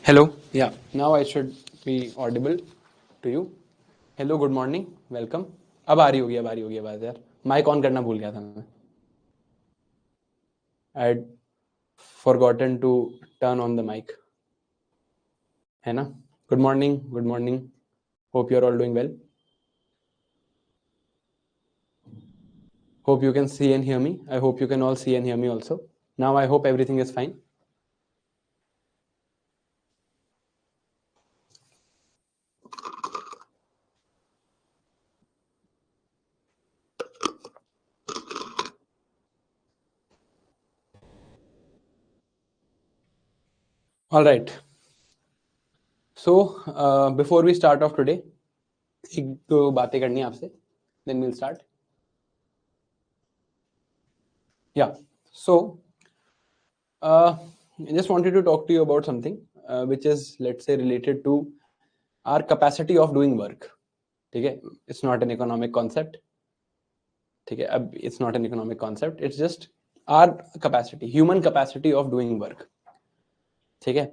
Hello. Yeah. Now I should be audible to you. Hello. Good morning. Welcome. अब आ रही होगी आवाज यार. माइक ऑन करना भूल गया था मैं. I had forgotten to turn on the mic. है ना? Good morning. Good morning. Hope you're all doing well. Hope you can see and hear me. I hope you can all see and hear me also. Now I hope everything is fine. All right. So before we start off today, एक दो बातें करनी है आपसे. Then we'll start. Yeah. So I just wanted to talk to you about something which is, let's say, related to our capacity of doing work. ठीक है? It's not an economic concept. ठीक है? अब it's not an economic concept. It's just our capacity, human capacity of doing work. ठीक है?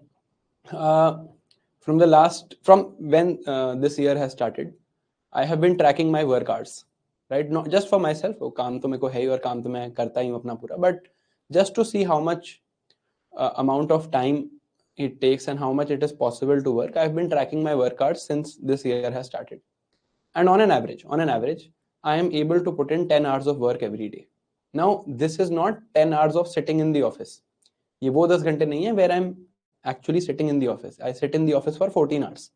From when this year has started, I have been tracking my work hours, right? Not just for myself. वो काम तो मेरे को है ही और काम तो मैं करता ही हूँ अपना पूरा, but just to see how much amount of time it takes and how much it is possible to work. I've been tracking my work hours since this year has started, and on an average, I am able to put in 10 hours of work every day. Now this is not 10 hours of sitting in the office. ये वो 10 घंटे नहीं है where I'm actually sitting in the office. I sit in the office for 14 hours.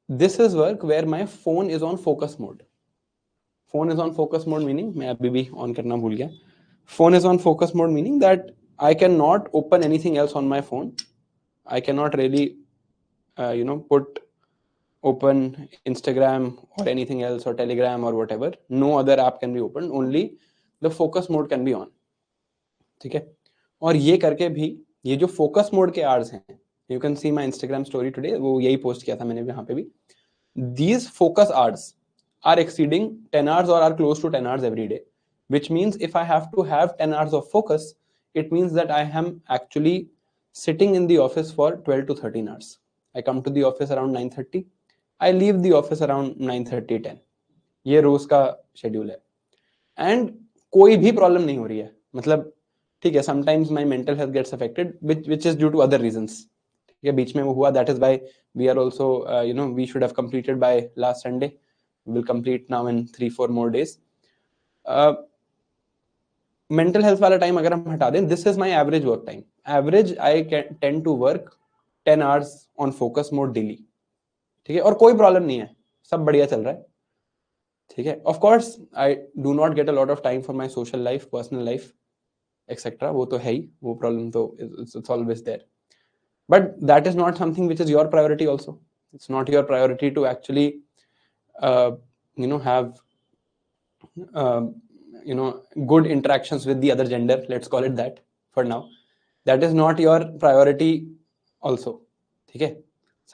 This is work where my phone is on focus mode. Phone is on focus mode meaning, मैं अभी भी on करना भूल गया. Phone is on focus mode meaning that I cannot open anything else on my phone. I cannot really, put open Instagram or anything else or Telegram or whatever. No other app can be opened. Only the focus mode can be on. ठीक है? और ये करके भी ये जो focus mode के hours हैं, you can see my Instagram story today. वो यही post किया था मैंने यहाँ पे भी. These focus hours are exceeding 10 hours or are close to 10 hours every day, which means if I have to have 10 hours of focus, it means that I am actually sitting in the office for 12 to 13 hours. I come to the office around 9:30. I leave the office around 9:30, 10. ये रोज का schedule है. And कोई भी problem नहीं हो रही है. मतलब ठीक है, sometimes my mental health gets affected which is due to other reasons. ठीक है, बीच में वो हुआ. That is why we are also we should have completed by last Sunday. Will complete now in 3-4 more days. Mental health वाला time अगर हम हटा दें, this is my average work time. Average I tend to work 10 hours on focus mode daily. ठीक है, और कोई problem नहीं है, सब बढ़िया चल रहा है. ठीक है, of course I do not get a lot of time for my social life, personal life etcetera. वो तो है ही, वो प्रॉब्लम तो it's always there. But that is not something which is your priority also. It's not your priority to actually have good interactions with the other gender, let's call it that for now. That is not your priority also. ठीक है,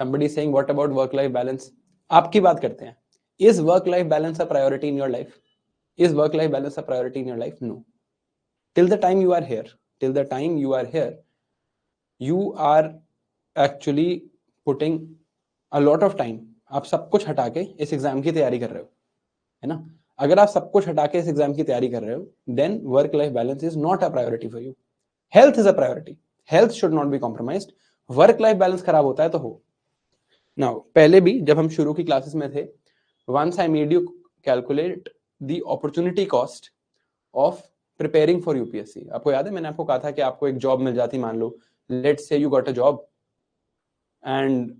somebody is saying what about work life balance. आपकी बात करते हैं. Is work life balance a priority in your life? Is work life balance a priority in your life? No. Till the time you are here, you are actually putting a lot of time. आप सब कुछ हटा के इस exam की तैयारी कर रहे हो, है ना? अगर आप सब कुछ हटा के इस एग्जाम की तैयारी कर रहे हो, then work life balance is not a priority for you. Health is a priority. Health should not be compromised. Work life balance खराब होता है तो हो. Now, पहले भी जब हम शुरू की क्लासेस में थे, once I made you calculate the opportunity cost of preparing for UPSC. आपको याद है, मैंने आपको कहा था कि आपको एक जॉब मिल जाती, मान लो, let's say you got a job, and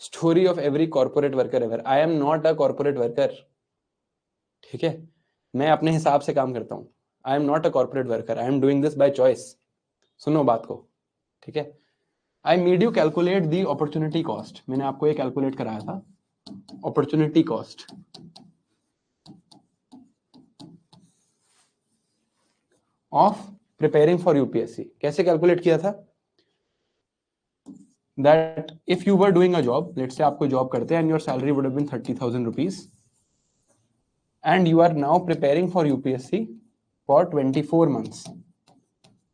story of every corporate worker ever. I am not a corporate worker. ठीक है, मैं अपने हिसाब से काम करता हूँ. I am not a corporate worker. I am doing this by choice. सुनो बात को, ठीक है. I made you calculate the opportunity cost. मैंने आपको ये कैलकुलेट कराया था, opportunity cost of preparing for UPSC. कैसे कैलकुलेट किया था? That if you were doing a job, let's say आपको जॉब करते हैं and your salary would have been 30,000 rupees, and you are now preparing for UPSC for 24 months.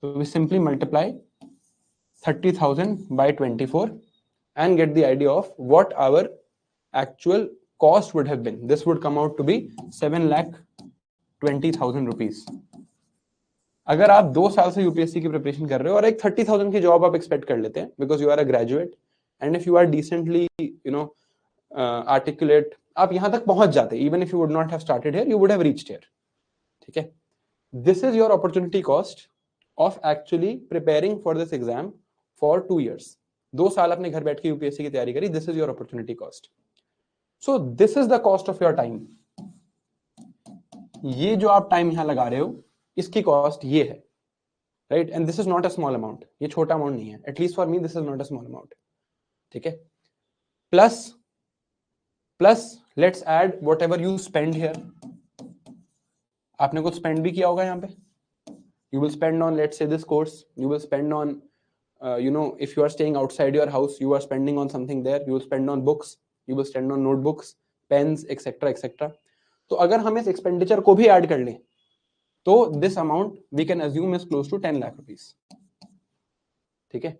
So we simply multiply 30,000 by 24 and get the idea of what our actual cost would have been. This would come out to be 7,20,000 rupees. अगर आप 2 साल से UPSC की preparation कर रहे हो और एक 30,000 की जॉब आप एक्सपेक्ट कर लेते हैं because you are a graduate and if you are decently articulate, आप यहां तक पहुंच जाते, even if you would not have started here, you would have reached here. ठीक है, this is your opportunity cost of actually preparing for this exam for 2 years. 2 साल आपने घर बैठ के यूपीएससी की तैयारी करी. This is your opportunity cost. So this is the cost of your time. ये जो आप टाइम यहां लगा रहे हो इसकी कॉस्ट ये है, right? And this is not a small amount. ये छोटा अमाउंट नहीं है. At least for me this is not a small amount. ठीक है, plus let's add what ever you spend here. आपने कुछ स्पेंड भी किया होगा यहाँ पे. You will spend on let's say this course. You will spend on if you are staying outside your house, you are spending on something there. You will spend on books, you will spend on notebooks, pens, etc etc. तो अगर हम इस expenditure को भी add कर लें तो this amount we can assume is close to 10 lakh rupees. ठीक है,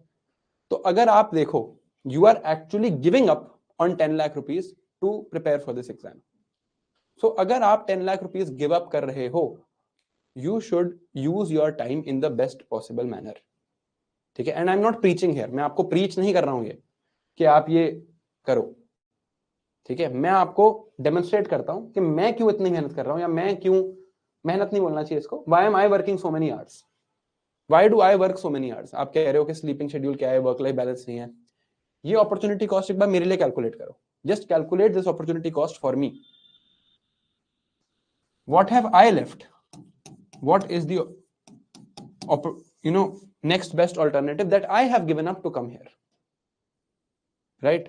तो अगर आप देखो you are actually giving up on 10 lakh rupees to prepare for this exam. So अगर आप 10 लाख रुपीस गिव अप कर रहे हो, you should use your time in the best possible manner. ठीक है, and I am not preaching here. मैं आपको preach नहीं कर रहा हूं ये कि आप ये करो. ठीक है, मैं आपको डेमोन्स्ट्रेट करता हूं कि मैं क्यों इतनी मेहनत कर रहा हूं, या मैं क्यों, मेहनत नहीं बोलना चाहिए इसको, why am I working so many hours, why do I work so many hours. आप कह रहे हो कि स्लीपिंग शेड्यूल क्या है, वर्क लाइफ बैलेंस नहीं है. ये अपॉर्चुनिटी कॉस्ट एक बार मेरे लिए कैलकुलेट करो. Just calculate this opportunity cost for me. What have I left, what is the next best alternative that I have given up to come here, right?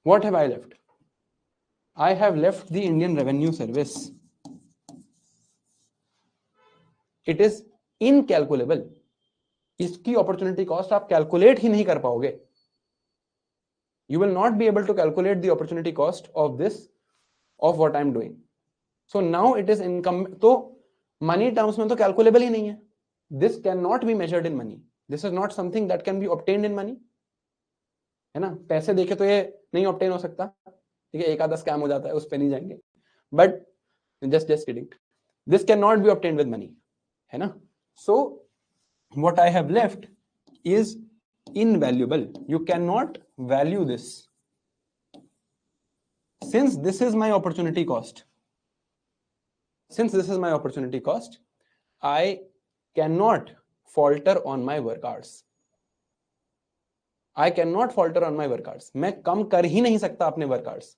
What have I left? I have left the Indian Revenue Service. It is incalculable. इसकी opportunity cost आप calculate ही नहीं कर पाओगे. You will not be able to calculate the opportunity cost of this, of what I'm doing. So now it is income. तो money terms में तो calculable ही नहीं है. This can not be measured in money. This is not something that can B obtained in money. है ना, पैसे देखे तो ये नहीं ऑब्टेन हो सकता. ठीक है, एक आधा स्कैम हो जाता है, उस पे नहीं जाएंगे, but just kidding. This can not B obtained with money. है ना, so what I have left is invaluable. You can not value this. Since this is my opportunity cost, since this is my opportunity cost, I cannot falter on my work hours. I cannot falter on my work hours. मैं कम कर ही नहीं सकता अपने work hours,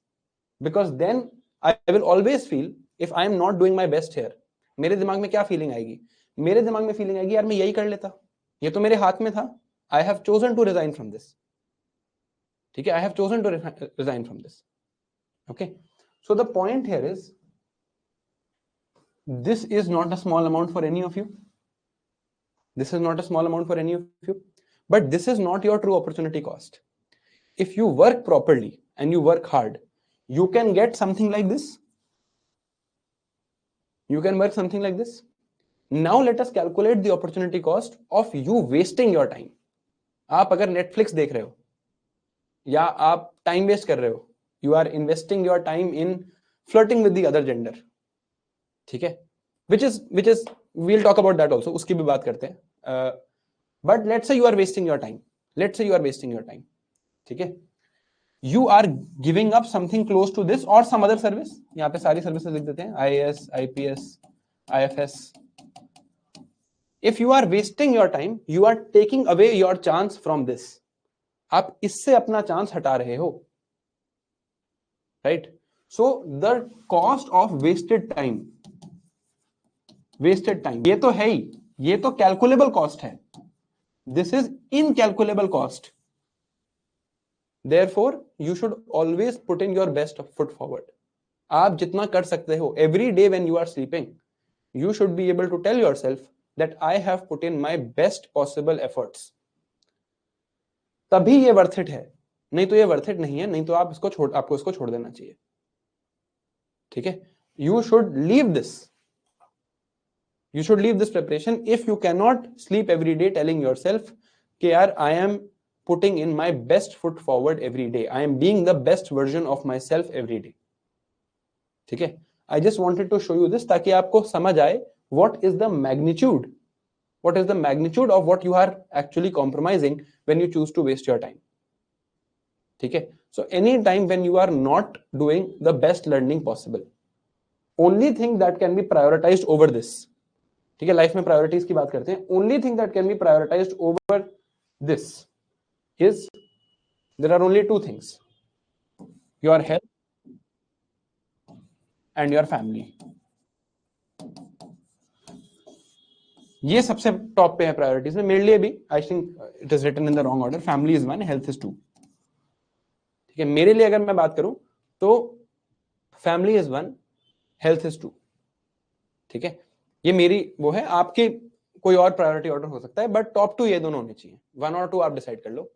because then I will always feel if I am not doing my best here. मेरे दिमाग में क्या feeling आएगी? मेरे दिमाग में फीलिंग आएगी यार मैं यही कर लेता, ये तो मेरे हाथ में था. I have chosen to resign from this. ठीक है, I have chosen to resign from this. Okay, so the point here is, this is not a small amount for any of you. This is not a small amount for any of you, but this is not your true opportunity cost. If you work properly and you work hard, you can get something like this. You can work something like this. Now let us calculate the opportunity cost of you wasting your time. आप अगर Netflix देख रहे हो या आप time waste कर रहे हो, you are investing your time in flirting with the other gender. ठीक है, which is we'll talk about that also, उसकी भी बात करते हैं. But let's say you are wasting your time. Let's say you are wasting your time. ठीक है, you are giving up something close to this or some other service. यहाँ पे सारी सर्विसेज लिख देते हैं, IAS, IPS, IFS. If you are wasting your time, you are taking away your chance from this. आप इससे अपना चांस हटा रहे हो, right? So the cost of wasted time, ये तो है ही, ये तो कैलकुलेबल कॉस्ट है. This is incalculable cost. Therefore you should always put in your best foot forward. आप जितना कर सकते हो, every day when you are sleeping, you should be able to tell yourself that I have put in my best possible efforts. तभी ये worth it है, नहीं तो ये वर्थ इट नहीं है. नहीं तो आपको इसको छोड़ देना चाहिए. ठीक है, you should leave this. You should leave this preparation if you cannot sleep every day telling yourself कि यार I am putting in my best foot forward every day. I am being the best version of myself every day. ठीक है? I just wanted to show you this ताकि आपको समझ आए what is the magnitude of what you are actually compromising when you choose to waste your time. ठीक है? So any time when you are not doing the best learning possible, only thing that can be prioritized over this, ठीक है, life में priorities की बात करते हैं, only thing that can be prioritised over this is there are only two things, your health and your family. ये सबसे top पे है प्रायोरिटीज में, मेरे लिए भी. I think it is written in the wrong order. Family is 1, health is 2. ठीक है, मेरे लिए अगर मैं बात करूं तो फैमिली इज 1, हेल्थ इज 2. ठीक है, ये मेरी वो है. आपके कोई और प्रायोरिटी ऑर्डर हो सकता है, बट टॉप 2 ये दोनों होने चाहिए. 1 और 2 आप डिसाइड कर लो.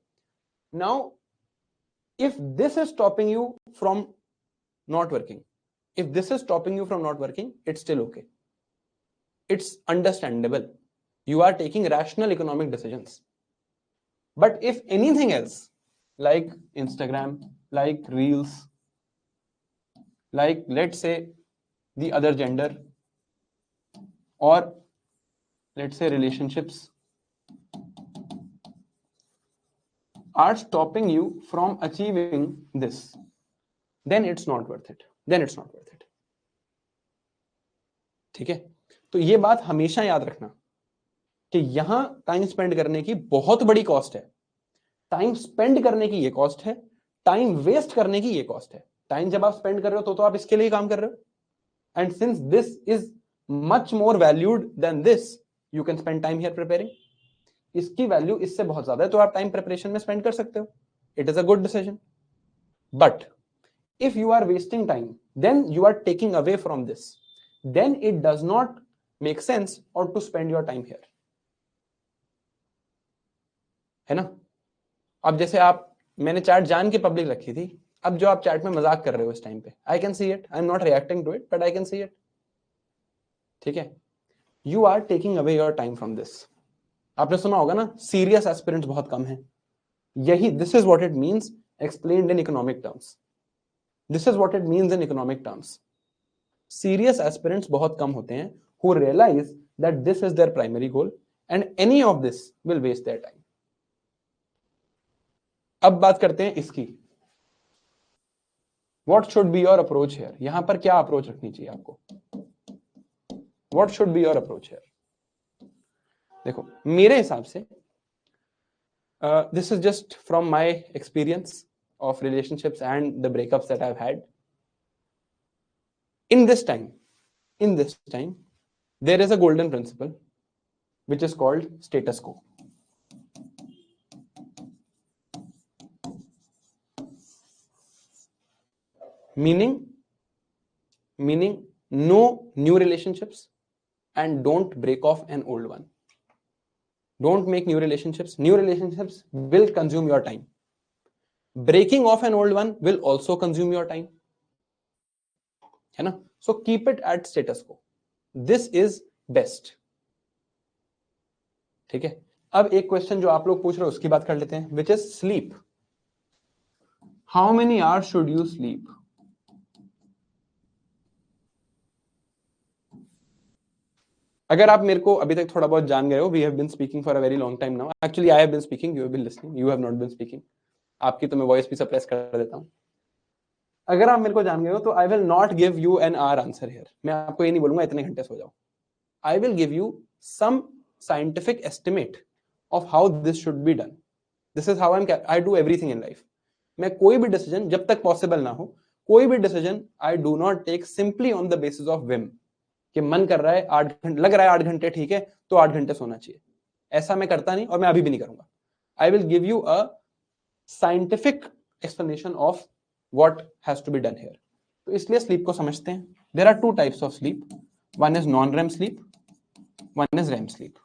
Now if this is stopping you from not working, if this is stopping you from not working, it's still okay. It's understandable. You are taking rational economic decisions. But if anything else, like Instagram, like Reels, like let's say the other gender, or let's say relationships, are stopping you from achieving this, then it's not worth it. ठीक है, तो ये बात हमेशा याद रखना कि यहां टाइम स्पेंड करने की बहुत बड़ी कॉस्ट है. टाइम स्पेंड करने की ये कॉस्ट है, टाइम वेस्ट करने की ये कॉस्ट है. टाइम जब आप स्पेंड कर रहे हो तो आप इसके लिए काम कर रहे हो, and since this is much more valued than this, you can spend time here preparing. इसकी वैल्यू इससे बहुत ज्यादा है, तो आप टाइम प्रिपरेशन में स्पेंड कर सकते हो. It is a good decision. But if you are wasting time, then you are taking away from this, then it does not make sense और to spend your time here. है ना? अब जैसे आप, मैंने चैट जान के पब्लिक रखी थी, अब जो आप चैट में मजाक कर रहे हो इस टाइम पे, I can see it. I am not reacting to it, but I can see it. ठीक है, you are taking away your time from this. आपने सुना होगा ना, सीरियस एस्पिरेंट्स बहुत कम है. यही, this is what it means explained in economic terms. This is what it means in economic terms. Serious aspirants बहुत कम होते हैं who realize that this is their primary goal and any of this will waste their time. अब बात करते हैं इसकी, what should be your approach here. यहां पर क्या अप्रोच रखनी चाहिए आपको? What should be your approach here? देखो, मेरे हिसाब से this is just from my experience of relationships and the breakups that I've had. In this time, there is a golden principle which is called status quo. Meaning no new relationships and don't break off an old one. Don't make new relationships. New relationships will consume your time. Breaking off an old one will also consume your time. है ना? So keep it at status quo. This is best. ठीक है, अब एक question जो आप लोग पूछ रहे हो उसकी बात कर लेते हैं, which is sleep. How many hours should you sleep? अगर आप मेरे को अभी तक थोड़ा बहुत जान गए हो, we have been speaking for a very long time now. Actually, I have been speaking, you have been listening, you have not been speaking. आपकी तो मैं वॉइस भी सप्रेस कर देता हूं. अगर आप मेरे को जान गए हो तो I will not give you an hour answer here. मैं आपको ये नहीं बोलूंगा इतने घंटे सो जाओ. I will give you some scientific estimate of how this should be done. This is how I do everything in life. मैं कोई भी डिसीजन जब तक पॉसिबल ना हो, कोई भी decision I do not take simply on the basis of whim. कि मन कर रहा है 8 घंटे, लग रहा है 8 घंटे ठीक है तो 8 घंटे सोना चाहिए. ऐसा मैं करता नहीं और मैं अभी भी नहीं करूंगा. I will give you a scientific explanation of what has to be done here. तो इसलिए स्लीप को समझते हैं. There are two types of sleep. One is non-REM sleep. One is REM sleep.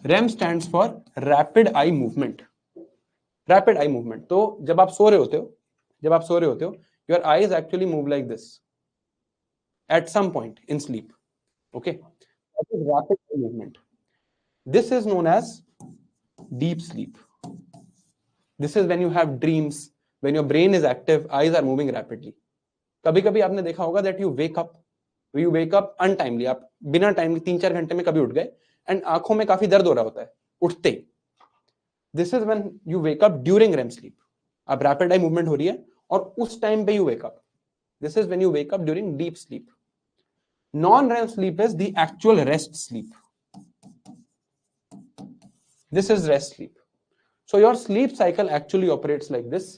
REM stands for rapid eye movement. Rapid eye movement. तो जब आप सो रहे होते हो, your eyes actually move like this at some point in sleep. Okay. that is rapid eye movement. This is known as deep sleep. This is when you have dreams, when your brain is active, eyes are moving rapidly. कभी कभी आपने देखा होगा that you wake up untimely, आप बिना time 3-4 घंटे में कभी उठ गए एंड आंखों में काफी दर्द हो रहा होता है उठते ही. This is when you wake up during REM sleep. अब रैपिड आई मूवमेंट हो रही है और उस टाइम पे you wake up. This is when you wake up during deep sleep. Non-REM sleep is the actual rest sleep. This is rest sleep. So your sleep cycle actually operates like this.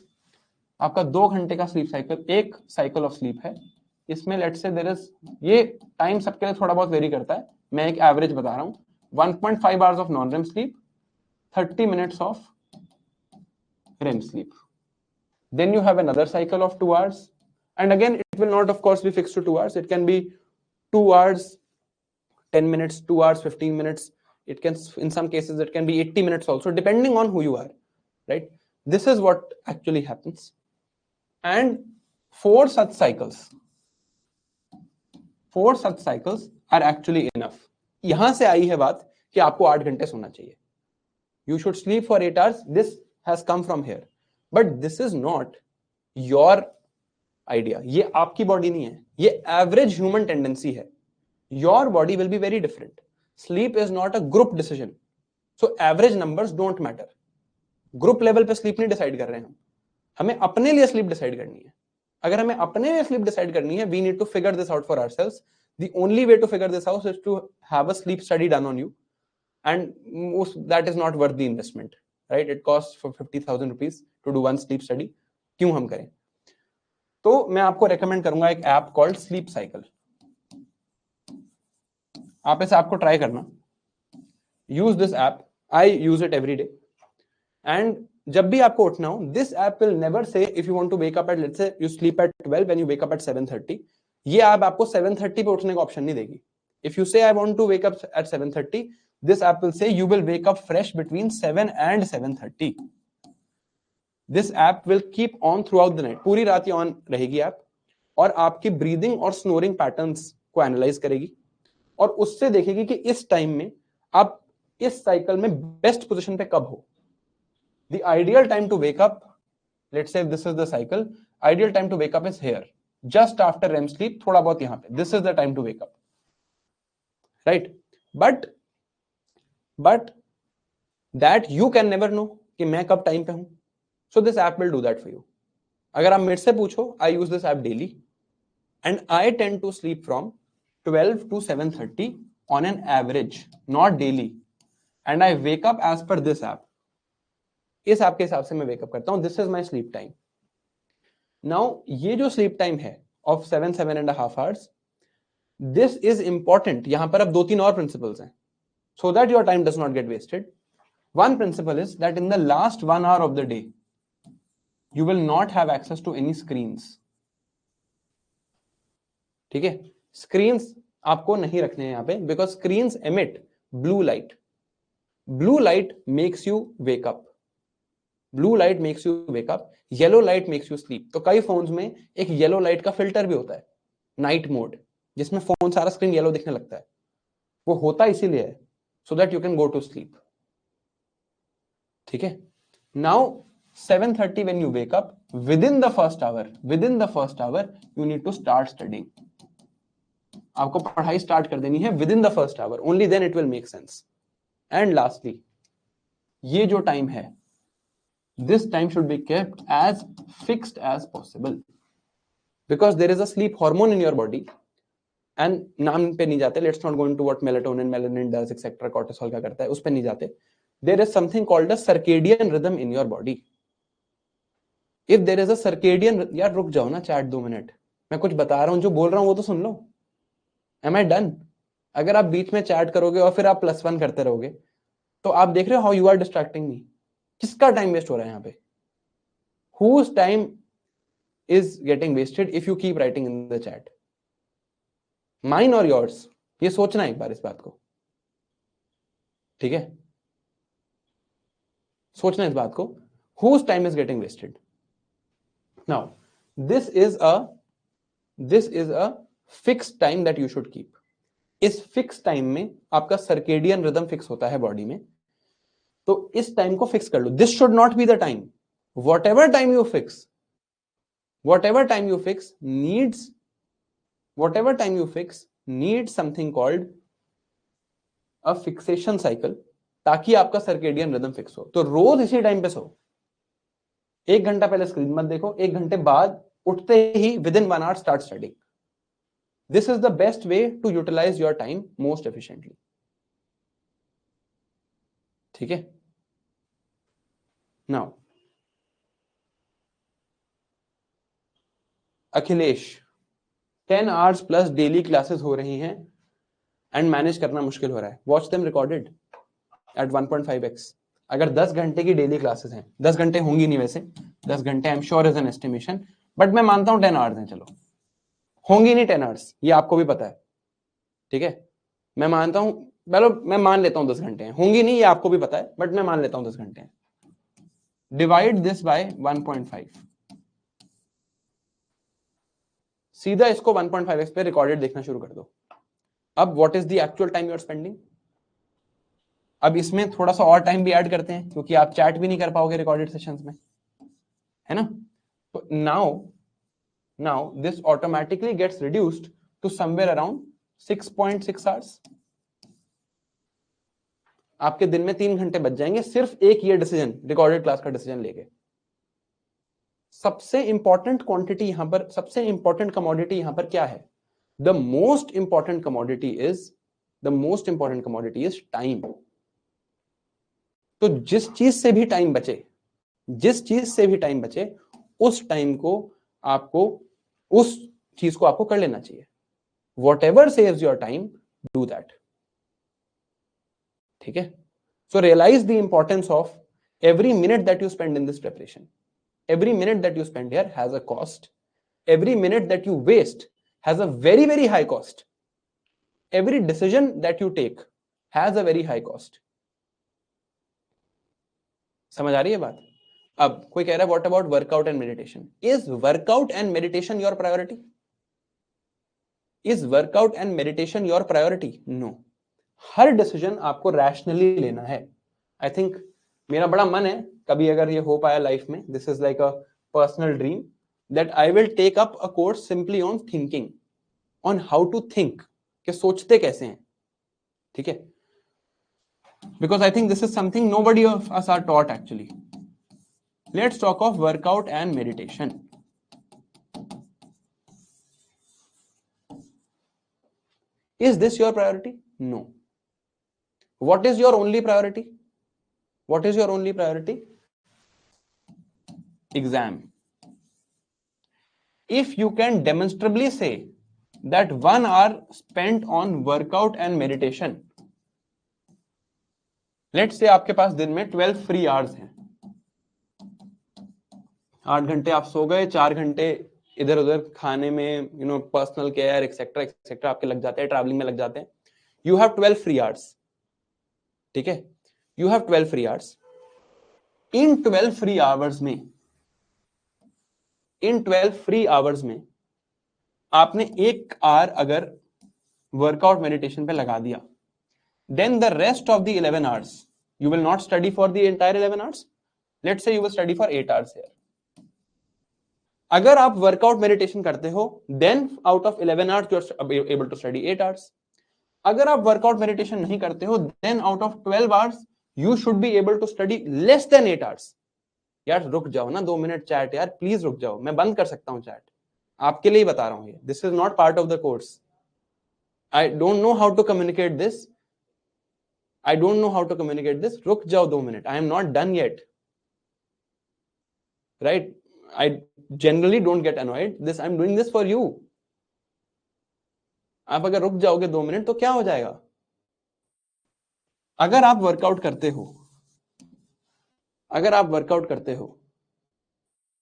आपका 2 घंटे का sleep cycle, एक cycle of sleep है. इसमें let's say there is, ये time सबके लिए थोड़ा बहुत वेरी करता है, मैं एक एवरेज बता रहा हूं. 1.5 hours of non-REM sleep, 30 minutes of REM sleep. Then you have another cycle of 2 hours, and again it will not of course be fixed to 2 hours. It can be 2 hours 10 minutes, 2 hours 15 minutes. It can, in some cases it can be 80 minutes also, depending on who you are, right? This is what actually happens. And 4 such cycles are actually enough. यहां से आई है बात कि आपको 8 घंटे सोना चाहिए. You should sleep for 8 hours. This has come from here. But this is not your idea. ये आपकी बॉडी नहीं है, ये एवरेज ह्यूमन टेंडेंसी है. Your body will be very different. Sleep is not a group decision. So average numbers don't matter. Group level पे sleep नहीं decide कर रहे हैं हम, हमें अपने लिए स्लीप डिसाइड करनी है. अगर हमें अपने लिए स्लीप डिसाइड करनी है, we need to figure this out for ourselves. The only way to figure this out is to have a sleep study done on you, and that is not worth the investment, right? It costs for 50,000 rupees to do one sleep study. क्यों हम करें? तो मैं आपको recommend करूंगा एक app called sleep cycle. आप इस ऐप को ट्राई करना. Use this app. I use it every day. And जब भी आपको उठना हो, this app will never say if you want to wake up at, let's say you sleep at 12 and you wake up at 7:30, ये app आपको 7:30 पे उठने का ऑप्शन नहीं देगी. If you say I want to wake up at 7:30, this app will say you will wake up fresh between 7 and 7:30. This app will keep on throughout the night. पूरी रात ही on रहेगी app, और आपकी breathing और snoring patterns को analyse करेगी और उससे देखेगी कि इस टाइम में आप इस साइकिल में बेस्ट पोजीशन पे कब हो. The ideal time to wake up, let's say this is the cycle, ideal time to wake up is here, just after REM sleep, थोड़ा बहुत यहाँ पे. This is the time to wake up, right? But that you can never know कि मैं कब time पे हूं. So this app will do that for you. अगर आप मेरे से पूछो, I use this app daily, and I tend to sleep from 12 to 7:30 on an average, not daily, and I wake up as per this app. इस app के हिसाब से मैं वेकअप करता हूं. This is my sleep time. Now ये जो sleep time है of 7.5 hours, this is important. यहां पर अब 2-3 और प्रिंसिपल्स हैं, so that your time does not get wasted. One principle is that in the last 1 hour of the day you will not have access to any screens. ठीक है, screens आपको नहीं रखने हैं यहां पे, because screens emit blue light. Blue light makes you wake up. Blue light makes you wake up, yellow light makes you sleep. तो कई फोन्स में एक येलो लाइट का फिल्टर भी होता है, नाइट मोड, जिसमें फोन सारा स्क्रीन येलो दिखने लगता है. वो होता इसीलिए है, so that you can go to sleep. ठीक है. Now 7:30 when you wake up, within the first hour you need to start studying. आपको पढ़ाई स्टार्ट कर देनी है within the first hour, only then it will make sense. And lastly, ये जो time है, this time should be kept as fixed as possible, because there is a sleep hormone in your body, and नाम पे नहीं जाते, let's not go into what melatonin, melanin does, etc. cortisol क्या करता है, उस पे नहीं जाते. There is something called a circadian rhythm in your body. If there is a circadian, यार रुक जाओ ना चैट 2 मिनट, मैं कुछ बता रहा हूं, जो बोल रहा हूं वो तो सुन लो. Am I done? अगर आप बीच में चैट करोगे और फिर आप +1 करते रहोगे, तो आप देख रहे हो हाउ यू आर डिस्ट्रैक्टिंग मी. किसका टाइम वेस्ट हो रहा है यहाँ पे? Whose time is getting wasted if you keep writing in the chat? Mine or yours? ये सोचना एक बार इस बात को. ठीक है, सोचना इस बात को. Whose time is getting wasted? Now, this is a fixed time that you should keep. इस फिक्स टाइम में आपका सर्केडियन रिदम फिक्स होता है बॉडी में, तो इस टाइम को फिक्स कर लो. This should not be the time. whatever time you fix whatever time you fix needs whatever time you fix needs something called a fixation cycle, ताकि आपका सर्केडियन रिदम फिक्स हो. तो रोज इसी टाइम पे सो. 1 घंटा पहले स्क्रीन मत देखो, 1 घंटे बाद उठते ही within 1 hour start studying. This is the best way to utilize your time most efficiently. ठीक है. Now Akhilesh, 10 hours plus daily classes हो रही हैं एंड मैनेज करना मुश्किल हो रहा है. Watch them recorded at 1.5x. अगर 10 घंटे की डेली क्लासेस हैं, 10 घंटे होंगी नहीं वैसे, 10 घंटे आई am sure is an estimation, but मैं मानता हूं 10 आवर्स हैं. चलो, होंगी नहीं 10 आवर्स, ये आपको भी पता है. ठीक है, मैं मानता हूं, चलो मैं मान लेता हूं 10 घंटे हैं. होंगी नहीं, ये आपको भी पता है, बट मैं मान लेता हूं 10 घंटे हैं. Divide this by 1.5. सीधा इसको 1.5x पे रिकॉर्डेड देखना शुरू कर दो. अब what is the actual time you are spending. अब इसमें थोड़ा सा और टाइम भी ऐड करते हैं, क्योंकि आप चैट भी नहीं कर पाओगे रिकॉर्डेड सेशंस में, है ना. तो now this automatically gets reduced to somewhere around 6.6 hours. आपके दिन में 3 घंटे बच जाएंगे सिर्फ एक ये डिसीजन, रिकॉर्डेड क्लास का डिसीजन लेके. सबसे इंपॉर्टेंट क्वांटिटी यहां पर, सबसे इंपॉर्टेंट कमोडिटी यहां पर क्या है. The most important commodity is time. तो जिस चीज से भी टाइम बचे, उस टाइम को आपको, उस चीज को आपको कर लेना चाहिए. Whatever saves your time, do that. ठीक है. So realise the importance of every minute that you spend in this preparation. Every minute that you spend here has a cost. Every minute that you waste has a very, very high cost. Every decision that you take has a very high cost. समझ आ रही है बात. अब कोई कह रहा है, what about workout and meditation? Is workout and meditation your priority? Is workout and meditation your priority? No. Her decision आपको रैशनली लेना है. आई थिंक मेरा बड़ा मन है, कभी अगर ये हो पाया लाइफ में, this is like a personal dream, that I will take up a course simply on thinking, on how to think, कि सोचते कैसे हैं. ठीक है. Because I think this is something nobody of us are taught actually. Let's talk of workout and meditation. Is this your priority? No. What is your only priority? What is your only priority? Exam. If you can demonstrably say that 1 hour spent on workout and meditation, let's say आपके पास दिन में 12 free hours हैं, 8 घंटे आप सो गए, 4 घंटे इधर उधर खाने में, पर्सनल केयर एक्सेट्रा एक्सेट्रा आपके लग जाते हैं, ट्रैवलिंग में लग जाते हैं. You have 12 free hours. ठीक है. You have 12 free hours. In 12 free hours में आपने 1 hour अगर वर्कआउट मेडिटेशन पे लगा दिया, then the rest of the 11 hours you will not study for the entire 11 hours. Let's say you will study for 8 hours here. अगर आप workout meditation करते हो, then out of 11 hours you are able to study 8 hours. अगर आप workout meditation नहीं करते हो, then out of 12 hours you should be able to study less than 8 hours. यार रुक जाओ ना 2 मिनट चैट, यार प्लीज रुक जाओ, मैं बंद कर सकता हूं चैट, आपके लिए ही बता रहा हूं ये. This is not part of the course. I don't know how to communicate this. रुक जाओ 2 minute. I am not done yet. Right. I generally don't get annoyed this. I am doing this for you. आप अगर रुक जाओगे 2 minute तो क्या हो जाएगा. अगर आप वर्कआउट करते हो,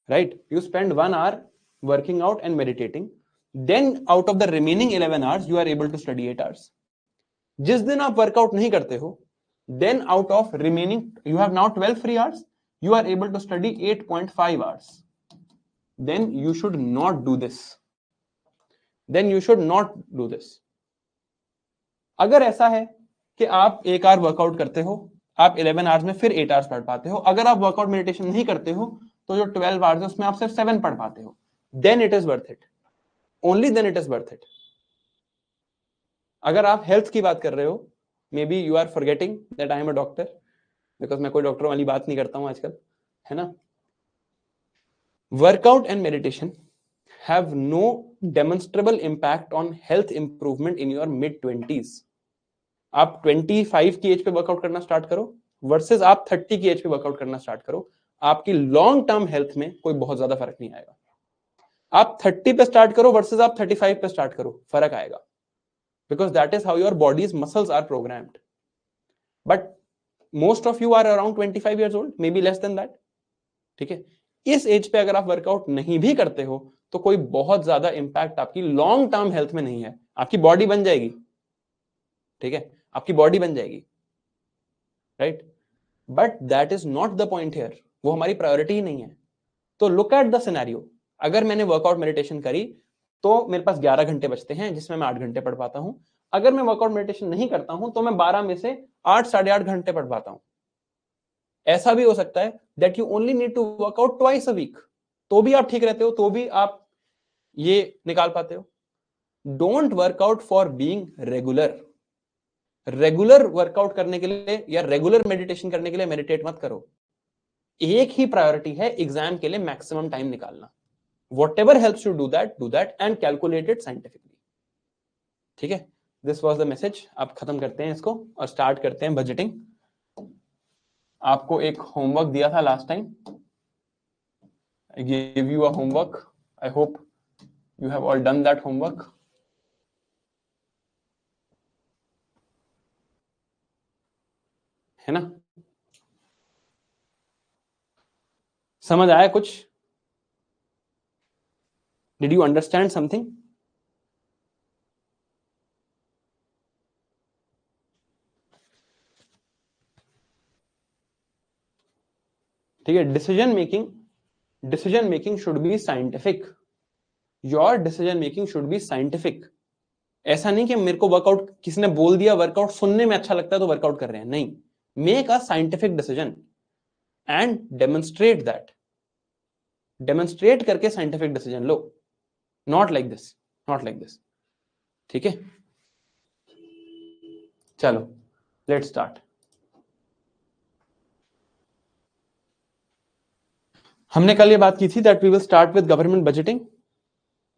right, you spend 1 hour working out and meditating, then out of the remaining 11 hours you are able to study 8 hours. जिस दिन आप वर्कआउट नहीं करते हो, then out of remaining you have now 12 free hours, you are able to study 8.5 hours. Then you should not do this. अगर ऐसा है कि आप 1 आवर वर्कआउट करते हो, आप 11 आवर्स में फिर 8 आवर्स पढ़ पाते हो, अगर आप वर्कआउट मेडिटेशन नहीं करते हो तो जो 12 आवर्स है उसमें आप सिर्फ 7 पढ़ पाते हो, then it is worth it, only then it is worth it. अगर आप हेल्थ की बात कर रहे हो, maybe you are forgetting that I am a doctor, because मैं कोई डॉक्टर वाली बात नहीं करता हूं आजकल, है ना। Workout and meditation have no demonstrable impact on health improvement in your mid 20s। आप 25 की एज पे वर्कआउट करना स्टार्ट करो वर्सेस आप 30 की एज पे वर्कआउट करना स्टार्ट करो, आपकी लॉन्ग टर्म हेल्थ में कोई बहुत ज्यादा फर्क नहीं आएगा। आप 30 पे स्टार्ट करो वर्सेस आप 35 पे स्टार्ट करो, फर्क आएगा, because that is how your body's muscles are programmed. But most of you are around 25 years old, maybe less than that, ठीक है। इस एज पे अगर आप वर्कआउट नहीं भी करते हो तो कोई बहुत ज्यादा इंपैक्ट आपकी लॉन्ग टर्म हेल्थ में नहीं है। आपकी बॉडी बन जाएगी, ठीक है, आपकी बॉडी बन जाएगी, right, but that is not the point here, वो हमारी प्रायोरिटी ही नहीं है। तो लुक एट द सिनेरियो, अगर मैंने वर्कआउट मेडिटेशन करी तो मेरे पास 11 घंटे बचते हैं जिसमें मैं 8 घंटे पढ़ पाता हूं। अगर मैं वर्कआउट मेडिटेशन नहीं करता हूं तो मैं 12 में से 8 साढ़े 8 घंटे पढ़ पाता हूं। ऐसा भी हो सकता है that you only need to work out twice a week, तो भी आप ठीक रहते हो, तो भी आप ये निकाल पाते हो। Don't workout for being regular. Regular workout करने के लिए या रेगुलर मेडिटेशन करने के लिए मेडिटेट मत करो। एक ही प्रायोरिटी है, एग्जाम के लिए मैक्सिमम टाइम निकालना। whatever helps you do that and calculate it scientifically, ठीक है। This was the message. आप खत्म करते हैं इसको और स्टार्ट करते हैं बजटिंग। आपको एक होमवर्क दिया था last time, I gave you a homework, I hope you have all done that homework। है ना, समझ आया कुछ? Did you understand something? ठीक है, decision making should be scientific. Your decision making should be scientific. ऐसा नहीं कि मेरे को वर्कआउट किसी ने बोल दिया, वर्कआउट सुनने में अच्छा लगता है तो वर्कआउट कर रहे हैं, नहीं। Make a scientific decision and demonstrate that. Demonstrate करके साइंटिफिक डिसीजन लो, not like this, not like this, ठीक है। चलो लेट्स स्टार्ट। हमने कल ये बात की थी that we will start with government budgeting.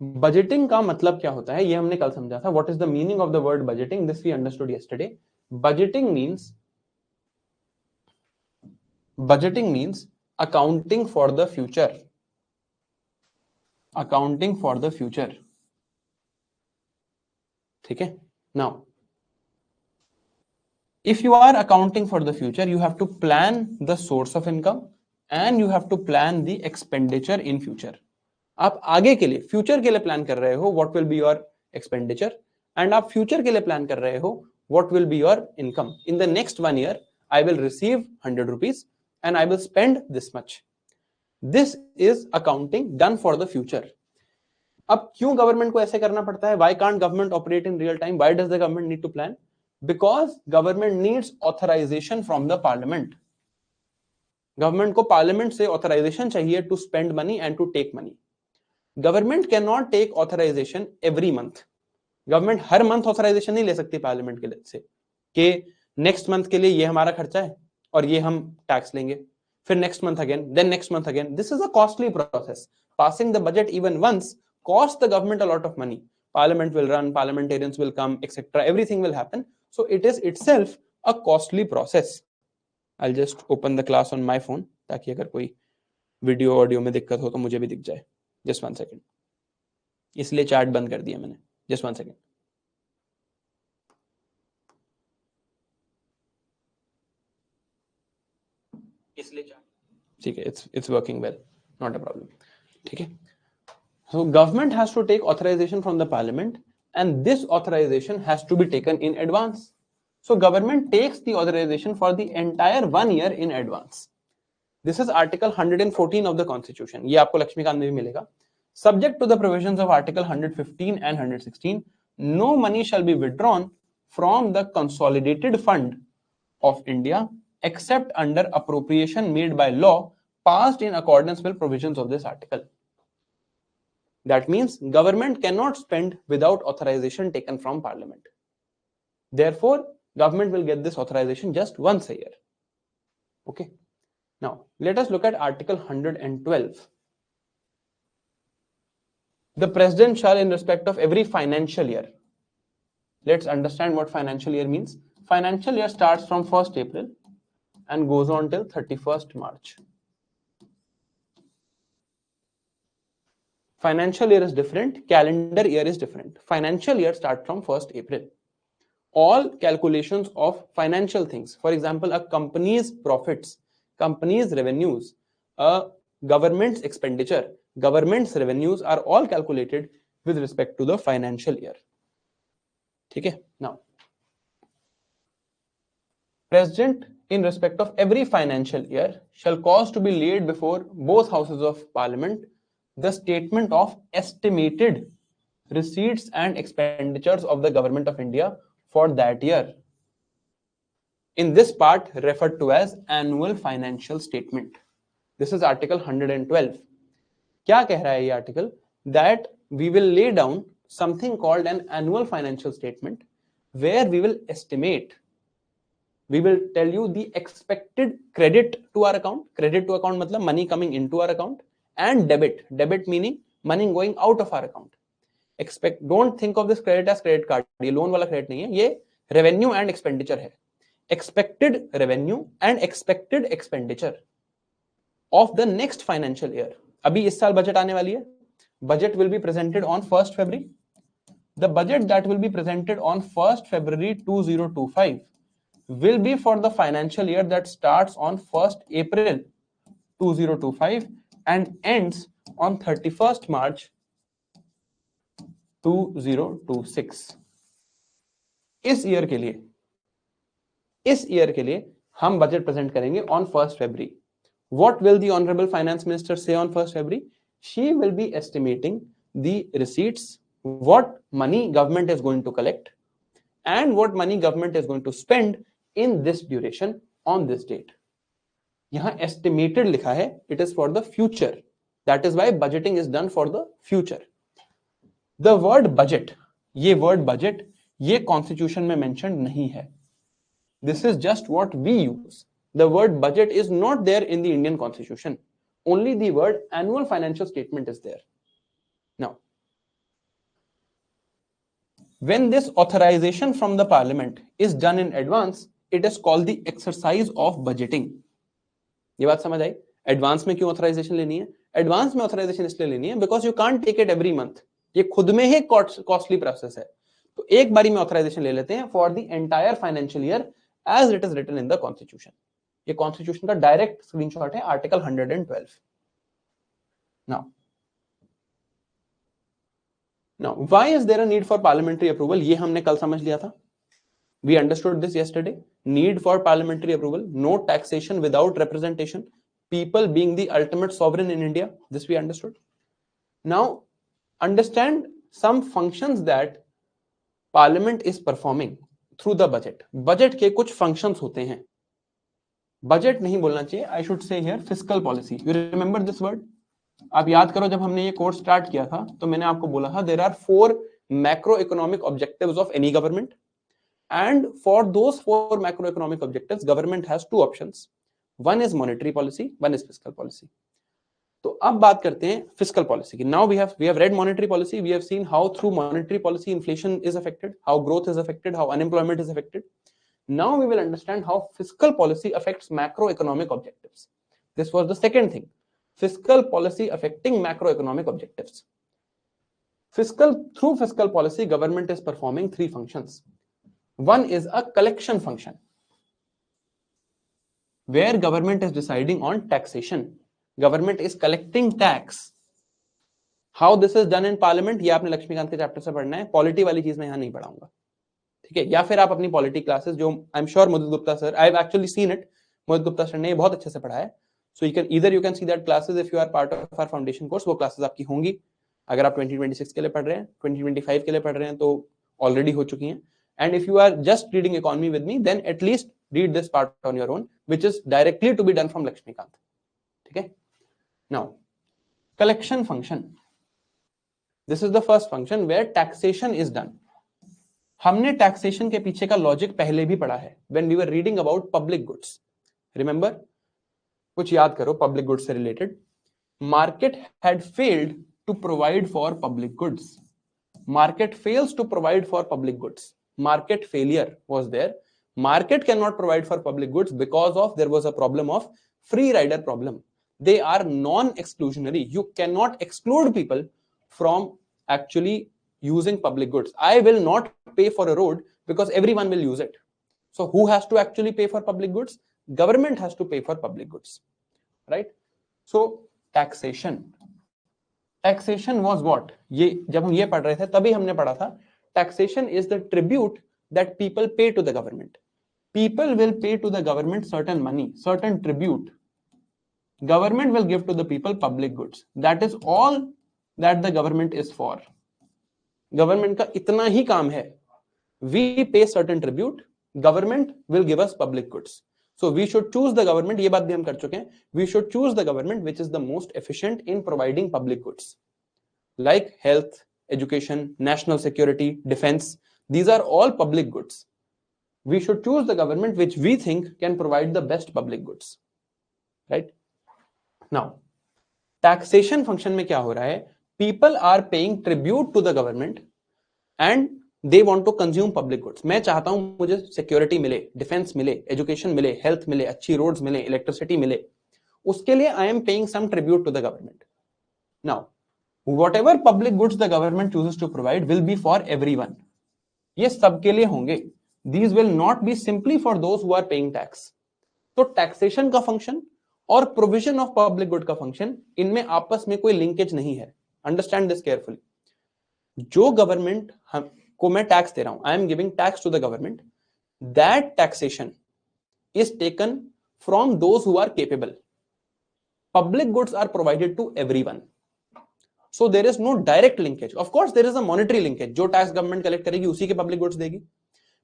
Budgeting का मतलब क्या होता है ये हमने कल समझा था। What is the meaning of the word budgeting? This we understood yesterday. Budgeting means accounting for the future, accounting for the future, ठीक है। Now if you are accounting for the future, you have to plan the source of income and you have to plan the expenditure in future। आप आगे के लिए, future के लिए plan कर रहे हो what will be your expenditure, and आप फ्यूचर के लिए प्लान कर रहे हो what will be your income। in the next 1 year I will receive 100 rupees and I will spend this much। this is accounting done for the future। अब क्यों government को ऐसे करना पड़ता है? why can't government operate in real time? why does the government need to plan? because government needs authorization from the parliament। Government को parliament से authorization चाहिए to spend money and to take money. Government can not take authorization every month. Government हर month authorization नहीं ले सकती parliament के से कि नेक्स्ट मंथ के लिए ये हमारा खर्चा है और ये हम टैक्स लेंगे, फिर next month again, then next month again. This is a costly process. Passing the budget even once cost the government a lot of money। parliament will run, parliamentarians will come, etc, everything will happen, so it is itself a costly process। I'll just open the class on my phone ताकि अगर कोई video audio में दिक्कत हो तो मुझे भी दिख जाए। just 1 second, इसलिए चैट बंद कर दिया मैंने। just 1 second। इसलिए चैट, ठीक है, it's working well, not a problem, ठीक है। So government has to take authorization from the parliament and this authorization has to be taken in advance। So government takes the authorization for the entire 1 year in advance। This is article 114 of the constitution। ये आपको लक्ष्मीकांत में भी मिलेगा। Subject to the provisions of article 115 and 116, no money shall be withdrawn from the consolidated fund of India except under appropriation made by law passed in accordance with provisions of this article. That means government cannot spend without authorization taken from parliament. Therefore, government will get this authorization just once a year. Okay. Now, let us look at Article 112. The president shall, in respect of every financial year, let's understand what financial year means. Financial year starts from 1st April and goes on till 31st March. Financial year is different, calendar year is different. Financial year starts from 1st April. All calculations of financial things, for example, a company's profits, company's revenues, a government's expenditure, government's revenues are all calculated with respect to the financial year. Okay? Now, President, in respect of every financial year, shall cause to be laid before both houses of parliament the statement of estimated receipts and expenditures of the government of India for that year. In this part referred to as annual financial statement. This is Article 112. क्या कह रहा है ये article? That we will lay down something called an annual financial statement where we will estimate, we will tell you the expected credit to our account. Credit to account मतलब money coming into our account, and debit meaning money going out of our account. Don't think of this credit as credit card. ये loan वाला credit नहीं है, ये revenue and expenditure है. Expected revenue and expected expenditure of the next financial year. अभी इस साल budget आने वाली है. Budget will be presented on 1st February. The budget that will be presented on 1st February 2025 will be for the financial year that starts on 1st April 2025 and ends on 31st March 2026. इस year के लिए हम budget present करेंगे on 1st February. What will the Honorable Finance Minister say on 1st February? She will be estimating the receipts, what money government is going to collect, and what money government is going to spend in this duration on this date. यहाँ estimated लिखा है, it is for the future. That is why budgeting is done for the future. The word budget, ये word budget, ये constitution में mentioned नहीं है. This is just what we use. The word budget is not there in the Indian constitution. Only the word annual financial statement is there. Now, when this authorization from the parliament is done in advance, it is called the exercise of budgeting. ये बात समझ आई? Advance में क्यों authorization लेनी है? Advance में authorization इसलिए लेनी है because you can't take it every month. ये खुद में ही costly process है. तो एक बारी में authorization ले लेते हैं for the entire financial year as it is written in the constitution. ये constitution का direct screenshot है article 112. Now, why is there a need for parliamentary approval? ये हमने कल समझ लिया था. We understood this yesterday. Need for parliamentary approval. No taxation without representation. People being the ultimate sovereign in India. This we understood. Now, understand some functions that parliament is performing through the budget. Budget के कुछ functions होते हैं. Budget नहीं बोलना चाहिए. I should say here fiscal policy. You remember this word? आप याद करो जब हमने ये कोर्स स्टार्ट किया था तो मैंने आपको बोला था there are 4 macroeconomic objectives of any government, and for those 4 macroeconomic objectives government has 2 options. One is monetary policy, one is fiscal policy. तो अब बात करते हैं fiscal policy की. Now we have read monetary policy. We have seen how through monetary policy inflation is affected, how growth is affected, how unemployment is affected. Now we will understand how fiscal policy affects macroeconomic objectives. This was the second thing. Fiscal policy affecting macroeconomic objectives. Through fiscal policy, government is performing 3 functions. One is a collection function, where government is deciding on taxation. Government is collecting tax. How this is done in parliament, ये आपने लक्ष्मीकांत के chapter से पढ़ना है. Polity वाली चीज मैं यहाँ नहीं पढ़ाऊंगा, ठीक है? या फिर आप अपनी पॉलिटी क्लासेस जो I am sure Modit Gupta sir, I have actually seen it, Modit Gupta sir ने बहुत अच्छे से पढ़ाया है. So you can see that classes if you are part of our foundation course. वो classes आपकी होंगी. अगर आप 2026 के लिए पढ़ रहे हैं, 2025 के लिए पढ़ रहे हैं तो already हो चुकी हैं. And if you are just reading economy with me, then at least read this part on your own, which is directly to be done from Lakshmikant. Okay. Now, collection function. This is the first function where taxation is done. हमने taxation के पीछे का logic पहले भी पढ़ा है when we were reading about public goods. Remember? कुछ याद करो public goods से related. Market had failed to provide for public goods. Market fails to provide for public goods. Market failure was there. Market cannot provide for public goods because of there was a problem of free rider problem. They are non-exclusionary. You cannot exclude people from actually using public goods. I will not pay for a road because everyone will use it. So who has to actually pay for public goods? Government has to pay for public goods, right? So taxation. Taxation was what? ये जब हम ये पढ़ रहे थे तभी हमने पढ़ा था taxation is the tribute that people pay to the government. People will pay to the government certain money, certain tribute. Government will give to the people public goods. That is all that the government is for. Government का इतना ही काम है. We pay certain tribute. Government will give us public goods. So we should choose the government. ये बात भी हम कर चुके हैं. We should choose the government which is the most efficient in providing public goods, like health, education, national security, defense. These are all public goods. We should choose the government which we think can provide the best public goods, right? Now, taxation function में क्या हो रहा है? People are paying tribute to the government and they want to consume public goods. मैं चाहता हूं मुझे security मिले, defense मिले, education मिले, health मिले, अच्छी roads मिले, electricity मिले. उसके लिए I am paying some tribute to the government. Now, whatever public goods the government chooses to provide will be for everyone. ये सबके लिए होंगे. These will not be simply for those who are paying tax. तो taxation का function और provision of public good का function इनमें आपस में कोई linkage नहीं है. Understand this carefully. जो government को मैं tax दे रहा हूं, I am giving tax to the government. That taxation is taken from those who are capable. Public goods are provided to everyone. So there is no direct linkage. Of course, there is a monetary linkage. जो tax government collect करेगी उसी के public goods देगी.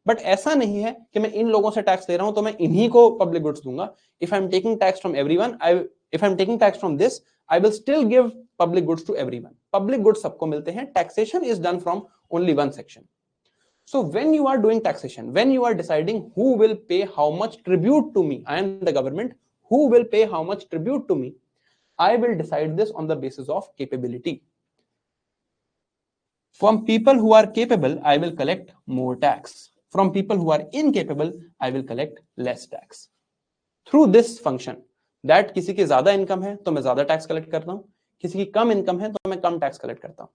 But ऐसा नहीं है कि मैं इन लोगों से टैक्स दे रहा हूं तो मैं इन्हीं को पब्लिक गुड्स दूंगा. If I'm taking tax from everyone, if I'm taking tax from this, I will still give public goods to everyone. Public goods सबको मिलते हैं. Taxation is done from only one section. So when you are doing taxation, when you are deciding who will pay how much tribute to me, I am the government, who will pay how much tribute to me, I will decide this on the basis of capability. From people who are capable, I will collect more tax. From people who are incapable, I will collect less tax. Through this function, that किसी की ज्यादा income है तो मैं ज्यादा tax collect करता हूं, किसी की कम इनकम है तो मैं कम टैक्स कलेक्ट करता हूं.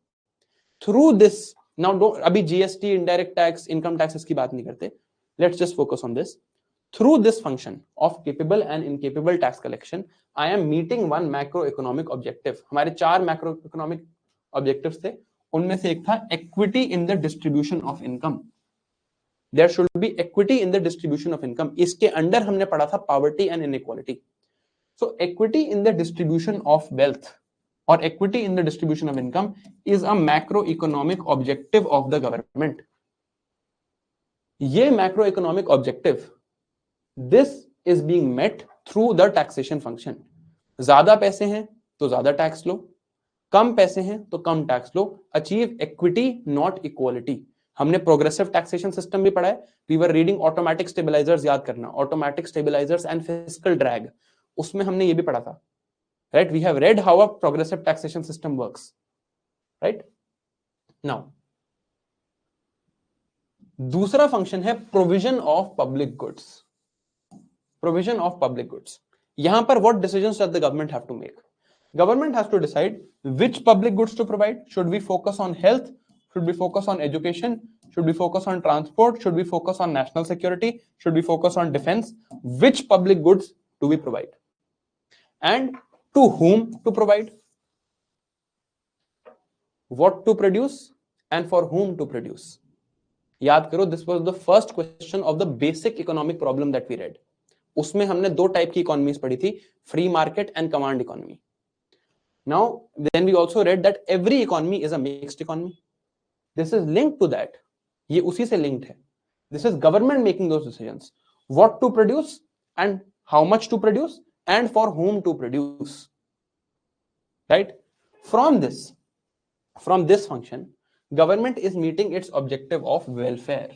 Through this, now अभी GST, indirect tax, income tax इसकी बात नहीं करते. Let's just focus on this. Through this function of capable and incapable tax collection, I am meeting one macroeconomic objective. हमारे 4 macroeconomic objectives थे. उनमें से एक था equity in the distribution of income. There should be equity in the distribution of income. इसके under हमने पढ़ा था poverty and inequality. So equity in the distribution of wealth or equity in the distribution of income is a macroeconomic objective of the government. ये macroeconomic objective, this is being met through the taxation function. ज्यादा पैसे हैं तो ज्यादा tax लो, कम पैसे हैं तो कम टैक्स लो. Achieve equity, not equality. हमने प्रोग्रेसिव टैक्सेशन सिस्टम भी पढ़ा है. We were reading automatic stabilisers, याद करना, automatic stabilisers and fiscal drag. उसमें हमने ये भी पढ़ा था, right? We have read how a progressive taxation system works, right? Now दूसरा फंक्शन है provision of public goods. Provision of public goods. यहां पर what decisions does the government have to make? Government has to decide which public goods to provide. Should we focus on health? Should we focus on education? Should we focus on transport? Should we focus on national security? Should we focus on defense? Which public goods do we provide? And to whom to provide? What to produce? And for whom to produce? याद करो, this was the first question of the basic economic problem that we read. उसमें हमने 2 type की economies पढ़ी थी, free market and command economy. Now, then we also read that every economy is a mixed economy. This is linked to that. ये उसी से linked है. This is government making those decisions, what to produce and how much to produce and for whom to produce, right? From this function, government is meeting its objective of welfare.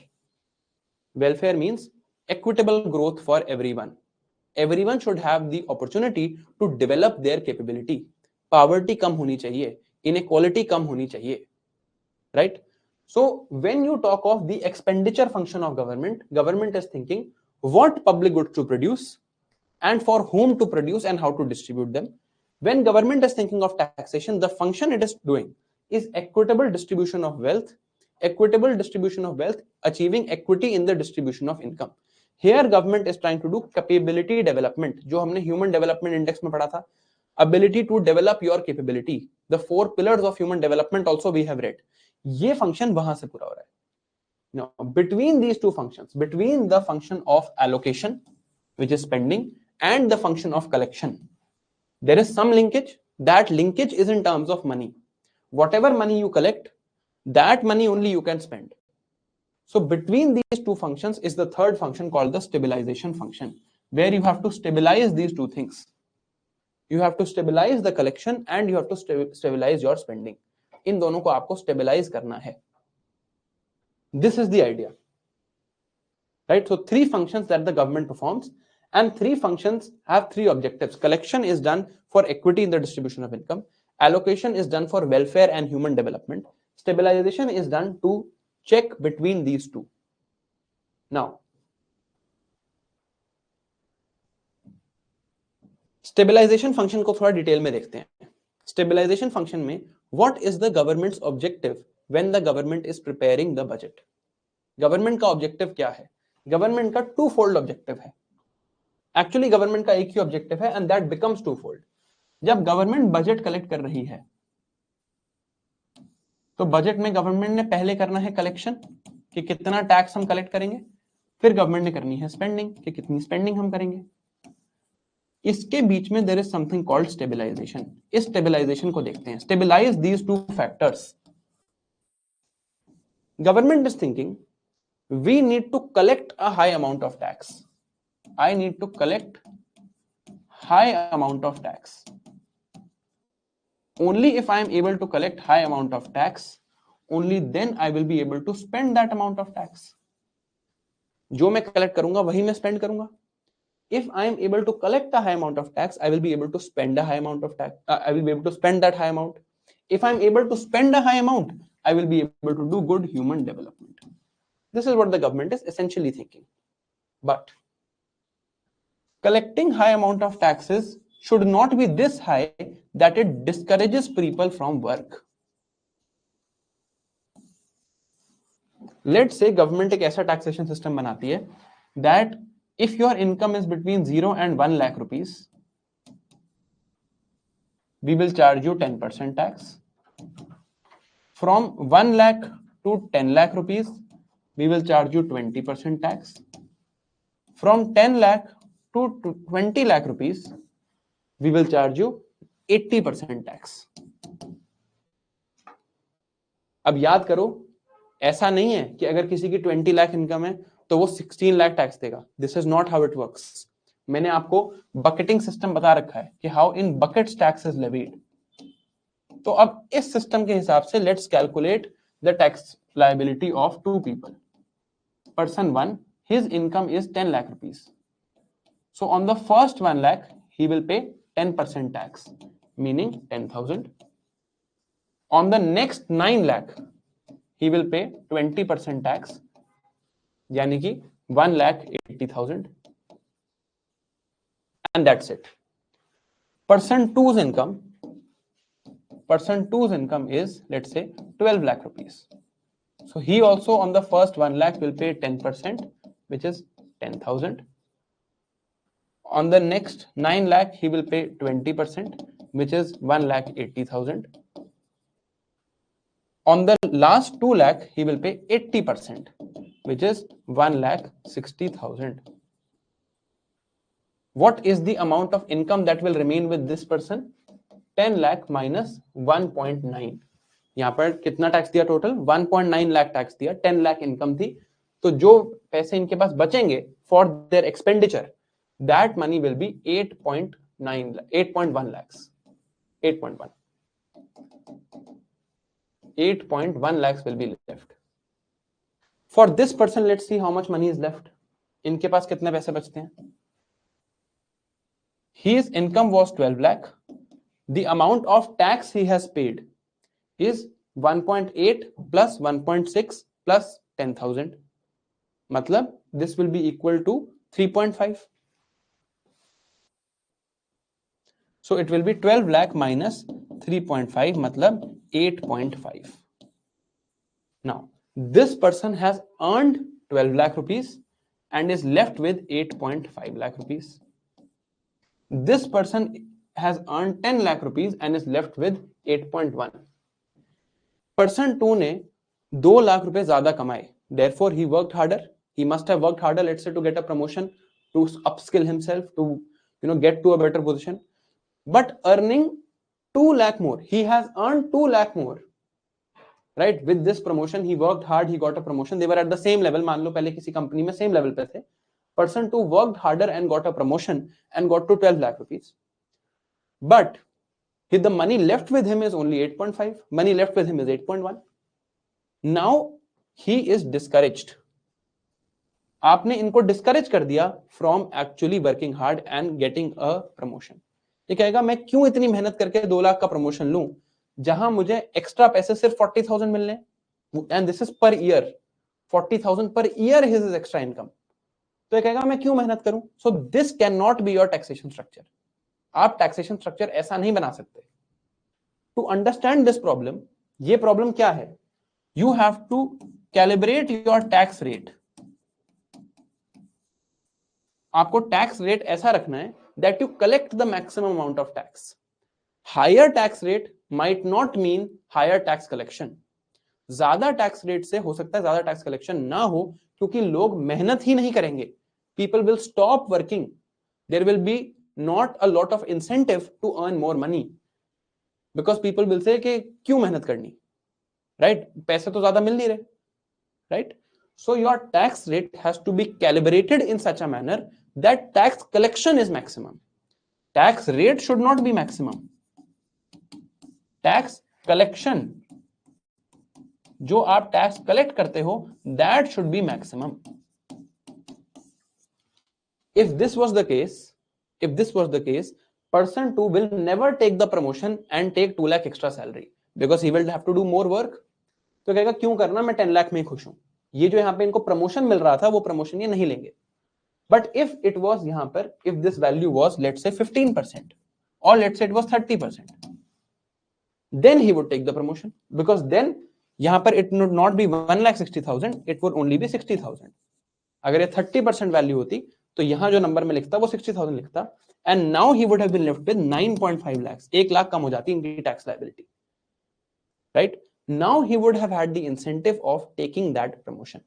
Welfare means equitable growth for everyone. Everyone should have the opportunity to develop their capability. Poverty कम होनी चाहिए, inequality कम होनी चाहिए, right? So when you talk of the expenditure function of government, government is thinking what public goods to produce and for whom to produce and how to distribute them. When government is thinking of taxation, the function it is doing is equitable distribution of wealth, achieving equity in the distribution of income. Here government is trying to do capability development, जो हमने human development index में पढ़ा था, ability to develop your capability, the 4 pillars of human development also we have read. ये function वहां से पूरा हो रहा है. Now between these two functions, between the function of allocation, which is spending, and the function of collection, there is some linkage. That linkage is in terms of money. Whatever money you collect, that money only you can spend. So between these two functions is the third function called the stabilization function, where you have to stabilize these two things. You have to stabilize the collection and you have to stabilize your spending. इन दोनों को आपको stabilize करना है. This is the idea, right? So 3 functions that the government performs, and 3 functions have 3 objectives. Collection is done for equity in the distribution of income. Allocation is done for welfare and human development. Stabilization is done to check between these two. Now, stabilization function को थोड़ा detail में देखते हैं. Stabilization function में what is the government's objective when the government is preparing the budget? Government का objective क्या है? Government का two-fold objective है. Actually government का एक ही objective है and that becomes two-fold. जब government budget collect कर रही है, तो बजट में गवर्नमेंट ने पहले करना है कलेक्शन कि कितना टैक्स हम कलेक्ट करेंगे, फिर गवर्नमेंट ने करनी है स्पेंडिंग कि कितनी स्पेंडिंग हम करेंगे. इसके बीच में there is something called stabilization. इस स्टेबलाइजेशन को देखते हैं. Stabilize these two factors. Government is thinking we need to collect a high amount of tax. I need to collect high amount of tax. Only if I am able to collect high amount of tax, only then I will be able to spend that amount of tax. जो मैं collect करूंगा वही मैं spend करूंगा. If I am able to collect a high amount of tax, I will be able to spend a high amount of tax. I will be able to spend that high amount. If I am able to spend a high amount, I will be able to do good human development. This is what the government is essentially thinking. But collecting high amount of taxes should not be this high that it discourages people from work. Let's say government एक ऐसा taxation system बनाती है that if your income is between 0 and 1 lakh rupees, we will charge you 10% tax. From 1 lakh to 10 lakh rupees, we will charge you 20% tax. From 10 lakh to 20 lakh rupees, we will charge you 80% tax. अब याद करो, ऐसा नहीं है कि अगर किसी की 20 लाख इनकम है तो वो 16 लाख टैक्स देगा. This is not how it works. मैंने आपको बकेटिंग सिस्टम बता रखा है कि how in buckets tax is levied. तो अब इस सिस्टम के हिसाब से let's calculate the tax liability of 2 people. Person 1, his income is 10 lakh rupees. So on the first 1 lakh, he will pay 10% tax, meaning 10,000. On the next 9 lakh, he will pay 20% tax, यानी कि 1,80,000. And that's it. Person 2's income is, let's say, 12 lakh rupees. So he also on the first 1 lakh will pay 10%, which is 10,000. On the next 9 lakh, he will pay 20%, which is 1,80,000. On the last 2 lakh, he will pay 80%, which is 1,60,000. What is the amount of income that will remain with this person? 10 lakh minus 1.9. यहाँ पर कितना tax दिया total? 1.9 lakh tax दिया. 10 lakh income थी. तो जो पैसे इनके पास बचेंगे for their expenditure, that money will be 8.1 lakhs. 8.1 lakhs will be left. For this person, let's see how much money is left. इनके पास कितने पैसे बचते हैं? His income was 12 lakh. The amount of tax he has paid is 1.8 plus 1.6 plus 10,000. मतलब this will be equal to 3.5. So it will be 12 lakh minus 3.5, मतलब 8.5. Now this person has earned 12 lakh rupees and is left with 8.5 lakh rupees. This person has earned 10 lakh rupees and is left with 8.1. Person 2 ने 2 लाख रुपए ज्यादा कमाए, therefore he worked harder. He must have worked harder, let's say, to get a promotion, to upskill himself, to get to a better position. But earning 2 lakh more, he has earned 2 lakh more, right? With this promotion, he worked hard, he got a promotion. They were at the same level. मान लो पहले किसी company में same level पे थे. Person 2 worked harder and got a promotion and got to 12 lakh rupees. But the money left with him is only 8.5. Money left with him is 8.1. Now he is discouraged. आपने इनको discourage कर दिया from actually working hard and getting a promotion. ये कहेगा मैं क्यों इतनी मेहनत करके 2 लाख का प्रमोशन लूं जहां मुझे एक्स्ट्रा पैसे सिर्फ 40,000 मिलने, and this is per year. 40,000 per year his extra income. तो ये कहेगा मैं क्यों मेहनत करूं. So this can not be your taxation structure. आप टैक्सेशन स्ट्रक्चर ऐसा नहीं बना सकते. टू अंडरस्टैंड दिस प्रॉब्लम, ये प्रॉब्लम क्या है, you have to calibrate your tax rate. आपको टैक्स रेट ऐसा रखना है that you collect the maximum amount of tax. Higher tax rate might not mean higher tax collection. ज्यादा tax rate से हो सकता है ज्यादा टैक्स कलेक्शन ना हो, क्योंकि लोग मेहनत ही नहीं करेंगे. People will stop working. There will be not a lot of incentive to earn more money, because people will say कि क्यों मेहनत करनी, right? पैसे तो ज्यादा मिल नहीं रहे, right? So your tax rate has to be calibrated in such a manner that tax collection is maximum. Tax rate should not be maximum. Tax collection, जो आप टैक्स कलेक्ट करते हो, that should be maximum. If this was the case, person 2 will never take the promotion and take 2 lakh extra salary, because he will have to do more work. तो कहेगा क्यों करना, मैं 10 लाख में खुश हूं. ये जो यहां पे इनको प्रमोशन मिल रहा था, वो प्रमोशन ये नहीं लेंगे. But if it was यहाँ पर, if this value was let's say 15% or let's say it was 30%, then he would take the promotion, because then यहाँ पर it would not be 1,60,000, it would only be 60,000. अगर ये 30% value होती तो यहाँ जो नंबर में लिखता वो 60,000 लिखता, and now he would have been left with 9.5 lakhs. 1 lakh कम हो जाती इनकी tax liability, right? Now he would have had the incentive of taking that promotion.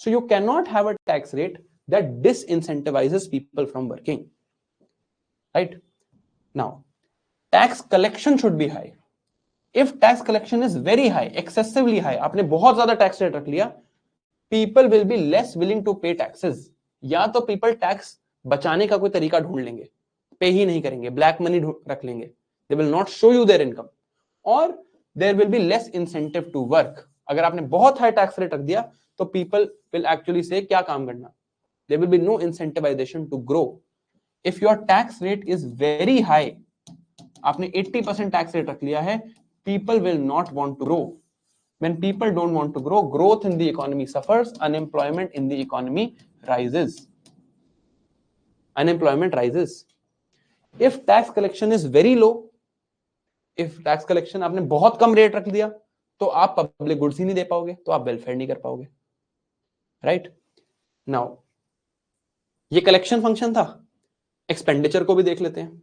So you cannot have a tax rate that disincentivizes people from working, right? Now, tax collection should be high. If tax collection is very high, excessively high, आपने बहुत ज्यादा tax rate रख लिया, people will be less willing to pay taxes. या तो people tax बचाने का कोई तरीका ढूंढ लेंगे, पे ही नहीं करेंगे, ब्लैक मनी रख लेंगे, they will not show you their income, or there will be less incentive to work. अगर आपने बहुत हाई टैक्स रेट रख दिया तो people will actually say क्या काम करना. There will be no incentivization to grow. If your tax rate is very high, आपने 80% tax rate रख लिया है, people will not want to grow. When people don't want to grow, growth in the economy suffers, unemployment in the economy rises. Unemployment rises. If tax collection is very low, if tax collection आपने बहुत कम rate रख दिया, तो आप public goods ही नहीं दे पाओगे, तो आप वेलफेयर नहीं कर पाओगे, राइट? नाउ ये कलेक्शन फंक्शन था. एक्सपेंडिचर को भी देख लेते हैं.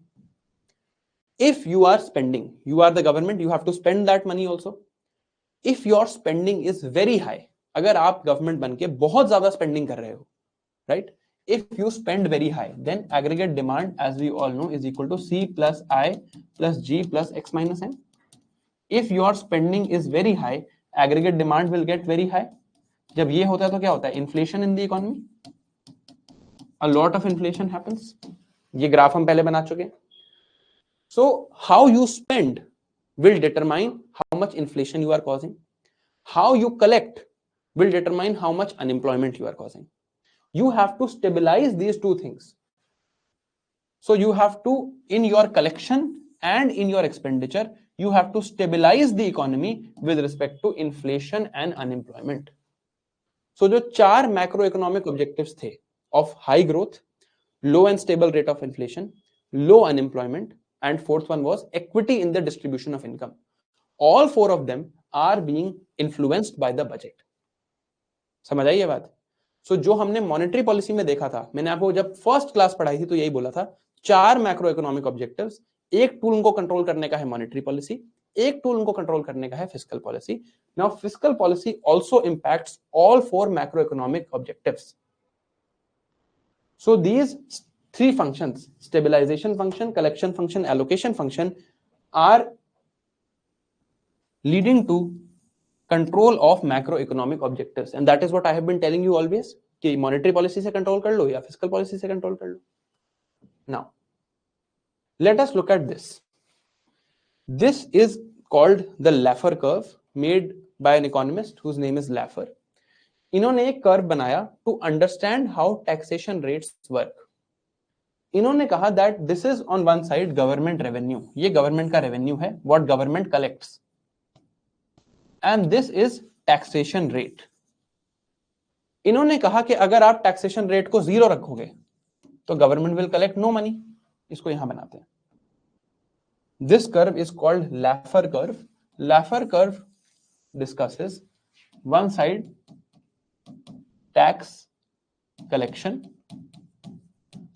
If you are spending, you are the government, you have to spend that money also. If your spending is very high, अगर आप गवर्नमेंट बन के बहुत ज्यादा स्पेंडिंग कर रहे हो, right? If you spend very high, then aggregate demand, as we all know, is equal to C plus I plus G plus X minus N. If your spending is very high, aggregate demand will get very high. जब ये होता है तो क्या होता है? Inflation in the economy, a lot of inflation happens. ये graph हम पहले बना चुके हैं। So how you spend will determine how much inflation you are causing. How you collect will determine how much unemployment you are causing. You have to stabilize these two things. So you have to, in your collection and in your expenditure, you have to stabilize the economy with respect to inflation and unemployment. So जो चार macroeconomic objectives थे of high growth, low and stable rate of inflation, low unemployment, and fourth one was equity in the distribution of income. All four of them are being influenced by the budget. समझ आई ये बात? सो जो हमने monetary policy में देखा था, मैंने आपको जब फर्स्ट क्लास पढ़ाई थी तो यही बोला था, चार मैक्रो इकोनॉमिक ऑब्जेक्टिव्स, एक टूल उनको कंट्रोल करने का है मॉनेटरी पॉलिसी, एक टूल उनको कंट्रोल करने का है fiscal policy. Now fiscal policy also impacts all four macro economic objectives. So these three functions, stabilization function, collection function, allocation function, are leading to control of macroeconomic objectives, and that is what I have been telling you always कि monetary policy से control कर लो या fiscal policy से control कर लो. Now let us look at this. This is called the Laffer curve, made by an economist whose name is Laffer. इन्होंने एक curve बनाया to understand how taxation rates work. इन्होंने कहा that this is on one side government revenue, ये government का revenue है, what government collects, and this is taxation rate. इन्होंने कहा कि अगर आप टैक्सेशन रेट को जीरो रखोगे तो government will collect no money. इसको यहां बनाते हैं. This curve is called Laffer curve. Laffer curve discusses one side tax collection,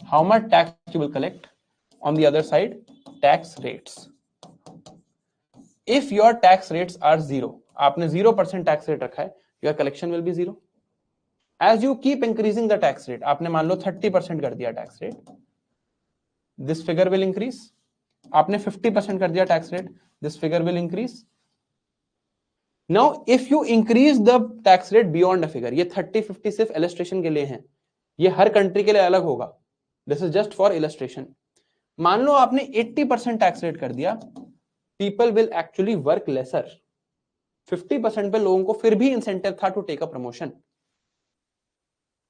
how much tax you will collect, on the other side tax rates. If your tax rates are zero, आपने 0% tax rate रखा है, your collection will be zero. As you keep increasing the tax rate, आपने मान लो 30% कर दिया tax rate, this figure will increase. आपने 50% कर दिया tax rate, this figure will increase. Now if you increase the tax rate beyond a figure, ये 30-50 सिर्फ illustration के लिए हैं, ये हर कंट्री के लिए अलग होगा. This is just for illustration. मान लो आपने 80% टैक्स रेट कर दिया, people will actually work lesser. 50% पे लोगों को फिर भी इंसेंटिव था to take a promotion.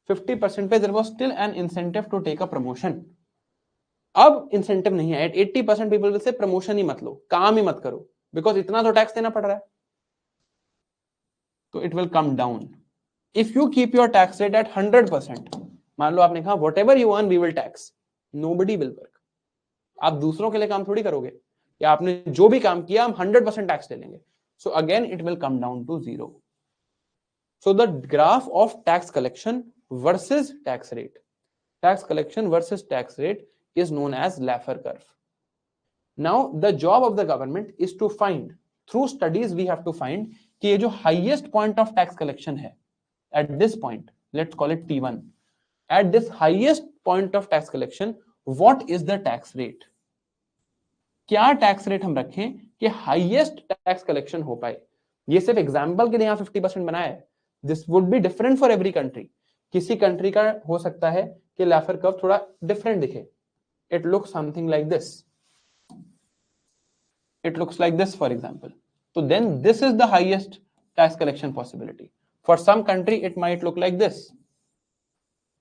50% पे there was still an incentive to take a promotion. अब इंसेंटिव नहीं है. At 80% people will say promotion ही मत लो, काम ही मत करो, because इतना तो टैक्स देना पड़ रहा है. तो it will come down. If you keep your tax rate at 100%, मान लो आपने कहा whatever you earn we will tax, nobody will work. आप दूसरों के लिए काम थोड़ी करोगे, या आपने जो भी काम किया हम 100% टैक्स ले लेंगे. So again it will come down to zero. So the graph of tax collection versus tax rate, tax collection versus tax rate is known as Laffer curve. Now the job of the government is to find, through studies we have to find कि ये जो highest point of tax collection है, at this point, let's call it T1, at this highest point of tax collection, what is the tax rate? क्या tax rate हम रखें कि highest tax collection हो पाए? ये सिर्फ एग्जांपल के लिए यहां 50% बनाया है. This would be different for every country. किसी कंट्री का हो सकता है कि लैफर कर्व थोड़ा डिफरेंट दिखे. It looks something like this. It looks like this, for example. So then this is the highest tax collection possibility. For some country, it might look like this.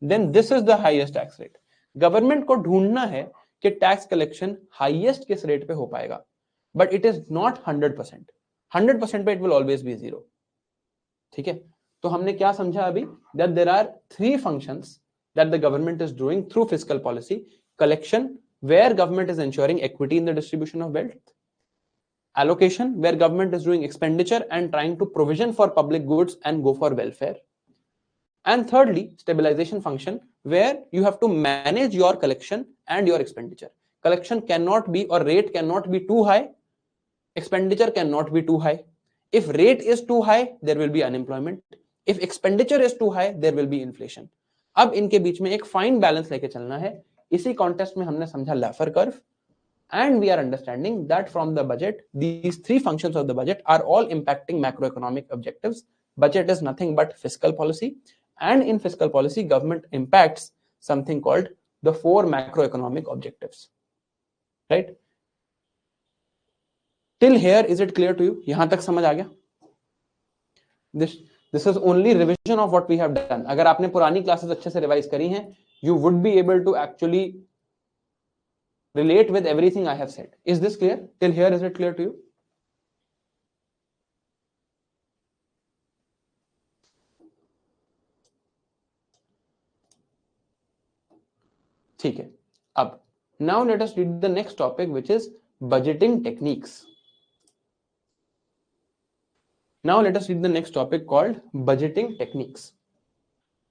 Then this is the highest tax rate. Government को ढूंढना है कि tax collection highest किस rate पे हो पाएगा. But it is not 100%. 100% पे it will always be zero. ठीक है? तो हमने क्या समझा अभी? That there are three functions that the government is doing through fiscal policy. Collection, where government is ensuring equity in the distribution of wealth. Allocation, where government is doing expenditure and trying to provision for public goods and go for welfare. And thirdly, stabilization function, where you have to manage your collection and your expenditure. Collection cannot be, or rate cannot be too high. Expenditure cannot be too high. If rate is too high, there will be unemployment. If expenditure is too high, there will be inflation. अब इनके बीच में एक fine balance लेके चलना है. इसी context में हमने समझा लैफर curve. And we are understanding that from the budget, these three functions of the budget are all impacting macroeconomic objectives Budget is nothing but fiscal policy, and in fiscal policy, government impacts something called the 4 macroeconomic objectives. Right? Till here, is it clear to you? यहाँ तक समझ आ गया? This is only revision of what we have done. अगर आपने पुरानी classes अच्छे से revise करी हैं, you would be able to actually relate with everything I have said. Is this clear? Till here, is it clear to you? ठीक है. अब now let us read the next topic, which is budgeting techniques. Now let us read the next topic called budgeting techniques.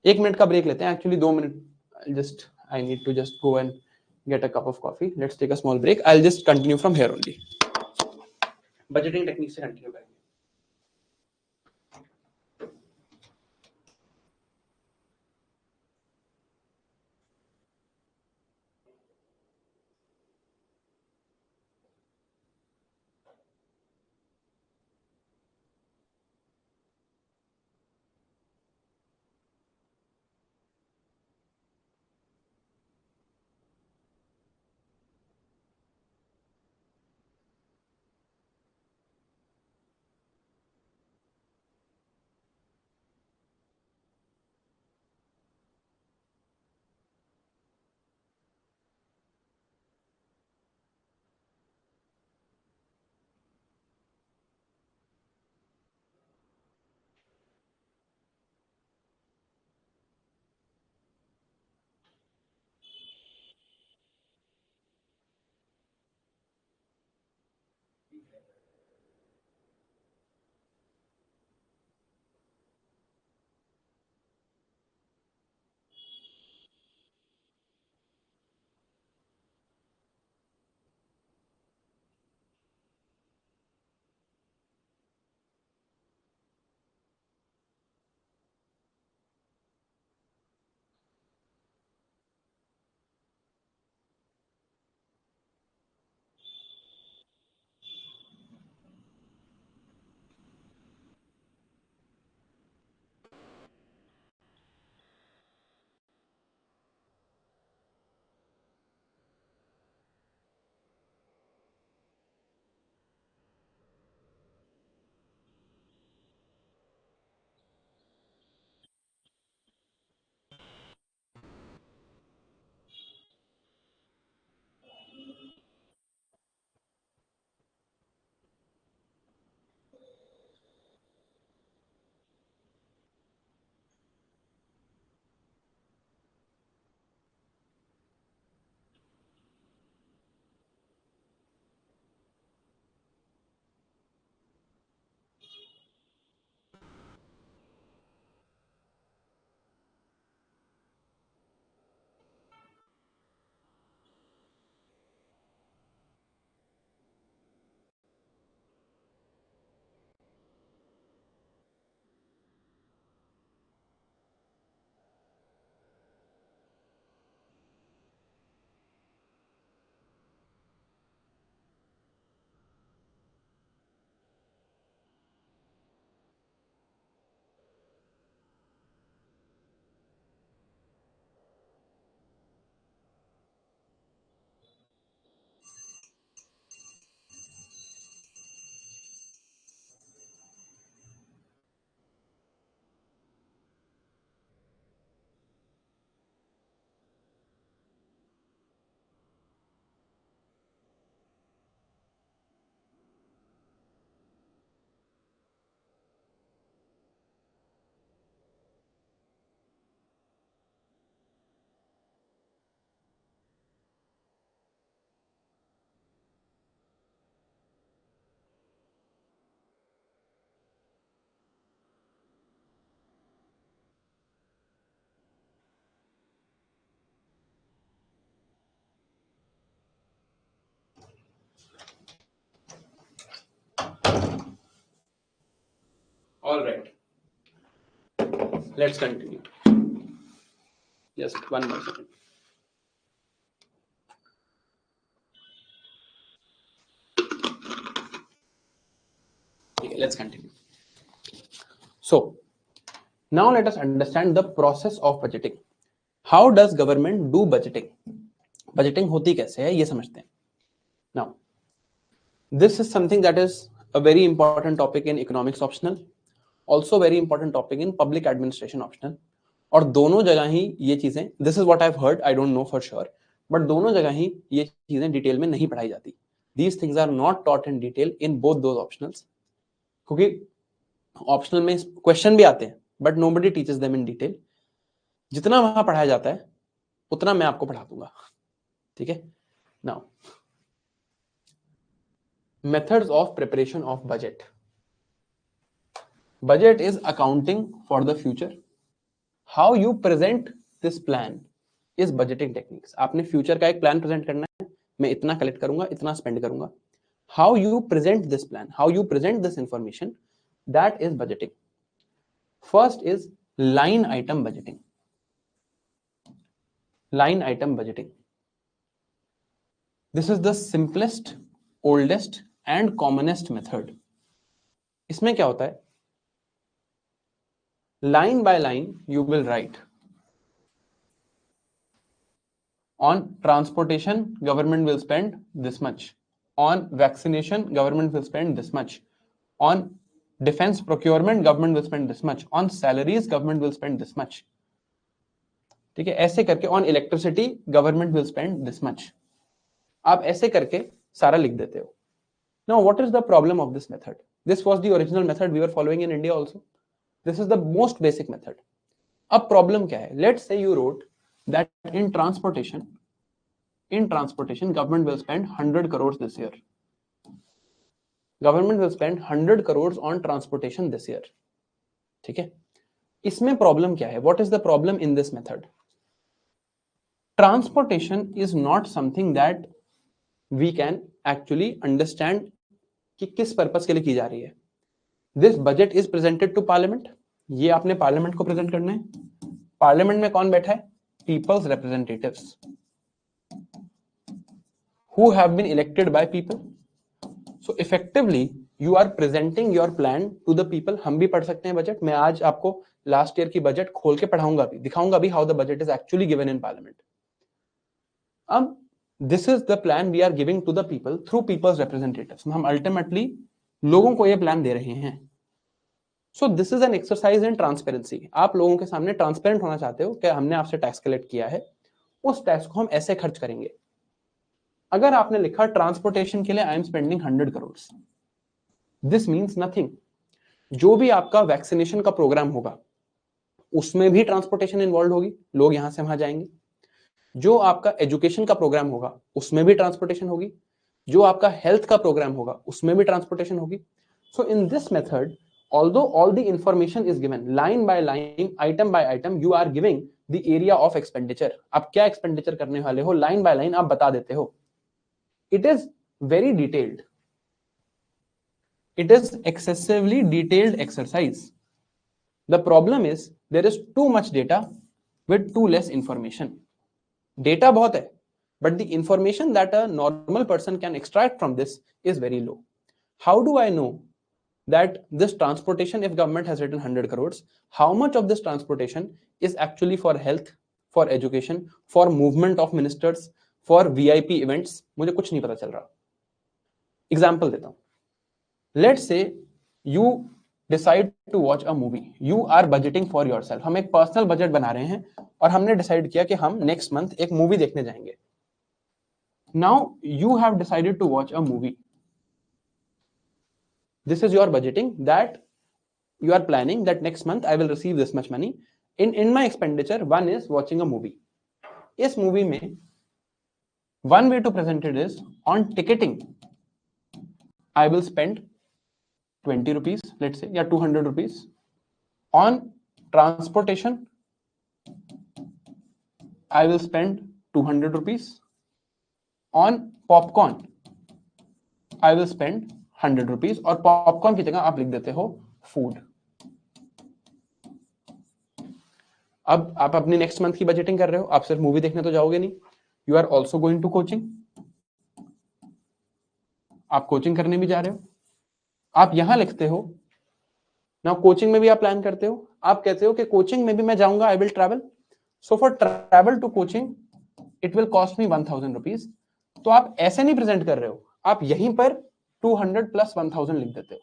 1 minute का break लेते हैं. Actually 2 minute. I need to just go and get a cup of coffee. Let's take a small break. I'll just continue from here only. Budgeting techniques से continue करेंगे. All right. Let's continue. Just 1 more second. Okay, let's continue. So now let us understand the process of budgeting. How does government do budgeting? Budgeting होती कैसे है ये समझते हैं. Now this is something that is a very important topic in economics optional, also very important topic in public administration optional. और दोनों जगह ही ये चीजें, this is what I've heard, I don't know for sure, but दोनों जगह ही ये चीजें detail में नहीं पढ़ाई जाती. These things are not taught in detail in both those optionals, क्योंकि ऑप्शनल में क्वेश्चन भी आते हैं but nobody teaches them in detail. जितना वहां पढ़ाया जाता है उतना मैं आपको पढ़ा दूंगा. ठीक है. Now methods of preparation of budget. Budget is accounting for the future. How you present this plan is budgeting techniques. आपने फ्यूचर का एक प्लान प्रेजेंट करना है, मैं इतना कलेक्ट करूंगा, इतना स्पेंड करूंगा. How you present this plan, how you present this information, that is budgeting. First is line item budgeting. Line item budgeting. This is the simplest, oldest and commonest method. इसमें क्या होता है? Line by line you will write. On transportation, government will spend this much. On vaccination, government will spend this much. On defense procurement, government will spend this much. On salaries, government will spend this much. ठीक है. ऐसे करके on electricity, government will spend this much. आप ऐसे करके सारा लिख देते हो. Now, what is the problem of this method? This was the original method we were following in India also. This is the most basic method. अब problem क्या है? Let's say you wrote that in transportation, government will spend 100 crores this year. Government will spend 100 crores on transportation this year. ठीक है. इसमें problem क्या है? What is the problem in this method? Transportation is not something that we can actually understand कि किस purpose के लिए की जा रही है. This budget is presented to parliament. ये आपने पार्लियामेंट को प्रेजेंट करना है. पार्लियामेंट में कौन बैठा है? People's representatives who have been elected by people. So effectively you are presenting your plan to the people. हम भी पढ़ सकते हैं बजट. मैं आज आपको लास्ट ईयर की बजट खोल के पढ़ाऊंगा भी, दिखाऊंगा भी how the budget is actually given in parliament. अब this is the plan we are giving to the people through people's representatives. हम ultimately लोगों को ये प्लान दे रहे हैं. So this is an exercise in transparency. आप लोगों के सामने ट्रांसपेरेंट होना चाहते हो कि हमने आपसे टैक्स कलेक्ट किया है, उस टैक्स को हम ऐसे खर्च करेंगे. अगर आपने लिखा ट्रांसपोर्टेशन के लिए आई am spending 100 crore, this means nothing. जो भी आपका वैक्सीनेशन का प्रोग्राम होगा उसमें भी ट्रांसपोर्टेशन इन्वॉल्व होगी, लोग यहां से वहां जाएंगे. जो आपका एजुकेशन का प्रोग्राम होगा उसमें भी ट्रांसपोर्टेशन होगी. जो आपका हेल्थ का प्रोग्राम होगा उसमें भी ट्रांसपोर्टेशन होगी. So in this method, although all the information is given line by line, item by item, you are giving the area of expenditure. आप क्या एक्सपेंडिचर करने वाले हो लाइन बाय लाइन आप बता देते हो. It is very detailed. It is excessively detailed exercise. The problem is there is too much data with too less information. Data बहुत है, but the information that a normal person can extract from this is very low. How do I know that this transportation, if government has written 100 crores, how much of this transportation is actually for health, for education, for movement of ministers, for VIP events? मुझे कुछ नहीं पता चल रहा. Example देता हूं. Let's say you decide to watch a movie. You are budgeting for yourself. हम एक पर्सनल बजट बना रहे हैं और हमने डिसाइड किया कि हम नेक्स्ट मंथ एक मूवी देखने जाएंगे. Now you have decided to watch a movie. This is your budgeting, that you are planning that next month I will receive this much money. In my expenditure, one is watching a movie. इस movie में one way to present it is on ticketing. I will spend 20 rupees, let's say, या 200 rupees. On transportation, I will spend 200 rupees. On popcorn, I will spend 100 rupees. और popcorn की जगह आप लिख देते हो food. अब आप अपनी नेक्स्ट मंथ की बजटिंग कर रहे हो. आप सिर्फ मूवी देखने तो जाओगे नहीं. You are also going to coaching. आप कोचिंग करने भी जा रहे हो. आप यहां लिखते हो नाउ कोचिंग में भी आप प्लान करते हो, आप कहते हो कि कोचिंग में भी मैं जाऊंगा, I will travel, so for travel to coaching it will cost me 1000 rupees. तो आप ऐसे नहीं प्रेजेंट कर रहे हो, आप यहीं पर 200 प्लस 1000 लिख देते हो।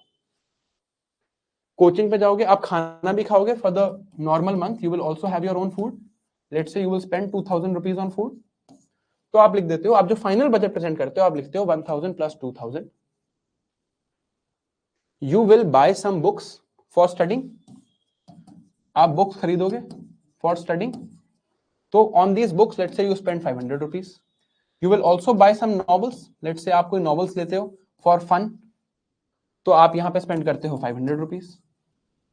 कोचिंग पे जाओगे, आप खाना भी खाओगे for the normal month, you will also have your own food, let's say you will spend 2000 rupees on food, तो आप लिख देते हो, आप जो फाइनल बजट प्रेजेंट करते हो आप लिखते हो 1000 plus 2000। You will buy some books for studying, आप बुक्स खरीदोगे फॉर स्टडिंग, तो on these books let's say you spend 500 rupees. You will also buy some novels, let's say आप कोई नॉवेल्स लेते हो फॉर फन, तो आप यहां पे स्पेंड करते हो 500 रुपीज।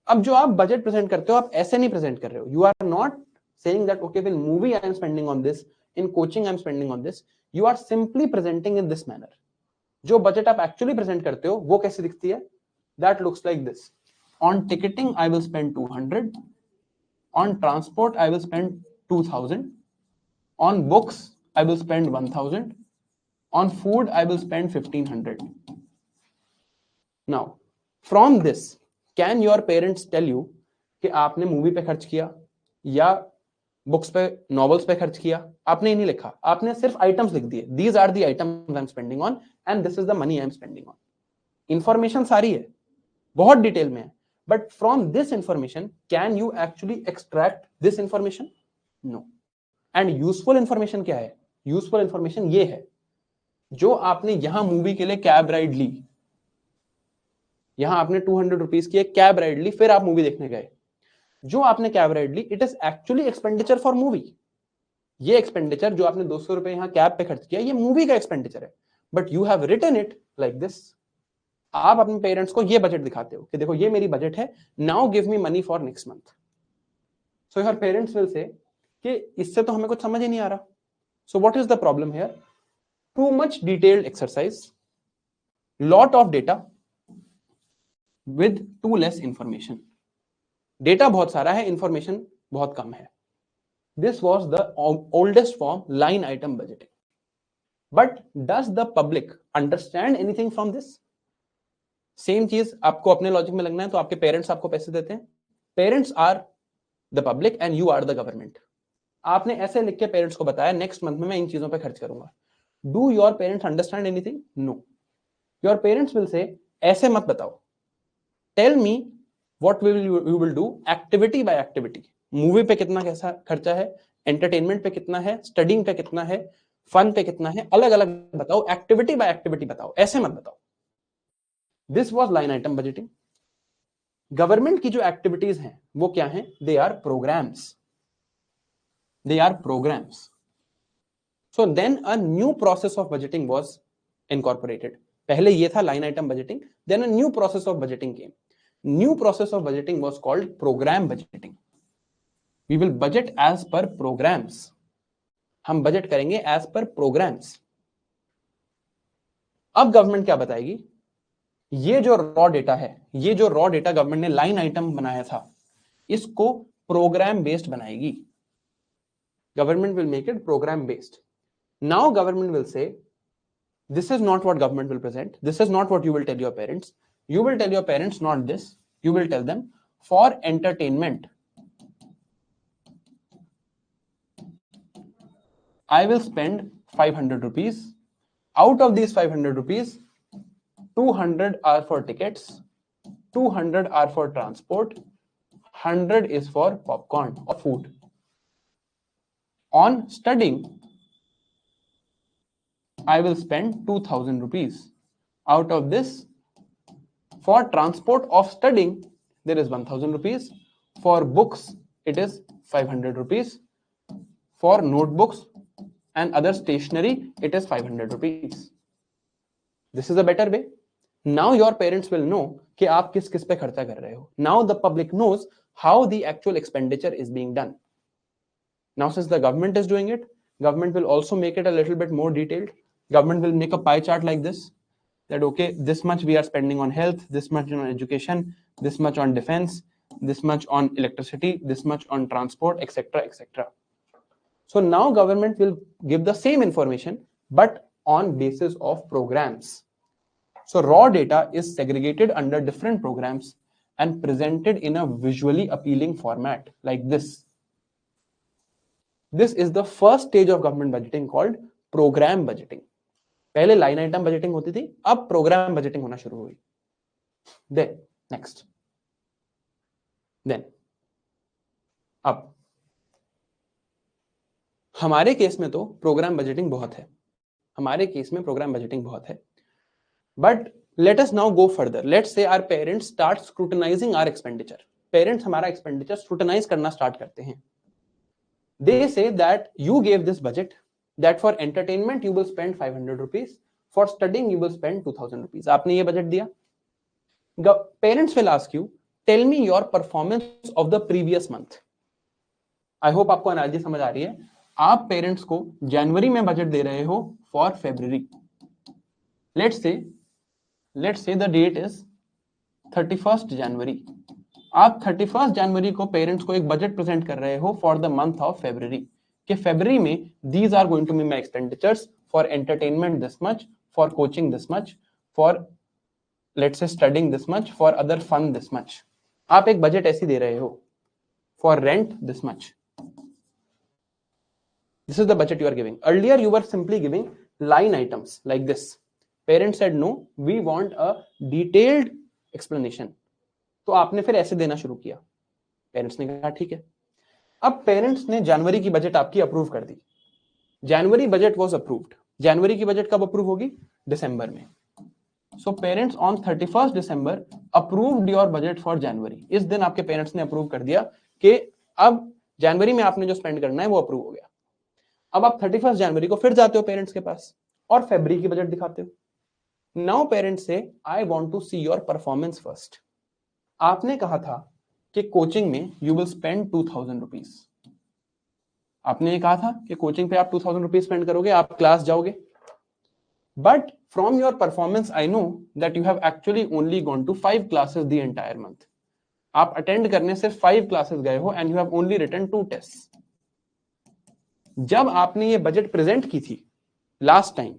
अब जो आप बजट प्रेजेंट करते हो आप ऐसे नहीं प्रेजेंट कर रहे हो, you are not saying that okay well movie I am spending on this, in coaching I am spending on this, you are simply presenting in this manner। जो बजट आप एक्चुअली प्रेजेंट करते हो वो कैसे दिखती है, that looks like this, on ticketing I will spend 200, on transport I will spend 2000, on books I will spend 1000, on food I will spend 1500। now from this can your parents tell you कि आपने movie पे खर्च किया या books पे, novels पे खर्च किया? आपने नहीं लिखा, आपने सिर्फ आइटम्स लिख दिए, these are the items I am spending on and this is the money I am spending on. Information सारी है, बहुत डिटेल में है, but from this information can you actually extract this information? No. And useful information क्या है? Useful information ये है, जो आपने यहां मूवी के लिए कैब राइड ली, यहां आपने 200 रुपीज की एक कैब राइड ली, फिर आप मूवी देखने गए, जो आपने कैब राइड ली it is actually expenditure for movie. ये एक्सपेंडिचर जो आपने 200 रुपए यहां कैब पे खर्च किया, ये मूवी का एक्सपेंडिचर है, but you have written it like this. आप अपने पेरेंट्स को ये बजट दिखाते हो कि देखो ये मेरी बजट है, now give me money for next month. So your parents will से कि इससे तो हमें कुछ समझ ही नहीं आ रहा। So what is the problem here? Too much detailed exercise, lot of data with two less information. Data बहुत सारा है, इंफॉर्मेशन बहुत कम है। This was the oldest form, line item budgeting. But does the public understand anything from this? Same चीज आपको अपने logic में लगना है, तो आपके पेरेंट्स आपको पैसे देते हैं, parents are the public and you are the government. आपने ऐसे लिख के पेरेंट्स को बताया नेक्स्ट मंथ में मैं इन चीजों पे खर्च करूंगा। Do your parents understand anything? No. Your parents will say ऐसे मत बताओ, tell me what you will do activity by activity. Movie पे कितना कैसा खर्चा है, एंटरटेनमेंट पे कितना है, स्टडिंग पे कितना है, फन पे कितना है, अलग अलग बताओ, एक्टिविटी बाय एक्टिविटी बताओ, ऐसे मत बताओ। This was line item budgeting. Government की जो एक्टिविटीज हैं वो क्या हैं? They are programmes, they are programmes. So then a new process of budgeting was incorporated. पहले ये था line item budgeting, then a new process of budgeting came. New process of budgeting was called programme budgeting. We will budget as per programs। हम budget करेंगे as per programmes. अब government क्या बताएगी? ये जो रॉ डेटा है, ये जो रॉ डेटा गवर्नमेंट ने लाइन आइटम बनाया था, इसको प्रोग्राम बेस्ड बनाएगी। Government will make it programme based. Now government will say this is not what government will present, this is not what you will tell your parents. You will tell your parents not this, you will tell them for entertainment I will spend 500 rupees. Out of these 500 rupees, 200 are for tickets, 200 are for transport, 100 is for popcorn or food. On studying, I will spend 2000 rupees. Out of this, for transport of studying, there is 1000 rupees. For books, it is 500 rupees. For notebooks and other stationery, it is 500 rupees. This is a better way. Now your parents will know कि आप किस किस पे खर्चा कर रहे हो. Now the public knows how the actual expenditure is being done. Now since the government is doing it, government will also make it a little bit more detailed. Government will make a pie chart like this, that okay, this much we are spending on health, this much on education, this much on defense, this much on electricity, this much on transport, etc., etc. So now government will give the same information, but on basis of programs. So raw data is segregated under different programs, and presented in a visually appealing format like this. This is the first stage of government budgeting called program budgeting. पहले line item budgeting होती थी, अब programme budgeting होना शुरू हुई. Then next, then अब हमारे case में तो प्रोग्राम बजटिंग बहुत है, हमारे केस में प्रोग्राम बजटिंग बहुत है. But let us now go further. Let's say our parents start scrutinizing our expenditure. Parents हमारा एक्सपेंडिचर स्क्रूटनाइज करना स्टार्ट करते हैं. They say that you gave this budget that for entertainment you will spend 500 rupees, for studying you will spend 2000 rupees. आपने ये budget दिया. Parents will ask you, tell me your performance of the previous month. I hope आपको analogy समझ आ रही है. आप parents को जनवरी में बजट दे रहे हो for February. Let's say the date is 31st January. आप 31st जनवरी को पेरेंट्स को एक बजट प्रेजेंट कर रहे हो for the month of February कि फेब्रुअरी में these are going to be my expenditures for entertainment this much, for coaching this much, for let's say studying this much, for other fun this much. आप एक budget ऐसी दे रहे हो for rent this much. This is the budget you are giving. Earlier you were simply giving line items like this. Parents said no, we want a detailed explanation. तो आपने फिर ऐसे देना शुरू किया. पेरेंट्स ने कहा ठीक है. अब पेरेंट्स ने जनवरी की बजट आपकी अप्रूव कर दी. जनवरी बजट वाज अप्रूव्ड. जनवरी की बजट कब अप्रूव होगी? दिसंबर में. So parents on 31st December approved your budget for January. इस दिन आपके पेरेंट्स ने अप्रूव कर दिया कि अब जनवरी में आपने जो स्पेंड करना है वो अप्रूव हो गया. अब आप 31st जनवरी को फिर जाते हो पेरेंट्स के पास और फरवरी की बजट दिखाते हो. नाउ पेरेंट्स से I want to see your performance first. आपने कहा था कि कोचिंग में यू विल स्पेंड 2000 रुपीज. आपने ये कहा था कि कोचिंग पे आप 2000 रुपीज स्पेंड करोगे, आप क्लास जाओगे. But from your performance I know that you have actually only gone to 5 classes the entire month. आप अटेंड करने सिर्फ 5 क्लासेस गए हो and you have only written 2 test. जब आपने ये बजट प्रेजेंट की थी लास्ट टाइम,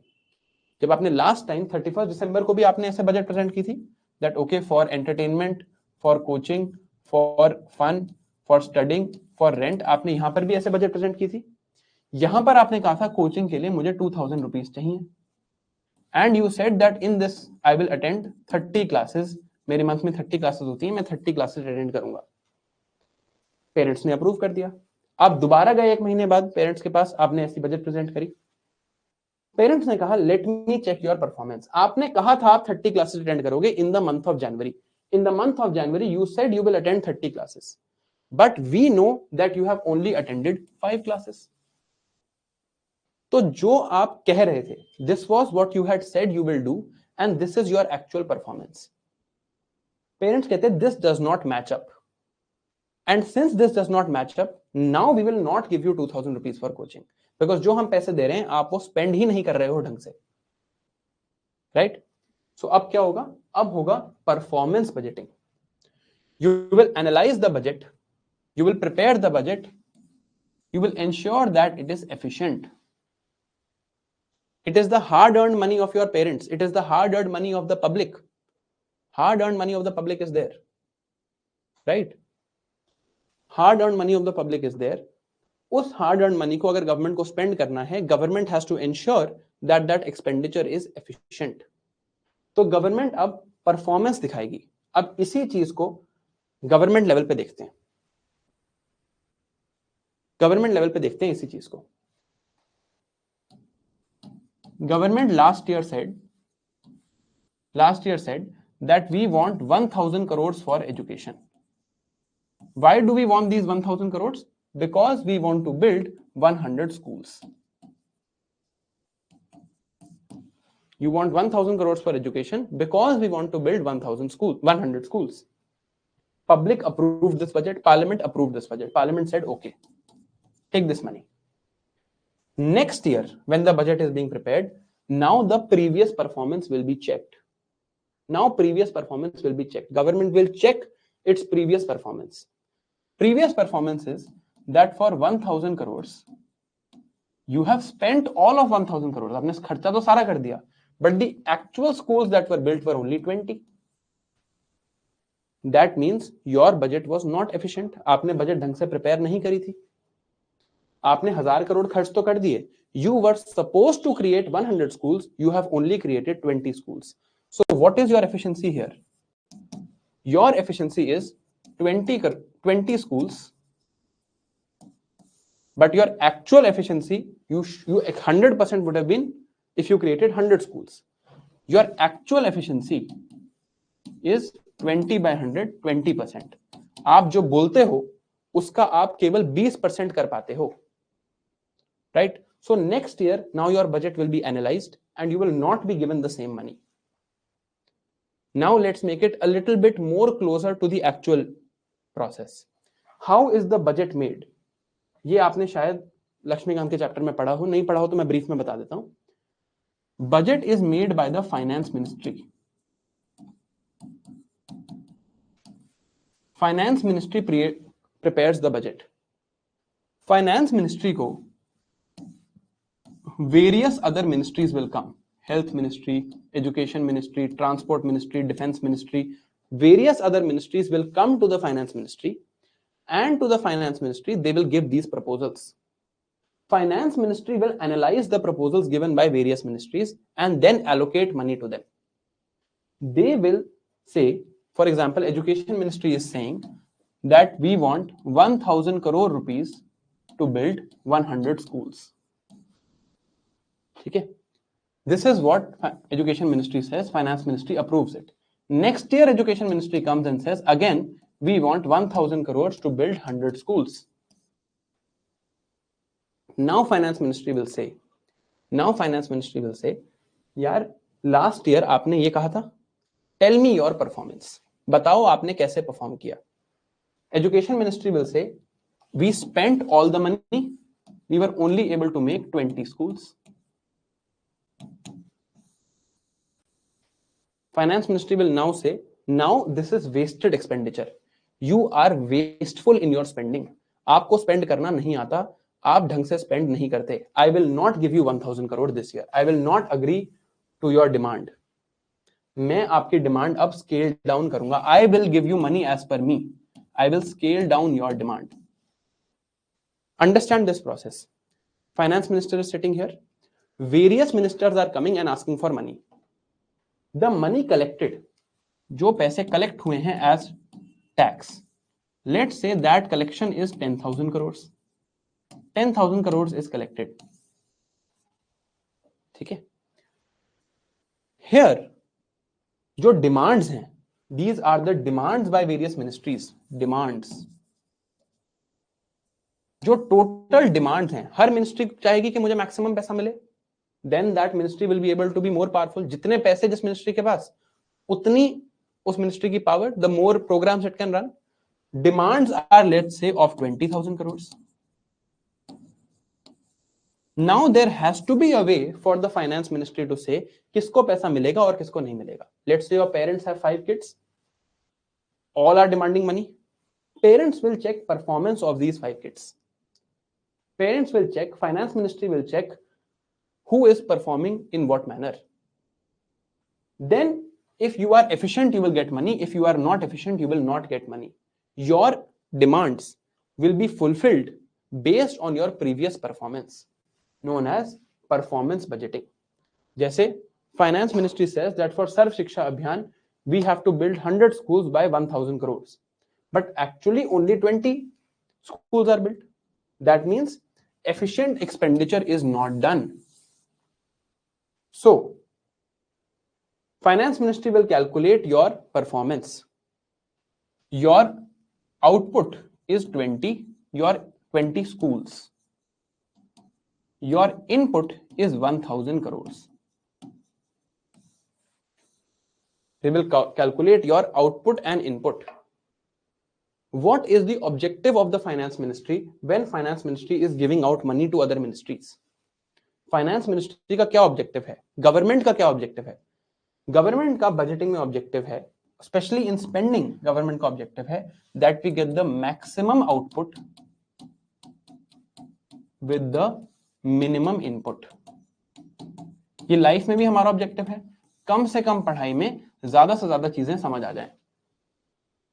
जब आपने लास्ट टाइम 31st दिसंबर को भी आपने ऐसे बजट प्रेजेंट की थी that okay for entertainment, for coaching, for fun, for studying, for rent. आपने यहां पर भी ऐसे बजट प्रेजेंट की थी. यहां पर आपने कहा था कोचिंग के लिए मुझे 2000 रुपीज चाहिए and you said that in this I will attend 30 classes. मेरे मंथ में 30 क्लासेस होती हैं, मैं 30 क्लासेस अटेंड करूंगा. पेरेंट्स ने अप्रूव कर दिया. आप दोबारा गए एक महीने बाद पेरेंट्स के पास, आपने ऐसी बजट प्रेजेंट करी. पेरेंट्स ने कहा let me check your performance. आपने कहा था आप 30 क्लासेस अटेंड करोगे in the month of January. In the month of January you said you will attend 30 classes, but we know that you have only attended 5 classes. तो जो आप कह रहे थे, this was what you had said you will do and this is your actual performance. Parents कहते this does not match up. And since this does not match up, now we will not give you 2000 rupees for coaching. Because जो हम पैसे दे रहे हैं आप वो spend ही नहीं कर रहे हो ढंग से. Right? So अब क्या होगा? अब होगा performance budgeting. You will analyze the budget. You will prepare the budget. You will ensure that it is efficient. It is the hard-earned money of your parents. It is the hard-earned money of the public. Hard-earned money of the public is there. Right? Hard earn money of the public is there. उस hard earn money को अगर government को spend करना है, government has to ensure that that expenditure is efficient. तो government अब performance दिखाएगी. अब इसी चीज को गवर्नमेंट लेवल पे देखते हैं. गवर्नमेंट लेवल पे देखते हैं इसी चीज को. Government last year said that we want 1000 crores for education. Why do we want these 1000 crores? Because we want to build 100 schools. You want 1000 crores for education because we want to build 100 schools. Public approved this budget. Parliament approved this budget. Parliament said, okay, take this money. Next year, when the budget is being prepared, now the previous performance will be checked. Government will check its previous performance. Previous performance is that for 1000 crores, you have spent all of 1000 crores. आपने खर्चा तो सारा कर दिया, but the actual schools that were built were only 20. That means your budget was not efficient. आपने budget ढंग से prepare नहीं करी थी। आपने 1000 करोड़ खर्च तो कर दिए। You were supposed to create 100 schools, you have only created 20 schools. So what is your efficiency here? Your efficiency is 20 schools, but your actual efficiency, you 100% would have been if you created 100 schools. Your actual efficiency is 20 by 100, 20%. आप जो बोलते हो उसका आप केवल 20% कर पाते हो, right? So next year, now your budget will be analyzed and you will not be given the same money. Now let's make it a little bit more closer to the actual process. How is the budget made? ये आपने शायद लक्ष्मीकांत के chapter में पढ़ा हो, नहीं पढ़ा हो तो मैं ब्रीफ में बता देता हूं। Budget is made by the finance ministry. Finance ministry prepares the budget. Finance ministry को various other ministries will come. Health ministry, education ministry, transport ministry, defense ministry, various other ministries will come to the finance ministry, and to the finance ministry they will give these proposals. Finance ministry will analyze the proposals given by various ministries and then allocate money to them. They will say, for example, education ministry is saying that we want 1000 crore rupees to build 100 schools. Okay, this is what education ministry says. Finance ministry approves it. Next year education ministry comes and says again we want 1000 crores to build 100 schools. Now finance ministry will say यार last year आपने ये कहा था, tell me your performance, बताओ आपने कैसे perform किया. Education ministry will say we spent all the money, we were only able to make 20 schools. Finance ministry will now say, now this is wasted expenditure. You are wasteful in your spending. आपको spend करना नहीं आता, आप ढंग से spend नहीं करते. I will not give you 1000 crore this year. I will not agree to your demand. मैं आपकी demand अब scale down करूंगा. I will give you money as per me. I will scale down your demand. Understand this process. Finance minister is sitting here. Various ministers are coming and asking for money. The money collected, जो पैसे collect हुए हैं as tax, let's say that collection is 10,000 crores. 10,000 crores is collected. ठीक है. Here जो demands हैं, these are the demands by various ministries. Demands, जो total demands हैं, हर ministry चाहेगी कि मुझे maximum पैसा मिले. Then that ministry will be able to be more powerful. जितने पैसे जिस ministry के पास, उतनी उस ministry की power, the more programs it can run. Demands are, let's say, of 20,000 crores. Now there has to be a way for the finance ministry to say किसको पैसा मिलेगा और किसको नहीं मिलेगा. Let's say your parents have 5 kids, all are demanding money. Parents will check performance of these 5 kids. Parents will check, finance ministry will check who is performing in what manner. Then if you are efficient you will get money, if you are not efficient you will not get money. Your demands will be fulfilled based on your previous performance, known as performance budgeting. जैसे finance ministry says that for Sarv Shiksha Abhiyan we have to build 100 schools by 1000 crores, but actually only 20 schools are built. That means efficient expenditure is not done. So finance ministry will calculate your performance. Your output is 20, your 20 schools. Your input is 1000 crores. They will calculate your output and input. What is the objective of the finance ministry when finance ministry is giving out money to other ministries? Finance ministry का क्या objective है, government का क्या objective है? Government का budgeting में objective है, specially in spending government का ऑब्जेक्टिव है that we get the maximum output with the minimum input. ये लाइफ में भी हमारा ऑब्जेक्टिव है, कम से कम पढ़ाई में ज्यादा से ज्यादा चीजें समझ आ जाएं.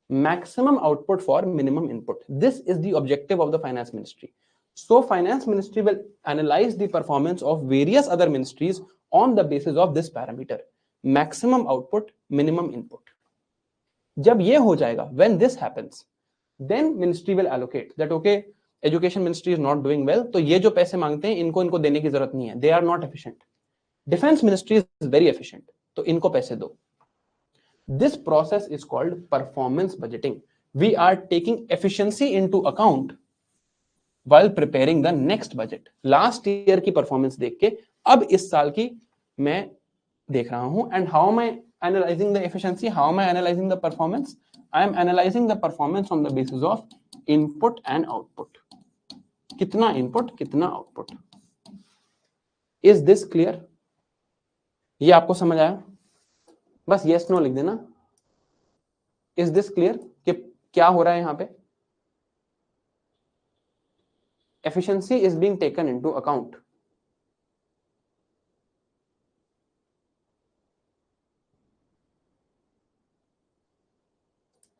maximum output for minimum input. This is the objective of the finance ministry. So finance ministry will analyze the performance of various other ministries on the basis of this parameter, maximum output, minimum input. जब ये हो जाएगा, when this happens, then ministry will allocate that okay, education ministry is not doing well, तो ये जो पैसे मांगते हैं इनको देने की जरूरत नहीं है, they are not efficient. Defense ministry is very efficient, तो इनको पैसे दो. This process is called performance budgeting. We are taking efficiency into account while preparing the next budget. Last year की performance देख के अब इस साल की मैं देख रहा हूं. And how am I analyzing the efficiency? How am I analyzing the performance? I am analyzing the performance on the basis of input and output. कितना input, कितना output. Is this clear? ये आपको समझ आया? बस yes no लिख देना. Is this clear? कि क्या हो रहा है यहां पे? Efficiency is being taken into account.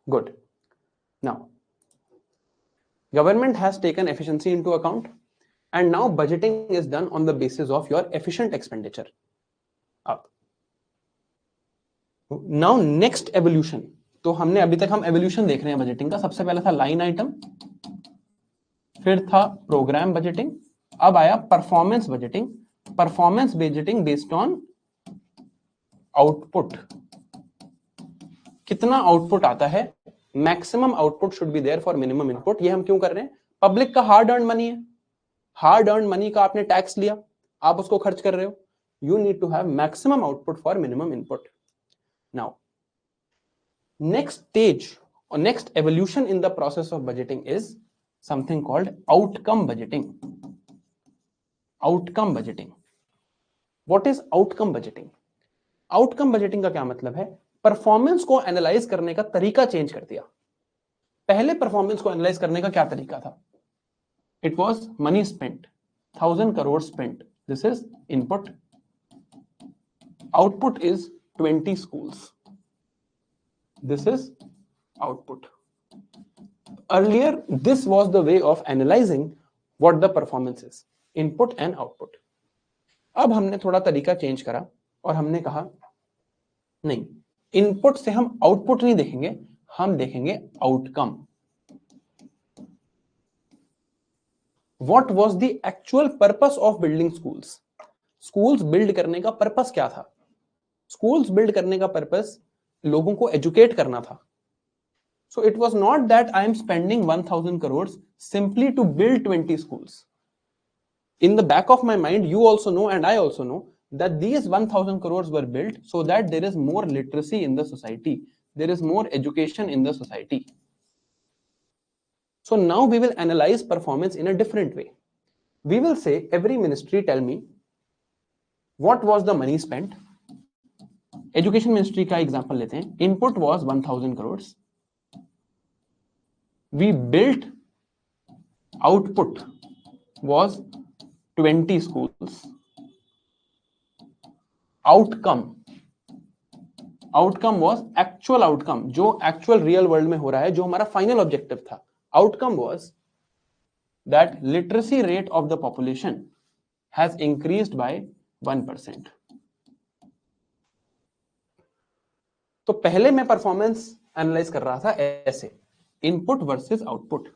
Good. Now, government has taken efficiency into account, and now budgeting is done on the basis of your efficient expenditure. Up. Now next evolution. तो हमने अभी तक हम evolution देख रहे हैं budgeting का. सबसे पहले था लाइन आइटम, फिर था प्रोग्राम बजटिंग, अब आया performance budgeting. Performance budgeting based on output. कितना आउटपुट आता है, maximum output should be there for minimum input. ये हम क्यों कर रहे हैं? पब्लिक का हार्ड अर्न मनी है. हार्ड अर्न मनी का आपने टैक्स लिया, आप उसको खर्च कर रहे हो. You need to have maximum output for minimum input. Now next stage or next evolution in the process of budgeting is something called outcome budgeting. Outcome budgeting. What is outcome budgeting? Outcome budgeting का क्या मतलब है? Performance को analyse करने का तरीका change कर दिया. पहले परफॉर्मेंस को एनालाइज करने का क्या तरीका था? It was money spent, 1000 crore spent. This is input. Output is 20 schools. This is output. Earlier, this was the way of analyzing what the performance is, input and output. अब हमने थोड़ा तरीका चेंज करा और हमने कहा नहीं, इनपुट से हम आउटपुट नहीं देखेंगे, हम देखेंगे outcome. What was the actual purpose of building schools? Schools build करने का पर्पस क्या था? Schools build करने का पर्पस लोगों को एजुकेट करना था. So it was not that I am spending 1000 crores simply to build 20 schools. In the back of my mind, you also know and I also know that these 1000 crores were built so that there is more literacy in the society. There is more education in the society. So now we will analyze performance in a different way. We will say every ministry tell me what was the money spent. Education ministry का example लेते हैं. Input was 1000 crore. We built, output was 20 schools. Outcome was actual outcome, जो actual real world में हो रहा है, जो हमारा फाइनल ऑब्जेक्टिव था. Outcome was that literacy rate of the population has increased by 1%. तो पहले मैं परफॉर्मेंस एनालाइज कर रहा था ऐसे, इनपुट वर्सेस आउटपुट.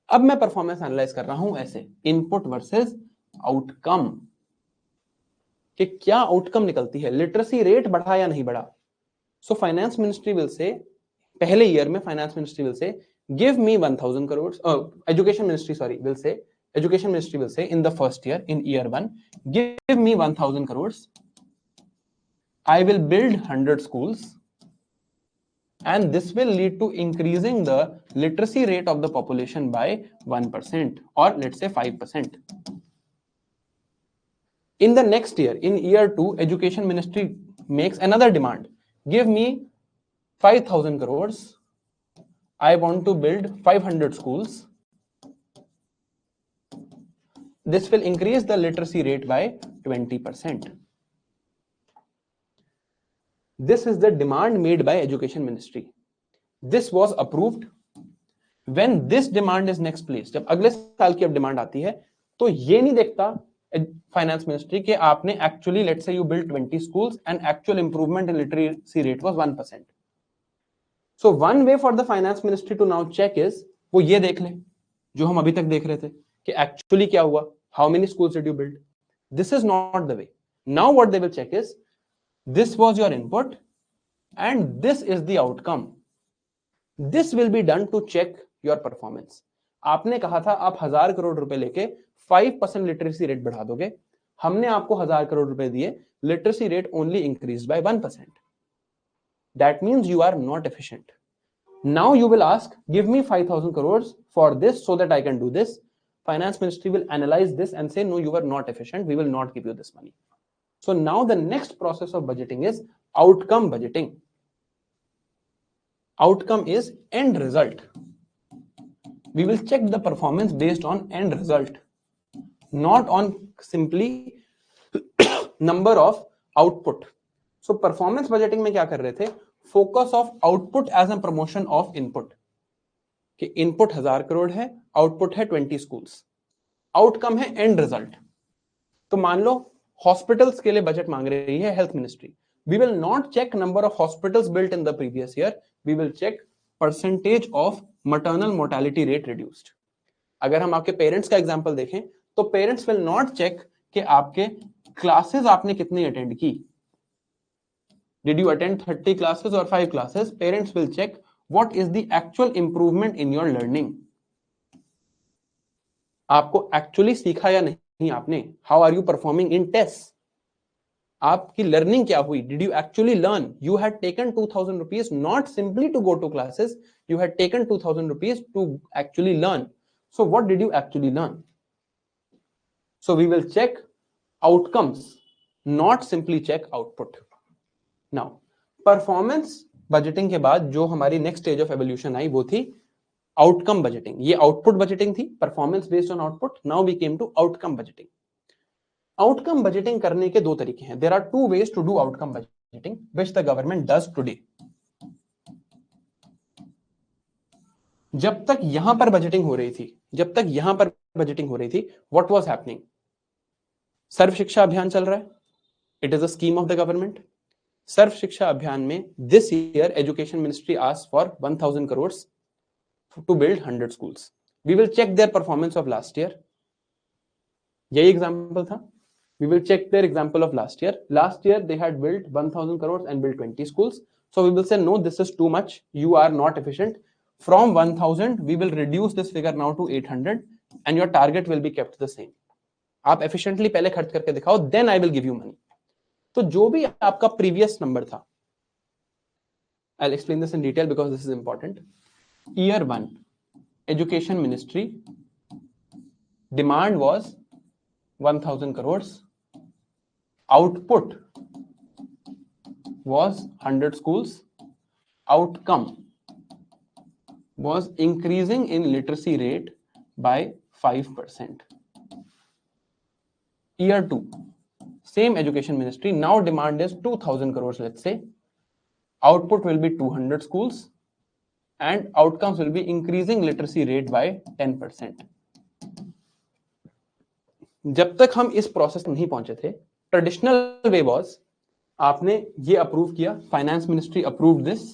अब मैं परफॉर्मेंस एनालाइज कर रहा हूं ऐसे, इनपुट वर्सेस आउटकम. कि क्या आउटकम निकलती है, लिटरेसी रेट बढ़ा या नहीं बढ़ा. So finance ministry will say, पहले ईयर में finance ministry will say give me 1000 crore. Education ministry will say in the first year, in year 1, give me 1000 crore. I will build 100 schools and this will lead to increasing the literacy rate of the population by 1% or let's say 5%. In the next year, in year 2, education ministry makes another demand. Give me 5000 crores. I want to build 500 schools. This will increase the literacy rate by 20%. This is the demand made by education ministry. This was approved, when this demand is next place, जब अगले साल की अब demand आती है तो ये नहीं देखता फाइनेंस मिनिस्ट्री कि आपने actually let's say you build 20 schools and actual improvement in literacy rate was 1%. So one way for the finance ministry to now check is, वो ये देख ले जो हम अभी तक देख रहे थे कि एक्चुअली क्या हुआ, how many schools did you build. This is not the way. Now what they will check is, this was your input and this is the outcome. This will be done to check your performance. आपने कहा था आप 1000 करोड़ रुपए लेके 5% literacy rate बढ़ा दोगे, हमने आपको 1000 करोड़ रुपए दिए, literacy rate only increase by 1%. That means you are not efficient. Now you will ask, give me 5,000 crores for this so that I can do this. Finance Ministry will analyze this and say, no, you are not efficient. We will not give you this money. So now the next process of budgeting is outcome budgeting. Outcome is end result. We will check the performance based on end result, not on simply number of output. So performance budgeting में क्या कर रहे थे, focus of output as a promotion of input, कि input 1000 crore है, output है 20 schools, outcome है and result. तो मान लो हॉस्पिटल्स के लिए बजट मांग रही है health ministry, we will not check number of hospitals built in the previous year, we will check percentage of maternal mortality rate reduced. अगर हम आपके पेरेंट्स का एग्जांपल देखें तो पेरेंट्स विल नॉट चेक कि आपके क्लासेस आपने कितनी अटेंड की. Did you attend 30 classes or 5 classes? Parents will check what is the actual improvement in your learning. आपको actually सीखा या नहीं आपने? How are you performing in tests? आपकी learning क्या हुई? Did you actually learn? You had taken 2000 rupees not simply to go to classes. You had taken 2000 rupees to actually learn. So what did you actually learn? So we will check outcomes, not simply check output. Now, performance budgeting के बाद जो हमारी next stage of evolution आई वो थी outcome budgeting. ये output budgeting थी, performance based on output. Now we came to outcome budgeting. Outcome budgeting करने के दो तरीके हैं. There are two ways to do outcome budgeting which the government does today. जब तक यहां पर बजटिंग हो रही थी, व्हाट वाज हैपनिंग, सर्व शिक्षा अभियान चल रहा है. It is a scheme of the government. Sarva Shiksha Abhiyan में this year education ministry asked for 1000 crore to build 100 schools. We will check their performance of last year. यही एग्जांपल था. We will check their example of last year. Last year they had build 1000 crore and build 20 schools. So we will say no, this is too much, you are not efficient. From 1000 we will reduce this figure now to 800 and your target will be kept the same. आप efficiently पहले खर्च करके दिखाओ, then I will give you money. तो जो भी आपका previous number था, I'll explain this in detail because this is important. Year 1, Education Ministry demand was 1000 crores. Output was 100 schools. Outcome was increasing in literacy rate by 5%. Year 2, same education ministry, now demand is 2000 crores, let's say. Output will be 200 schools and outcomes will be increasing literacy rate by 10%. जब तक हम इस process नहीं पहुंचे थे, traditional way was, आपने ये approve किया, finance ministry approved this,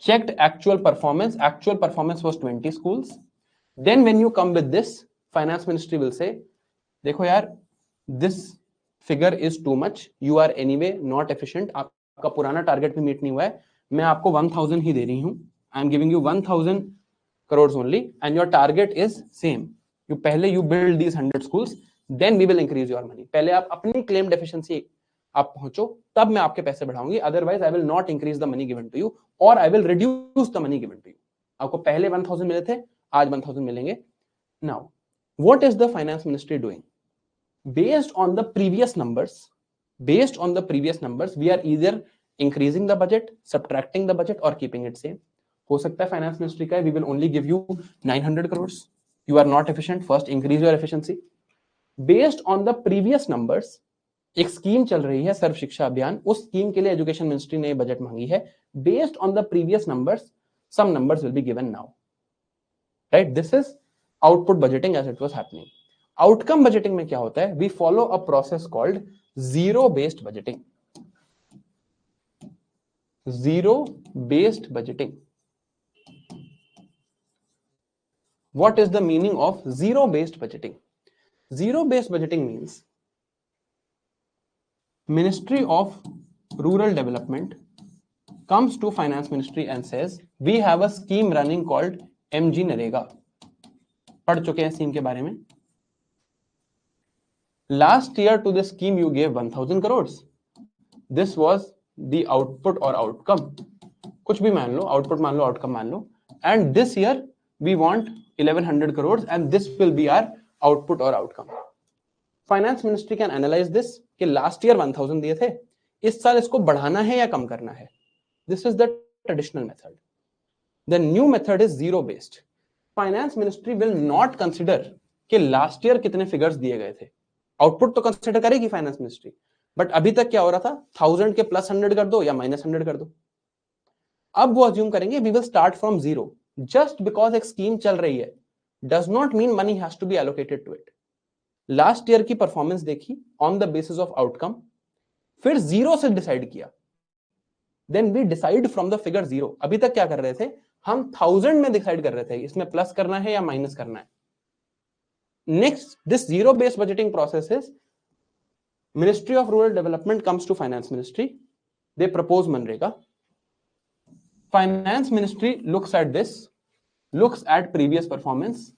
checked actual performance was 20 schools. Then when you come with this, finance ministry will say, देखो यार, this figure is too much, you are anyway not efficient, आपका पुराना target भी meet नहीं हुआ है, मैं आपको 1000 ही दे रही हूं, आई am giving you 1000 crores only and your target is same. You पहले you build these 100 schools, then we will increase your money. पहले आप अपनी claimed efficiency आप पहुंचो, तब मैं आपके पैसे बढ़ाऊंगी, otherwise I will not increase the money given to you or I will reduce the money given to you. आपको पहले 1000 मिले थे, आज 1000 मिलेंगे. Now, what is the finance ministry doing? Based on the previous numbers, we are either increasing the budget, subtracting the budget or keeping it same. हो सकता है finance ministry का, we will only give you 900 crores. You are not efficient, first increase your efficiency. Based on the previous numbers, एक scheme चल रही है सर्व शिक्षा अभियान, उस स्कीम के लिए एजुकेशन मिनिस्ट्री ने बजट मांगी है. Based on the previous numbers, some numbers will be given now. Right, this is output budgeting as it was happening. Outcome budgeting में क्या होता है? We follow a process called zero based budgeting. Zero based budgeting. What is the meaning of zero based budgeting? Zero based budgeting means Ministry of Rural Development comes to Finance Ministry and says we have a scheme running called MG Narega. पढ़ चुके हैं scheme के बारे में. Last year to this scheme you gave 1000 crores. This was the output or outcome. कुछ भी मान लो, output मान लो, outcome मान लो. And this year we want 1100 crores and this will be our output or outcome. Finance Ministry can analyze this कि last year 1000 दिए थे, इस साल इसको बढ़ाना है या कम करना है. This is the traditional method. The new method is zero based. Finance Ministry will not consider कि last year कितने figures दिए गए थे. Output तो consider करेगी Finance Ministry, but अभी तक क्या हो रहा था? 1000 के plus 100 कर दो या minus 100 कर दो. अब वो assume करेंगे we will start from zero. Just because एक स्कीम चल रही है does not mean money has to be allocated to it. Last year की परफॉर्मेंस देखी on the basis of outcome, फिर जीरो से डिसाइड किया. Then we decide from the figure zero. अभी तक क्या कर रहे थे? हम 1000 में डिसाइड कर रहे थे इसमें प्लस करना है या माइनस करना है. Next, this zero based budgeting process is ministry of rural development comes to finance ministry, they propose मनरेगा. Finance ministry looks at this, looks at previous performance,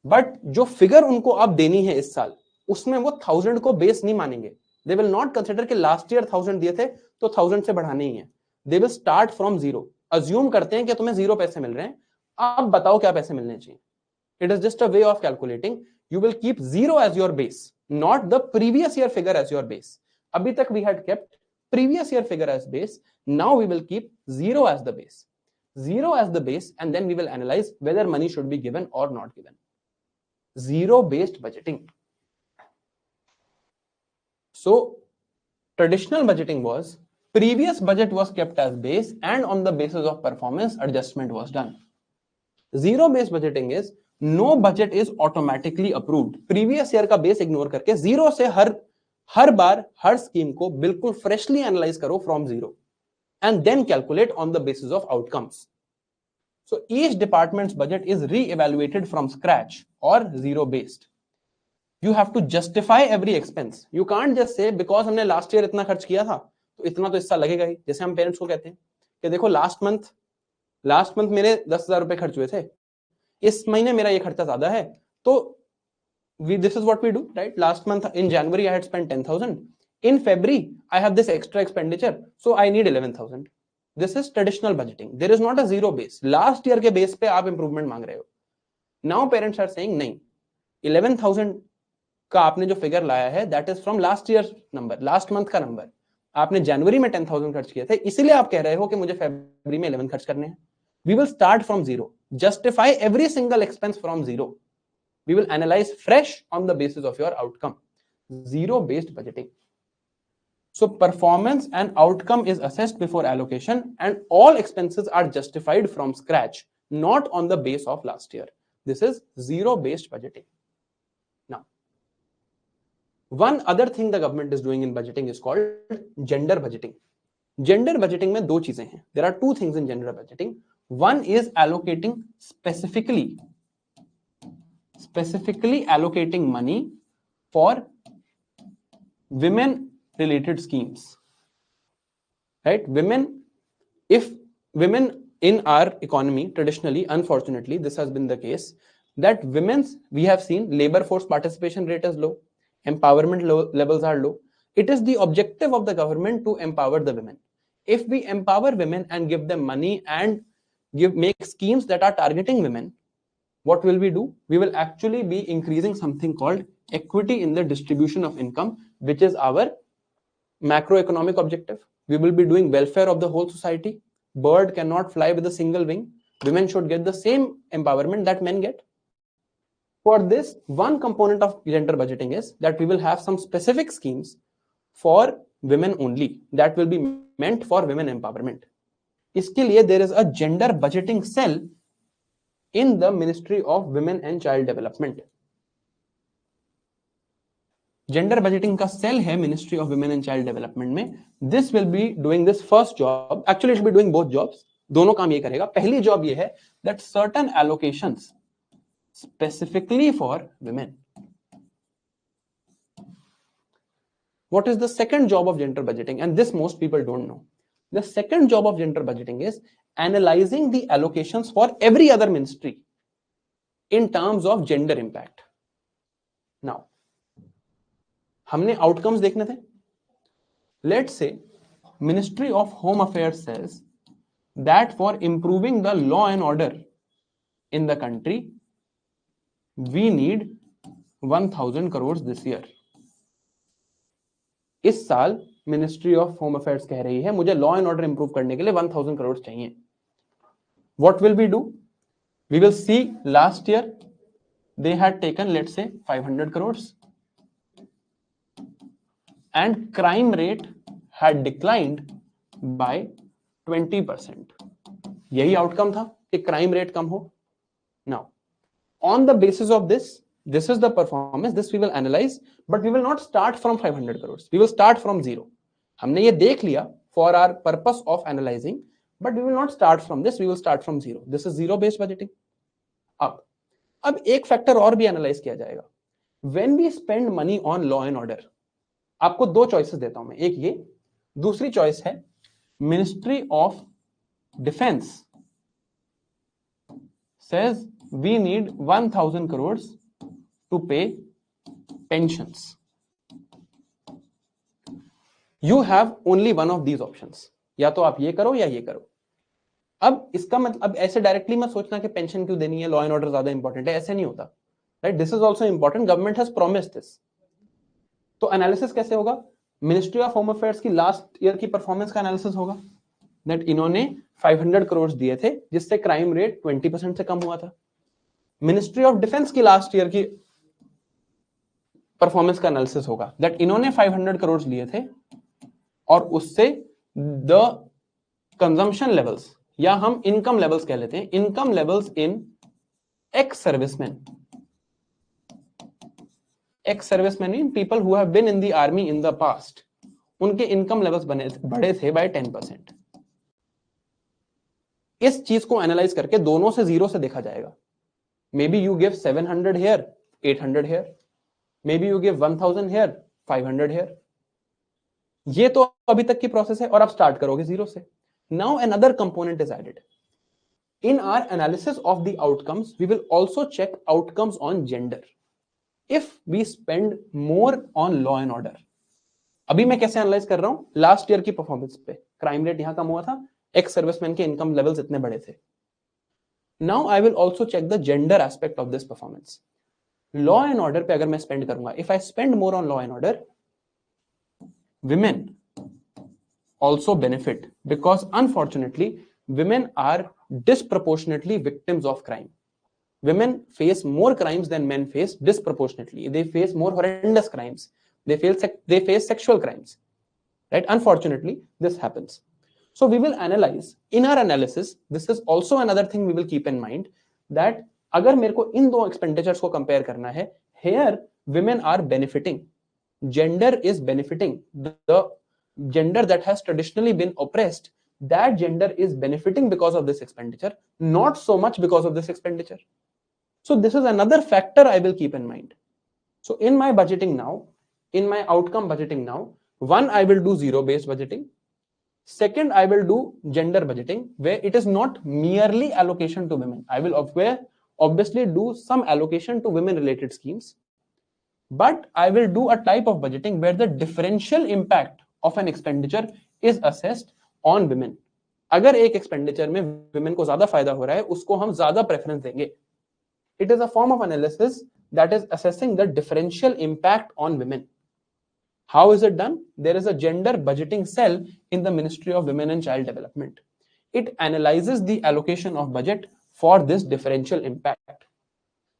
but जो फिगर उनको अब देनी है इस साल, उसमें वो 1000 को बेस नहीं मानेंगे. दे विल नॉट कंसिडर कि लास्ट ईयर 1000 दिए थे तो 1000 से बढ़ाने ही है. They will start from zero. Assume करते हैं कि तुम्हें जीरो पैसे मिल रहे हैं, अब बताओ क्या पैसे मिलने चाहिए. It is just a way of calculating. You will keep zero as your base, not the previous year figure as your base. अभी तक we had kept previous year figure as base. Now we will keep zero as the base. Zero as the base, and then we will analyze whether money should be given or not given. Zero based budgeting. So traditional budgeting was previous budget was kept as base and on the basis of performance adjustment was done. Zero based budgeting is no budget is automatically approved. Previous year का base ignore करके zero से हर बार हर scheme को बिल्कुल freshly analyse करो from zero and then calculate on the basis of outcomes. So each department's budget is reevaluated from scratch और zero based. You have to justify every expense. You can't just say because हमने last year इतना खर्च किया था तो इतना तो इस साल लगेगा ही. जैसे हम पेरेंट्स को कहते हैं कि देखो लास्ट मंथ मेरे 10,000 रुपए खर्च हुए थे, इस महीने मेरा ये खर्चा ज्यादा है, तो this is what we do, right? Last month in January I had spent 10,000. In February I have this extra expenditure, so I need 11,000. This is traditional budgeting. There is not a zero base. Last year के base पे आप improvement मांग रहे हो. Now parents are saying नहीं, 11,000 का आपने जो figure लाया है that is from last year's number, last month का number. आपने जनवरी में 10,000 खर्च किए थे, इसीलिए आप कह रहे हो कि मुझे फरवरी में 11 खर्च करने हैं. We will start from zero. Justify every single expense from zero. We will analyze fresh on the basis of your outcome. Zero based budgeting. So performance and outcome is assessed before allocation and all expenses are justified from scratch, not on the base of last year. This is zero based budgeting. Now, one other thing the government is doing in budgeting is called gender budgeting. Gender budgeting में दो चीजें हैं. There are two things in gender budgeting. One is allocating specifically allocating money for women related schemes, right? If women in our economy traditionally, unfortunately this has been the case, that we have seen labor force participation rate is low, empowerment levels are low. It is the objective of the government to empower the women. If we empower women and give them money and make schemes that are targeting women, what will we do? We will actually be increasing something called equity in the distribution of income, which is our macroeconomic objective. We will be doing welfare of the whole society. Bird cannot fly with a single wing. Women should get the same empowerment that men get. For this, one component of gender budgeting is that we will have some specific schemes for women only. That will be meant for women empowerment. इसके लिए there is a gender budgeting cell in the Ministry of Women and Child Development. Gender budgeting का cell है ministry of women and child development में. This will be doing this first job. Actually it will be doing both jobs. दोनों काम ये करेगा. पहली job ये है that certain allocations specifically for women. What is the second job of gender budgeting? And this most people don't know. The second job of gender budgeting is analyzing the allocations for every other ministry in terms of gender impact. Now, हमने outcomes देखने थे. Let's say ministry of home affairs says that for improving the law and order in the country we need 1000 crore this year. इस साल ministry of home affairs कह रही है मुझे law and order improve करने के लिए 1000 करोड़ चाहिए. What will we do? We will see last year they had taken let's say 500 crore and crime rate had declined by 20%. यही आउटकम था कि क्राइम रेट कम हो. Now, on the basis of this is the performance. This we will analyze, but we will not start from 500 crores. We will start from zero. हमने ये देख लिया for our purpose of analyzing, but we will not start from this. We will start from zero. This is zero based budgeting. अब एक factor और भी analyse किया जाएगा. When we spend money on law and order, आपको दो choices देता हूं मैं. एक ये, दूसरी चॉइस है ministry of defence says we need 1000 crore to pay pensions. You have only one of these options. या तो आप ये करो या ये करो. अब इसका मतलब अब ऐसे डायरेक्टली मत सोचना कि पेंशन क्यों देनी है, लॉ एंड ऑर्डर ज्यादा इंपॉर्टेंट है. ऐसे नहीं होता. Right, this is also important. Government has promised this. तो एनालिसिस कैसे होगा? मिनिस्ट्री ऑफ होम अफेयर्स की लास्ट ईयर की परफॉर्मेंस का एनालिसिस होगा. दैट इन्होंने 500 करोड़ दिए थे जिससे क्राइम रेट 20% से कम हुआ था. मिनिस्ट्री ऑफ डिफेंस की लास्ट ईयर की परफॉर्मेंस का एनालिसिस होगा. दैट इन्होंने 500 करोड़ लिए थे और उससे द कंजम्पशन लेवल्स या हम इनकम लेवल्स कह लेते हैं, income levels in ex serviceman. ex-servicemen mean people who have been in the army in the past. उनके इनकम लेवल्स बढ़े थे by 10%. इस चीज को एनालाइज करके दोनों से जीरो से देखा जाएगा. Maybe you give 700 here, 800 here. Maybe you give 1000 here, 500 here. ये तो अभी तक की प्रोसेस है और आप स्टार्ट करोगे जीरो से. Now another component is added. In our analysis of the outcomes, we will also check outcomes on gender. If we spend more on law and order, अभी मैं कैसे एनालाइज कर रहा हूं? लास्ट ईयर की performance पे crime rate यहां कम हुआ था, एक्स सर्विसमैन के इनकम लेवल्स इतने बड़े थे. Now I will also check the gender aspect of this performance. Law and order पे अगर मैं स्पेंड करूंगा, if I spend more on law and order, women also benefit because unfortunately women are disproportionately victims of crime. Women face more crimes than men face disproportionately. They face more horrendous crimes. They face sexual crimes. Right? Unfortunately, this happens. So we will analyze. In our analysis, this is also another thing we will keep in mind that अगर मेरे को इन दो expenditures को compare करना है, here women are benefiting. Gender is benefiting. The gender that has traditionally been oppressed, that gender is benefiting because of this expenditure, not so much because of this expenditure. So this is another factor I will keep in mind. So in my budgeting now, in my outcome budgeting now, one, I will do zero based budgeting. Second, I will do gender budgeting where it is not merely allocation to women. I will obviously do some allocation to women related schemes, but I will do a type of budgeting where the differential impact of an expenditure is assessed on women. अगर एक expenditure में women को ज्यादा फायदा हो रहा है, उसको हम ज्यादा preference देंगे. It is a form of analysis that is assessing the differential impact on women. How is it done? There is a gender budgeting cell in the Ministry of Women and Child Development. It analyzes the allocation of budget for this differential impact.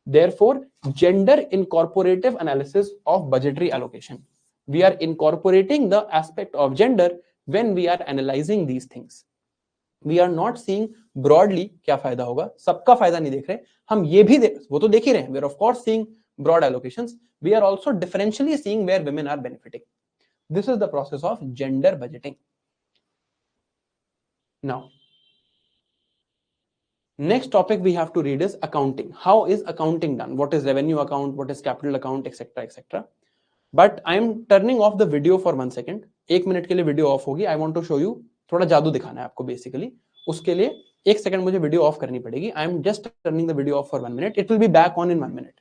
Therefore, gender incorporative analysis of budgetary allocation. We are incorporating the aspect of gender when we are analyzing these things. We are not seeing broadly क्या फायदा होगा, सबका फायदा नहीं देख रहे हम, ये भी वो तो देख ही रहे हैं. We are of course seeing broad allocations. We are also differentially seeing where women are benefiting. This is the process of gender budgeting. Now, next topic we have to read is accounting. How is accounting done? What is revenue account? What is capital account, etc., etc. But I am turning off the video for 1 second. 1 minute के लिए video of होगी. I want to show you, थोड़ा जादू दिखाना है आपको basically. उसके लिए 1 सेकंड मुझे वीडियो ऑफ करनी पड़ेगी. I am just turning the video off for 1 minute. It will be back on in 1 minute.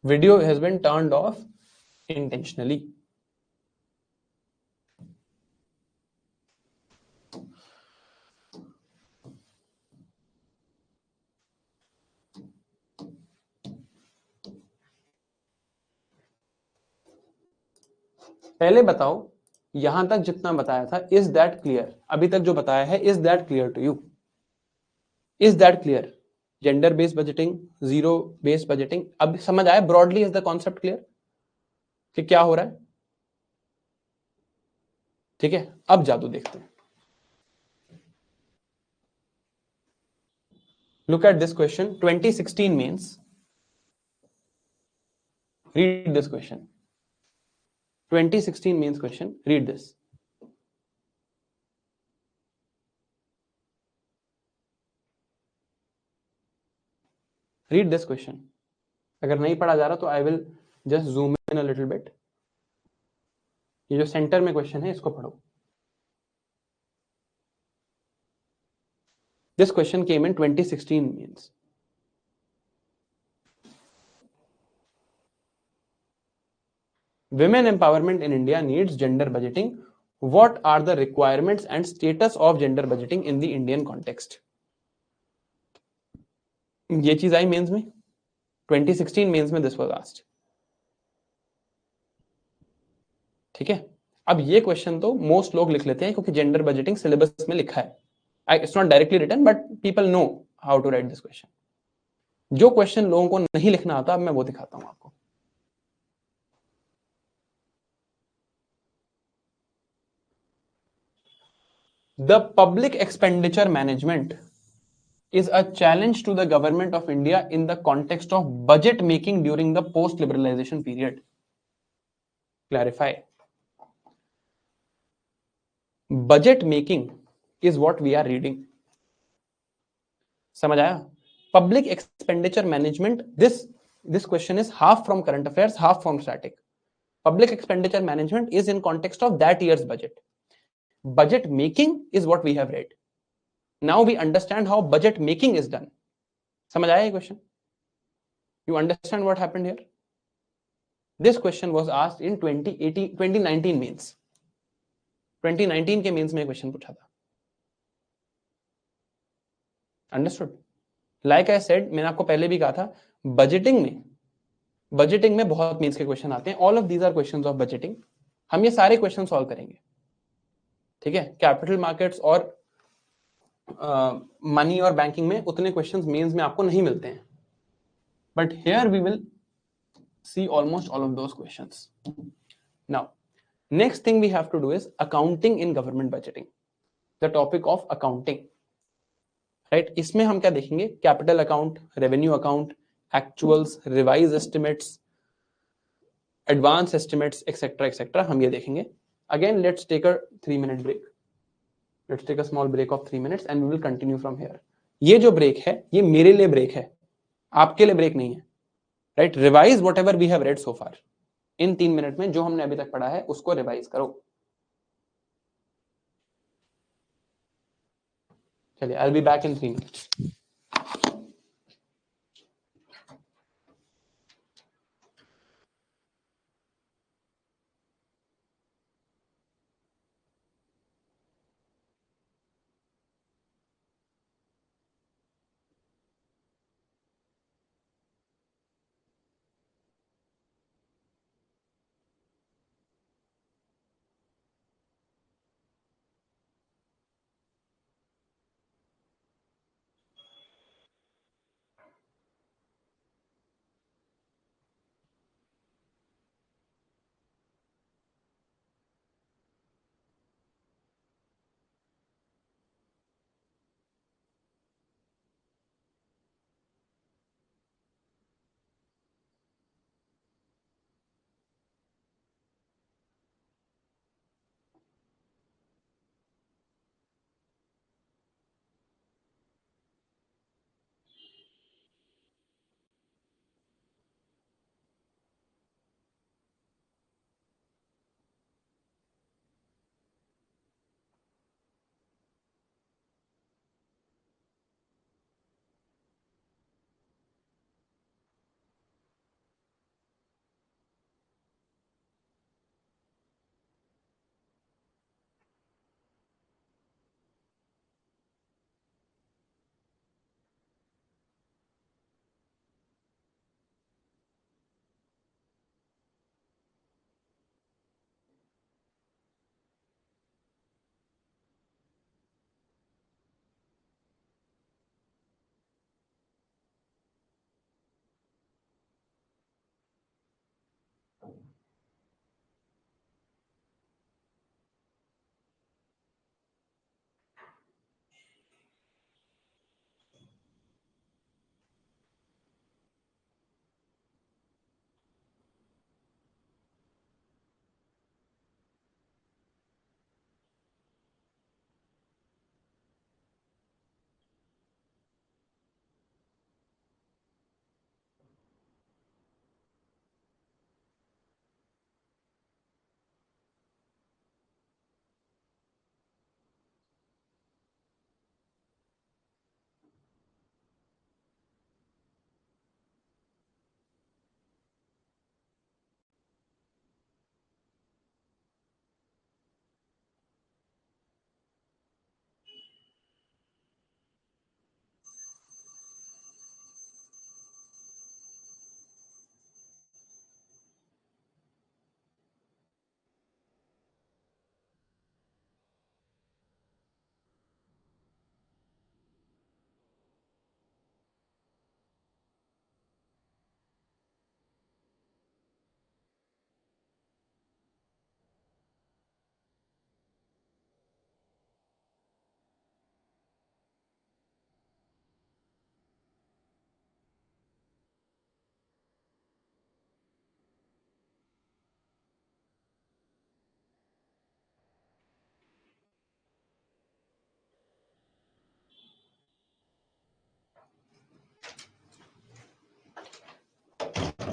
Video has been turned off intentionally. पहले बताओ, यहां तक जितना बताया था, इज दैट क्लियर? अभी तक जो बताया है, is that clear to you? Is that clear? Gender based budgeting, zero based budgeting, अब समझ आया? Broadly is the concept clear कि क्या हो रहा है? ठीक है, अब जादू देखते हैं. Look at this question. 2016 means, read this question. 2016 means question, read this. Read this question. अगर नहीं पढ़ा जा रहा तो I will just zoom in a little bit. ये जो सेंटर में क्वेश्चन है इसको पढ़ो. This question came in 2016 means. Women empowerment in India needs gender budgeting. What are the requirements and status of gender budgeting in the Indian context? ये चीज आई mains में. 2016 mains में दिस वाज आस्क्ड. ठीक है, अब ये क्वेश्चन तो most लोग लिख लेते हैं क्योंकि जेंडर बजटिंग सिलेबस में लिखा है. It's not directly written but people know how to write this question. जो क्वेश्चन लोगों को नहीं लिखना आता, अब मैं वो दिखाता हूं आपको. The public expenditure management is a challenge to the government of India in the context of budget making during the post-liberalization period. Clarify. Budget making is what we are reading. समझ आया? Public expenditure management, this question is half from current affairs, half from static. Public expenditure management is in context of that year's budget. Budget making is what we have read. Now we understand how budget making is done. समझ आया ये question? You understand what happened here? This question was asked in 2019 means. 2019 के means में question पूछा था. Understood? Like I said, मैंने आपको पहले भी कहा था, बजटिंग में बहुत मीन्स के क्वेश्चन आते हैं. All of these are questions of budgeting. हम ये सारे क्वेश्चन सॉल्व करेंगे. ठीक है, कैपिटल मार्केट्स और मनी और बैंकिंग में उतने क्वेश्चंस मेंस में आपको नहीं मिलते हैं, but here we will see almost all of those questions. Now next thing we have to do is accounting in government budgeting. The topic of accounting, right? इसमें हम क्या देखेंगे? Capital account, revenue account, actuals, revise estimates, advance estimates, etcetera etcetera, हम ये देखेंगे. Again let's take a 3-minute break. Let's take a small break of 3 minutes and we will continue from here. ये जो break है, ये मेरे लिए break है, आपके लिए ब्रेक नहीं है, right? Revise whatever we have read so far. इन 3 मिनट में जो हमने अभी तक पढ़ा है उसको रिवाइज करो. चलिए, I will be back in 3 minutes.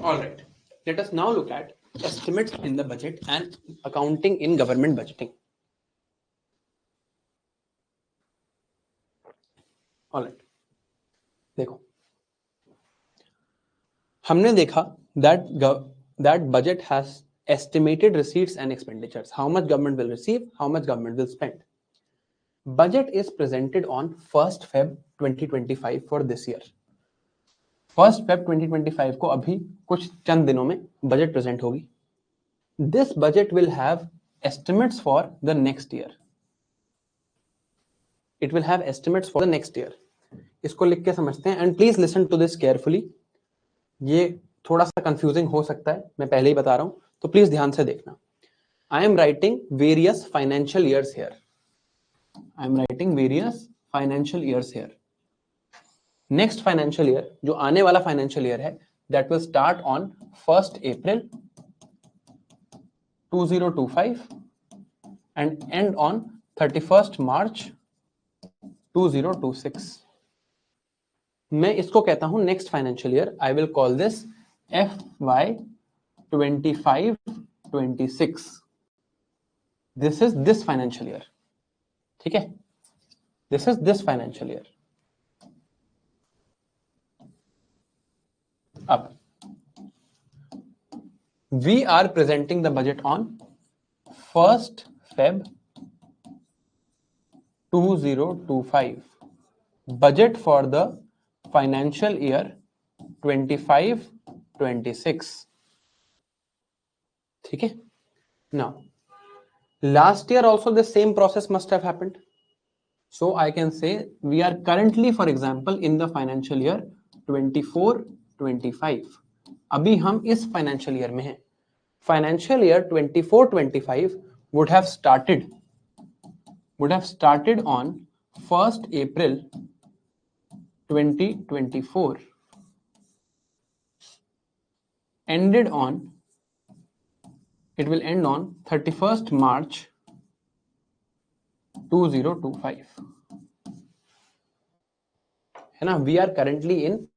All right. Let us now look at estimates in the budget and accounting in government budgeting. All right. देखो, हमने देखा that budget has estimated receipts and expenditures. How much government will receive, how much government will spend. Budget is presented on 1st Feb 2025 for this year. 1st Feb 2025 को अभी कुछ चंद दिनों में budget present होगी. This budget will have estimates for the next year. It will have estimates for the next year. इसको लिख के समझते हैं and please listen to this carefully. ये थोड़ा सा कंफ्यूजिंग हो सकता है, मैं पहले ही बता रहा हूं, तो प्लीज ध्यान से देखना. I am writing various financial years here. I am writing various financial years here. Next financial year, जो आने वाला financial year है, that will start on 1st April 2025 and end on 31st March 2026. मैं इसको कहता हूं next financial year. I will call this FY 25-26. This is this financial year. ठीक है, this is this financial year. अब we are presenting the budget on 1st Feb 2025. Budget for the financial year 25-26. ठीक है. Now, last year also the same process must have happened. So I can say we are currently, for example, in the financial year 24-25. अभी हम इस financial year में हैं. Financial year 24-25 would have started on 1st April 2024, it will end on 31st March 2025. है ना. We are currently in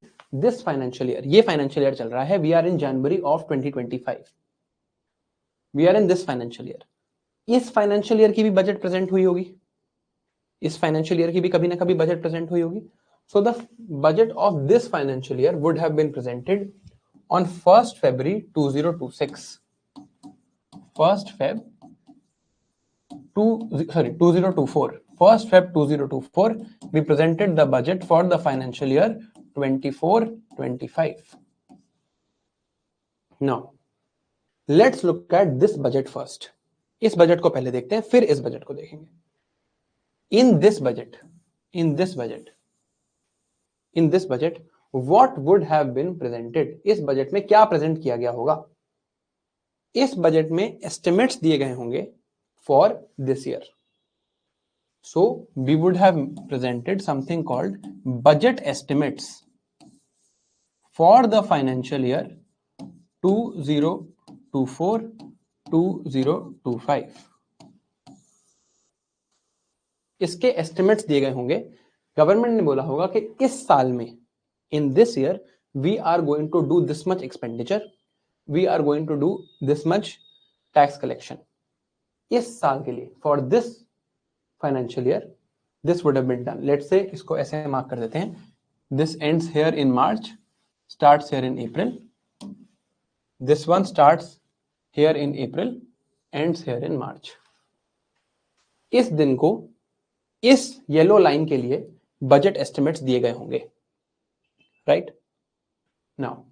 this financial year. ये financial year चल रहा है. We are in January of 2025. We are in this financial year. इस financial year की भी budget present हुई होगी. इस financial year की भी कभी ना कभी बजट प्रेजेंट हुई होगी. So the budget of this financial year would have been presented on 1st February 2026. 1st Feb 2024. 1st Feb 2024, we presented the budget for the financial year 24-25. Now, let's look at this budget first. इस budget को पहले देखते हैं, फिर इस budget को देखेंगे. In this budget, what would have been presented? इस बजट में क्या प्रेजेंट किया गया होगा? इस बजट में एस्टिमेट्स दिए गए होंगे for this year. So we would have presented something called budget estimates for the financial year 2024-2025. इसके एस्टिमेट्स दिए गए होंगे. गवर्नमेंट ने बोला होगा कि इस साल में, in this year, we are going to do this much expenditure, we are going to do this much tax collection. इस साल के लिए, for this financial year, this would have been done. Let's say इसको ऐसे mark कर देते हैं. This ends here in March, starts here in April. This one starts here in April, ends here in March. इस दिन को इस yellow line के लिए बजट एस्टिमेट्स दिए गए होंगे. राइट नाउ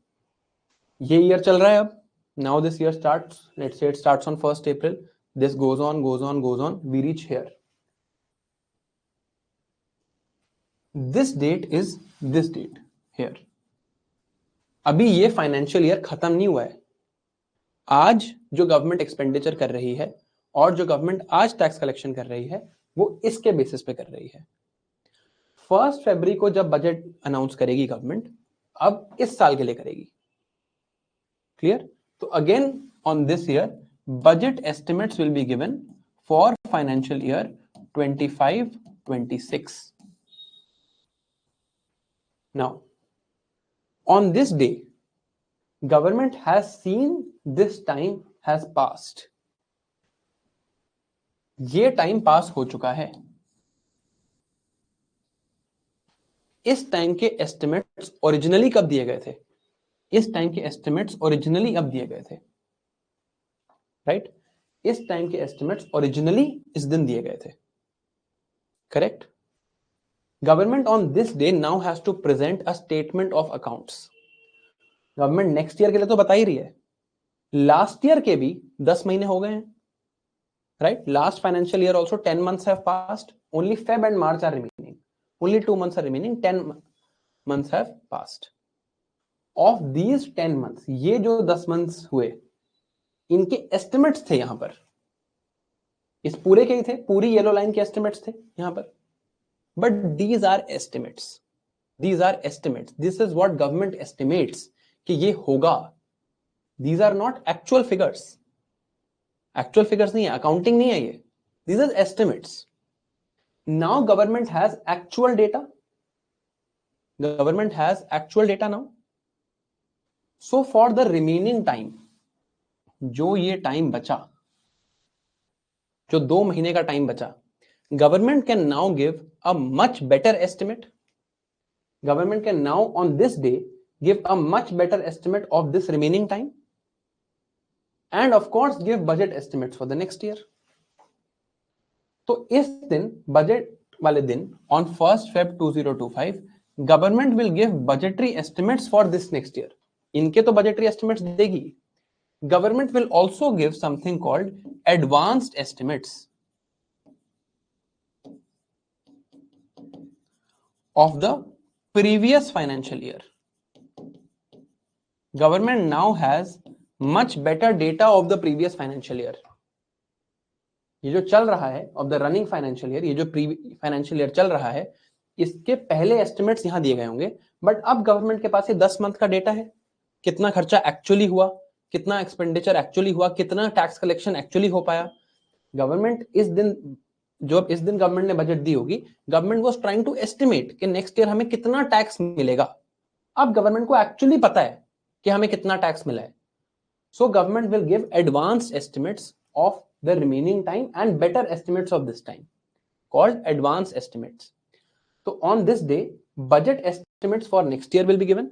ये ईयर चल रहा है. अब now this year starts, let's say it starts on 1st April. This goes on, we reach here. This date is this date here. अभी ये फाइनेंशियल ईयर खत्म नहीं हुआ है. आज जो गवर्नमेंट एक्सपेंडिचर कर रही है और जो गवर्नमेंट आज टैक्स कलेक्शन कर रही है, वो इसके बेसिस पे कर रही है. 1st February को जब बजट अनाउंस करेगी गवर्नमेंट, अब इस साल के लिए करेगी. क्लियर? तो again on this year, budget estimates will be given for financial year 25-26. Now on this day, Government has seen this time has passed. ये टाइम पास हो चुका है. इस टाइम के एस्टिमेट्स ओरिजिनली कब दिए गए थे? इस टाइम के एस्टिमेट्स ओरिजिनली अब दिए गए थे, राइट? इस टाइम के एस्टिमेट्स ओरिजिनली इस दिन दिए गए थे, correct? Government on this day now has to present a statement of accounts. Government next year के लिए तो बता ही रही है, लास्ट ईयर के भी 10 महीने हो गए हैं, right? Last financial year also 10 months have passed. Only Feb and March are remaining. Only 2 months are remaining. 10 months have passed. Of these 10 months, ये जो 10 months हुए, इनके एस्टिमेट्स थे यहां पर. इस पूरे के ही थे, पूरी येलो लाइन के एस्टिमेट्स थे यहां पर. But these are estimates. These are estimates. This is what government estimates कि ये होगा. These are not actual figures. Actual figures नहीं है, accounting नहीं है ये. These are estimates. Now government has actual data. Government has actual data now. So for the remaining time, जो ये टाइम बचा, जो 2 महीने का टाइम बचा, government can now give a much better estimate. Government can now on this day give a much better estimate of this remaining time, and of course give budget estimates for the next year. तो इस दिन, budget वाले दिन, on 1st Feb 2025, government will give budgetary estimates for this next year. इनके तो budgetary estimates देगी. Government will also give something called advanced estimates of the previous financial year. Government now has much better data of the previous financial year. ये जो चल रहा है of the running financial year, ये जो financial year चल रहा है, इसके पहले एस्टिमेट्स यहां दिए गए होंगे. बट अब गवर्नमेंट के पास ये 10 मंथ का डेटा है. कितना खर्चा एक्चुअली हुआ, कितना एक्सपेंडिचर एक्चुअली हुआ, कितना टैक्स कलेक्शन एक्चुअली हो पाया. गवर्नमेंट इस दिन गवर्नमेंट ने बजट दी होगी, government was trying to estimate कि नेक्स्ट ईयर हमें कितना टैक्स मिलेगा. अब गवर्नमेंट को एक्चुअली पता है कि हमें कितना टैक्स मिला है. So government will give advance estimates of the remaining time and better estimates of this time, called advance estimates. So on this day, budget estimates for next year will be given,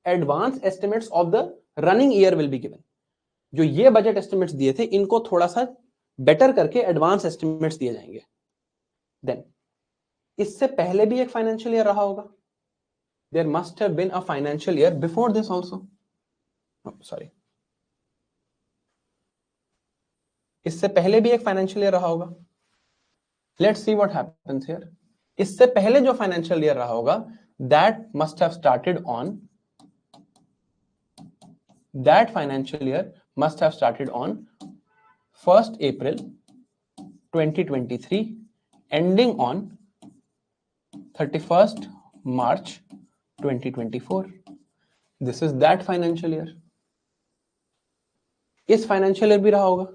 advance estimates of the running year will be given. जो ये budget estimates दिए थे, इनको थोड़ा सा better करके advance estimates दिए जाएंगे. Then इससे पहले भी एक financial year रहा होगा. There must have been a financial year before this also. Oh, sorry. इससे पहले भी एक फाइनेंशियल ईयर रहा होगा. Let's see what happens here. इससे पहले जो फाइनेंशियल ईयर रहा होगा, that must have started on, that financial year must have started on 1st April 2023 ending on 31st March 2024. This is that financial year. इस financial year भी रहा होगा,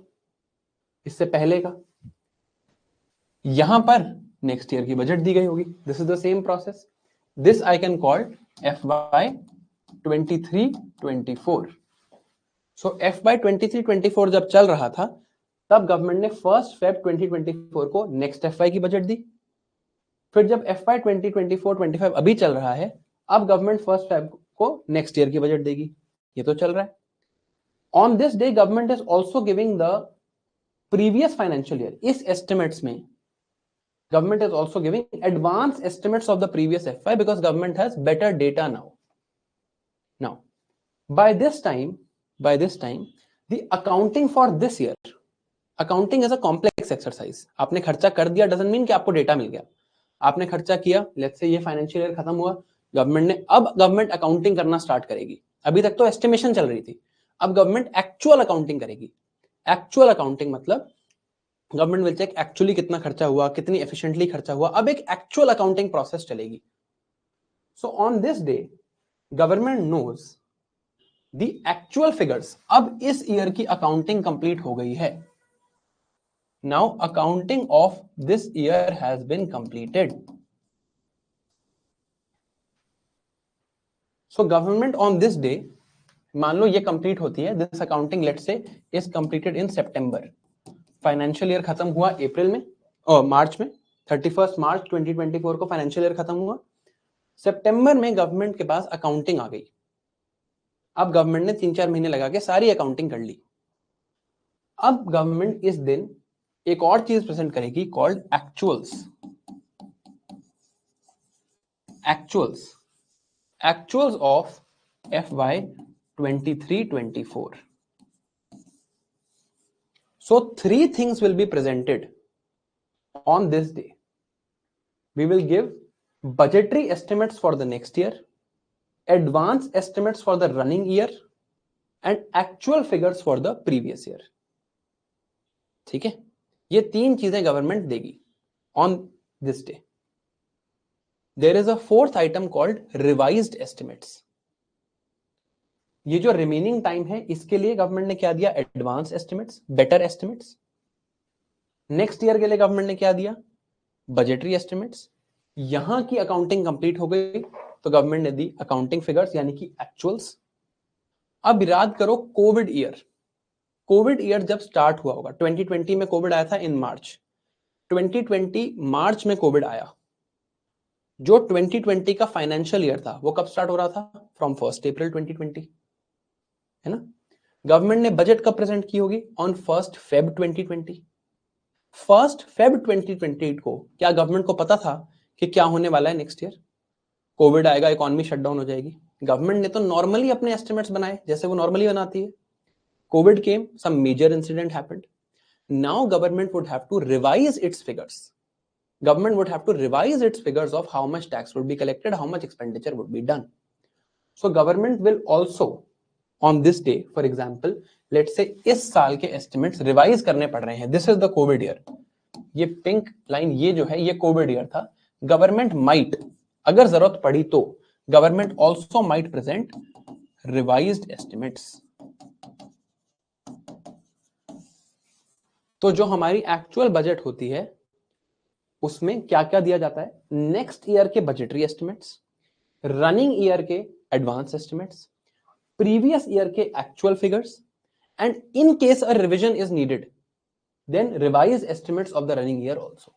इससे पहले का. यहां पर नेक्स्ट ईयर की बजट दी गई होगी. This is the same process. This I can call FY 23-24. So FY 23-24 जब चल रहा था, तब गवर्नमेंट ने 1st Feb 2024 को नेक्स्ट FY की बजट दी. फिर जब FY 2024-25 अभी चल रहा है, अब गवर्नमेंट 1st Feb को नेक्स्ट ईयर की बजट देगी. ये तो चल रहा है. On this day government is also giving the previous financial year. इस estimates में government is also giving advance estimates of the previous FY because government has better data now. Now, by this time, the accounting for this year, accounting is a complex exercise. आपने खर्चा कर दिया doesn't mean कि आपको data मिल गया. आपने खर्चा किया, let's say ये फाइनेंशियल ईयर खत्म हुआ, गवर्नमेंट ने, अब गवर्नमेंट अकाउंटिंग करना स्टार्ट करेगी. अभी तक तो एस्टिमेशन चल रही थी, अब गवर्नमेंट एक्चुअल अकाउंटिंग करेगी. एक्चुअल अकाउंटिंग मतलब गवर्नमेंट विल चेक एक्चुअली कितना खर्चा हुआ, कितनी एफिशिएंटली खर्चा हुआ. अब एक एक्चुअल अकाउंटिंग प्रोसेस चलेगी. So on this day government knows the actual figures. अब इस ईयर की अकाउंटिंग कंप्लीट हो गई है. Now accounting of this year has been completed. So government on this day मान लो ये कंप्लीट होती है, this accounting let's say is completed in September, financial year खत्म हुआ अप्रैल में और मार्च में, 31 मार्च 2024 को फाइनेंशियल ईयर खत्म हुआ, सितंबर में गवर्नमेंट के पास अकाउंटिंग आ गई। अब गवर्नमेंट ने 3-4 महीने लगा के सारी अकाउंटिंग कर ली। अब गवर्नमेंट इस दिन एक और चीज प्रेजेंट करेगी called actuals. Actuals of FY 23-24. So 3 things will be presented on this day. We will give budgetary estimates for the next year, advance estimates for the running year, and actual figures for the previous year. ठीक है, ये 3 चीजें government देगी on this day. There is a 4th item called revised estimates. ये जो remaining time है इसके लिए गवर्नमेंट ने क्या दिया? Advance estimates, better estimates. Next year के लिए गवर्नमेंट ने क्या दिया? Budgetary estimates. यहां की अकाउंटिंग कंप्लीट हो गई तो गवर्नमेंट ने दी अकाउंटिंग फिगर्स यानी कि एक्चुअल्स। अब याद करो कोविड ईयर जब स्टार्ट हुआ होगा, 2020 में कोविड आया था इन मार्च, 2020 मार्च में कोविड आया। जो 2020 का फाइनेंशियल ईयर था वो कब स्टार्ट हो रहा था? फ्रॉम 1 अप्रैल 2020, है ना। गवर्नमेंट ने बजट कब प्रेजेंट की होगी? On 1 Feb 2020। 1 फेब 2020 को क्या गवर्नमेंट को पता था कि क्या होने वाला है नेक्स्ट ईयर? कोविड आएगा, इकोनॉमी शटडाउन हो जाएगी। गवर्नमेंट ने तो नॉर्मली अपने एस्टिमेट्स बनाए जैसे वो नॉर्मली बनाती है। Covid came, some major incident happened, now government would have to revise its figures. Government would have to revise its figures of how much tax would be collected, how much expenditure would be done. So government will also on this day, for example, let's say इस साल के estimates revise करने पड़ रहे हैं। This is the COVID year. ये pink line ये जो है ये COVID year था। Government might, अगर जरूरत पड़ी तो government also might present revised estimates. तो जो हमारी actual budget होती है उसमें क्या क्या दिया जाता है? नेक्स्ट ईयर के बजटरी एस्टिमेट्स, रनिंग ईयर के एडवांस एस्टिमेट्स, प्रीवियस ईयर के actual figures, and in case a revision is needed then revise estimates of the running year also.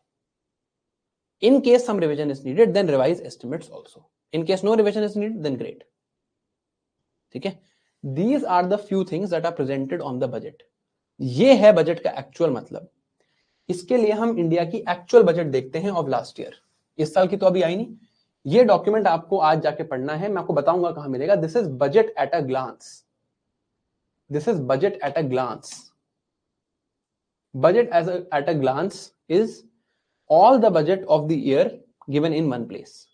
In case some revision is needed then revise estimates also. In case no revision is needed then great. ठीक है, these are the few things that are presented on the budget. ये है budget का actual मतलब। इसके लिए हम India की एक्चुअल बजट देखते हैं ऑफ लास्ट ईयर। इस साल की तो अभी आई नहीं। ये डॉक्यूमेंट आपको आज जाके पढ़ना है, मैं आपको बताऊंगा कहां मिलेगा। This is budget at a glance. This is budget at a glance. Budget at a glance is all the budget of the year given in one place.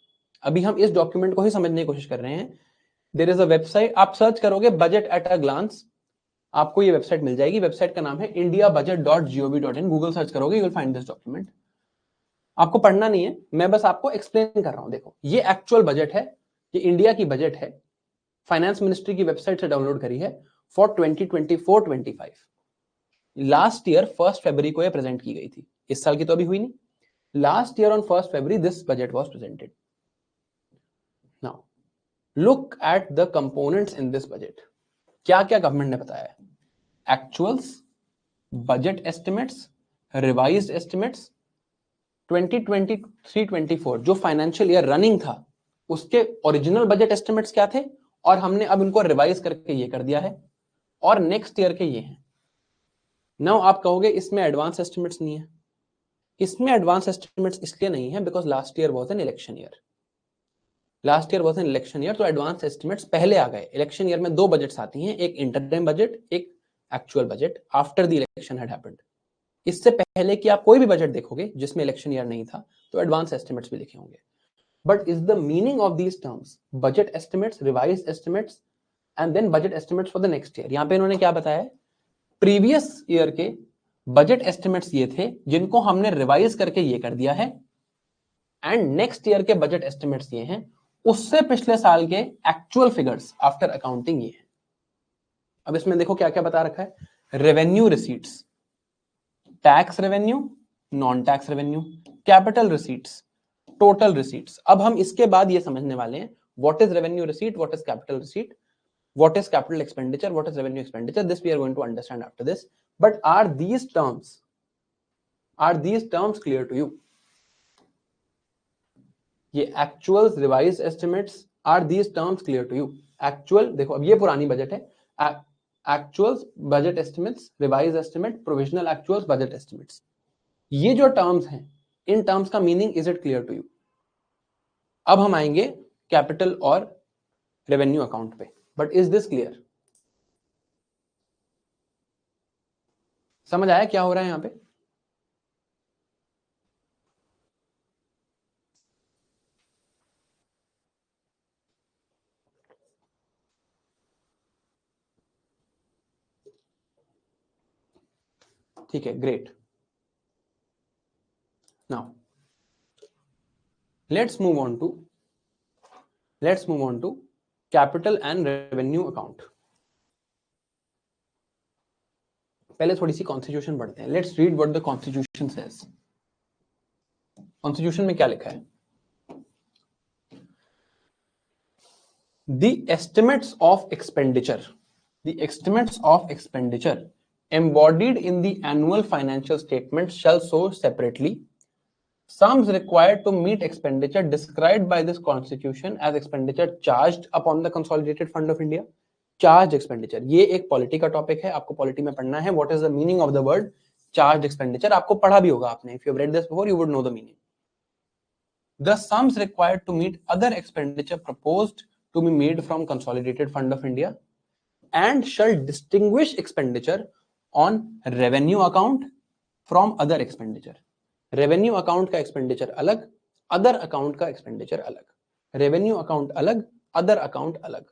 अभी हम इस डॉक्यूमेंट को ही समझने की कोशिश कर रहे हैं। देयर इज अ वेबसाइट, आप सर्च करोगे बजट एट अ ग्लांस, आपको ये वेबसाइट मिल जाएगी। वेबसाइट का नाम है indiabudget.gov.in। गूगल सर्च करोगे, you will find this document. आपको पढ़ना नहीं है, मैं बस आपको एक्सप्लेन कर रहा हूं। देखो ये एक्चुअल बजट है, ये इंडिया की बजट है, फाइनेंस मिनिस्ट्री की वेबसाइट से डाउनलोड करी है फॉर 2024-25। लास्ट ईयर 1 फरवरी को ये प्रेजेंट की गई थी। इस साल की तो अभी हुई नहीं। Last year on 1 February this budget was presented. Now look at the components in this budget. क्या क्या गवर्नमेंट ने बताया है? Actuals, budget estimates, revised estimates. 2023-24 जो फाइनेंशियल ईयर रनिंग था उसके ओरिजिनल बजट एस्टिमेट्स क्या थे और हमने अब इनको रिवाइज करके ये कर दिया है, और नेक्स्ट ईयर के ये हैं। नाउ आप कहोगे इसमें एडवांस एस्टिमेट्स नहीं है। इसमें एडवांस एस्टिमेट्स इसलिए नहीं है because last year was an election year. Last year was an election year, तो एडवांस एस्टिमेट्स पहले आ गए। इलेक्शन ईयर में 2 बजट्स आती हैं, एक इंटरिम बजट, एक actual budget after the election had happened. इससे पहले कि आप कोई भी बजट देखोगे जिसमें इलेक्शन ईयर नहीं था तो एडवांस एस्टिमेट्स भी लिखे होंगे। But is the meaning of these terms budget estimates, revised estimates and then budget estimates for the next year. यहां पे इन्होंने क्या बताया है? प्रीवियस ईयर के बजट एस्टिमेट्स ये थे जिनको हमने रिवाइज करके ये कर दिया है, एंड नेक्स्ट ईयर के बजट एस्टिमेट्स ये हैं उससे पिछले साल के एक्चुअल फिगर्स आफ्टर अकाउंटिंग ये है। अब इसमें देखो क्या क्या बता रखा है। Revenue receipts, tax revenue, non tax revenue, capital receipts, total receipts. अब हम इसके बाद ये समझने वाले हैं what is revenue receipt, what is capital receipt. what is capital expenditure, what is revenue expenditure, this we are going to understand after this. But are these terms clear to you? ये actuals, revised estimates, are these terms clear to you? Actual, देखो अब ये पुरानी budget है, actuals, budget estimates, revised estimate, provisional actuals, budget estimates, ये जो terms हैं, इन terms का meaning is it clear to you? अब हम आएंगे कैपिटल और रेवेन्यू अकाउंट पे, बट इज दिस क्लियर? समझ आया क्या हो रहा है यहां पे? ठीक है, great. Now let's move on to capital and revenue account. पहले थोड़ी सी कॉन्स्टिट्यूशन पढ़ते हैं. Let's read what the constitution says. Constitution में क्या लिखा है? The estimates of expenditure embodied in the annual financial statements shall show separately sums required to meet expenditure described by this constitution as expenditure charged upon the consolidated fund of India. Charged expenditure, ये एक polity का topic है, आपको polity में पढ़ना है. What is the meaning of the word charged expenditure? आपको पढ़ा भी होगा आपने. If you have read this before, you would know the meaning. The sums required to meet other expenditure proposed to be made from consolidated fund of India and shall distinguish expenditure on revenue account from other expenditure. Revenue account का expenditure अलग, other account का expenditure अलग. Revenue account अलग, other account अलग.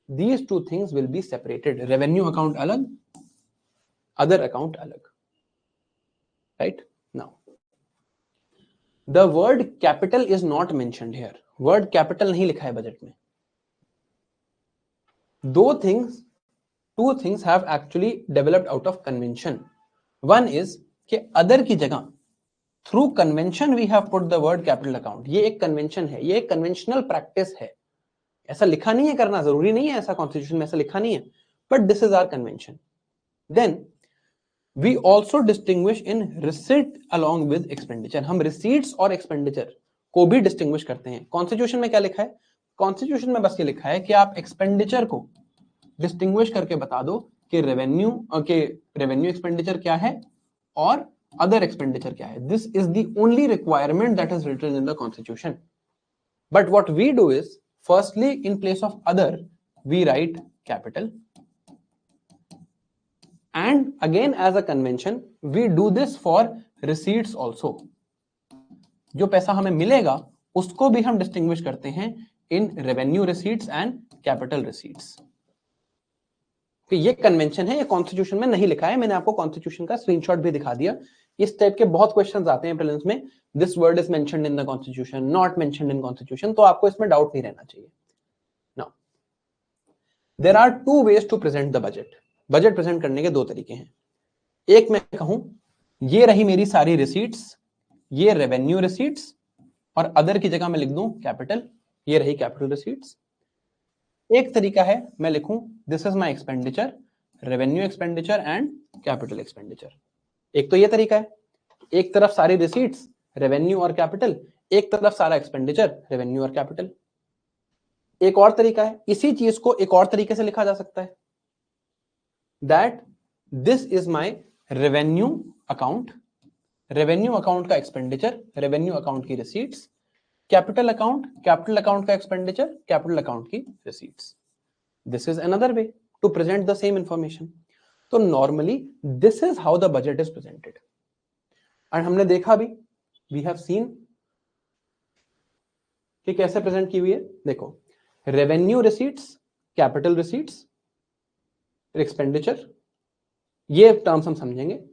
These two things will be separated. Revenue account अलग, other account अलग. Right? Now, the word capital is not mentioned here. Word capital नहीं लिखा है बजट में. Two things have actually developed out of convention. One is कि other की जगह through convention we have put the word capital account. ये एक convention है, ये एक conventional practice है. ऐसा लिखा नहीं है, करना जरूरी नहीं है, ऐसा constitution में ऐसा लिखा नहीं है. But this is our convention. Then we also distinguish in receipt along with expenditure. हम receipts और expenditure को भी distinguish करते हैं. Constitution में क्या लिखा है? Constitution में बस ये लिखा है कि आप expenditure को distinguish करके बता दो कि revenue expenditure क्या है और other expenditure क्या है. This is the only requirement that is written in the Constitution. But what we do is, firstly, in place of other, we write capital. And again, as a convention, we do this for receipts also. जो पैसा हमें मिलेगा उसको भी हम distinguish करते हैं in revenue receipts and capital receipts. ये कन्वेंशन है, ये कॉन्स्टिट्यूशन में नहीं लिखा है. मैंने आपको कॉन्स्टिट्यूशन का स्क्रीनशॉट भी दिखा दिया. इस टाइप के बहुत क्वेश्चंस आते हैं प्रीलिम्स में. This word is mentioned in the constitution, not mentioned in constitution. तो आपको इसमें डाउट नहीं रहना चाहिए. Now there are two ways to present the budget. Budget present करने के दो तरीके हैं. एक मैं कहूं ये रही मेरी सारी रिसीट्स, ये रेवेन्यू रिसीट्स, और अदर की जगह मैं लिख दूं कैपिटल, ये रही कैपिटल रिसीट्स. एक तरीका है मैं लिखूं this is my expenditure, revenue expenditure and capital expenditure. एक तो ये तरीका है, एक तरफ सारी रिसीट्स रेवेन्यू और कैपिटल, एक तरफ सारा एक्सपेंडिचर रेवेन्यू और कैपिटल. एक और तरीका है, इसी चीज को एक और तरीके से लिखा जा सकता है, that this is my revenue account, revenue account का एक्सपेंडिचर, रेवेन्यू अकाउंट की receipts, capital account, capital account का एक्सपेंडिचर, कैपिटल अकाउंट की receipts. This is another way to present the same information. तो normally this is how the budget is presented. And हमने देखा भी, we have seen कि कैसे present की हुई है. देखो, revenue receipts, capital receipts, expenditure, ये टर्म्स हम समझेंगे.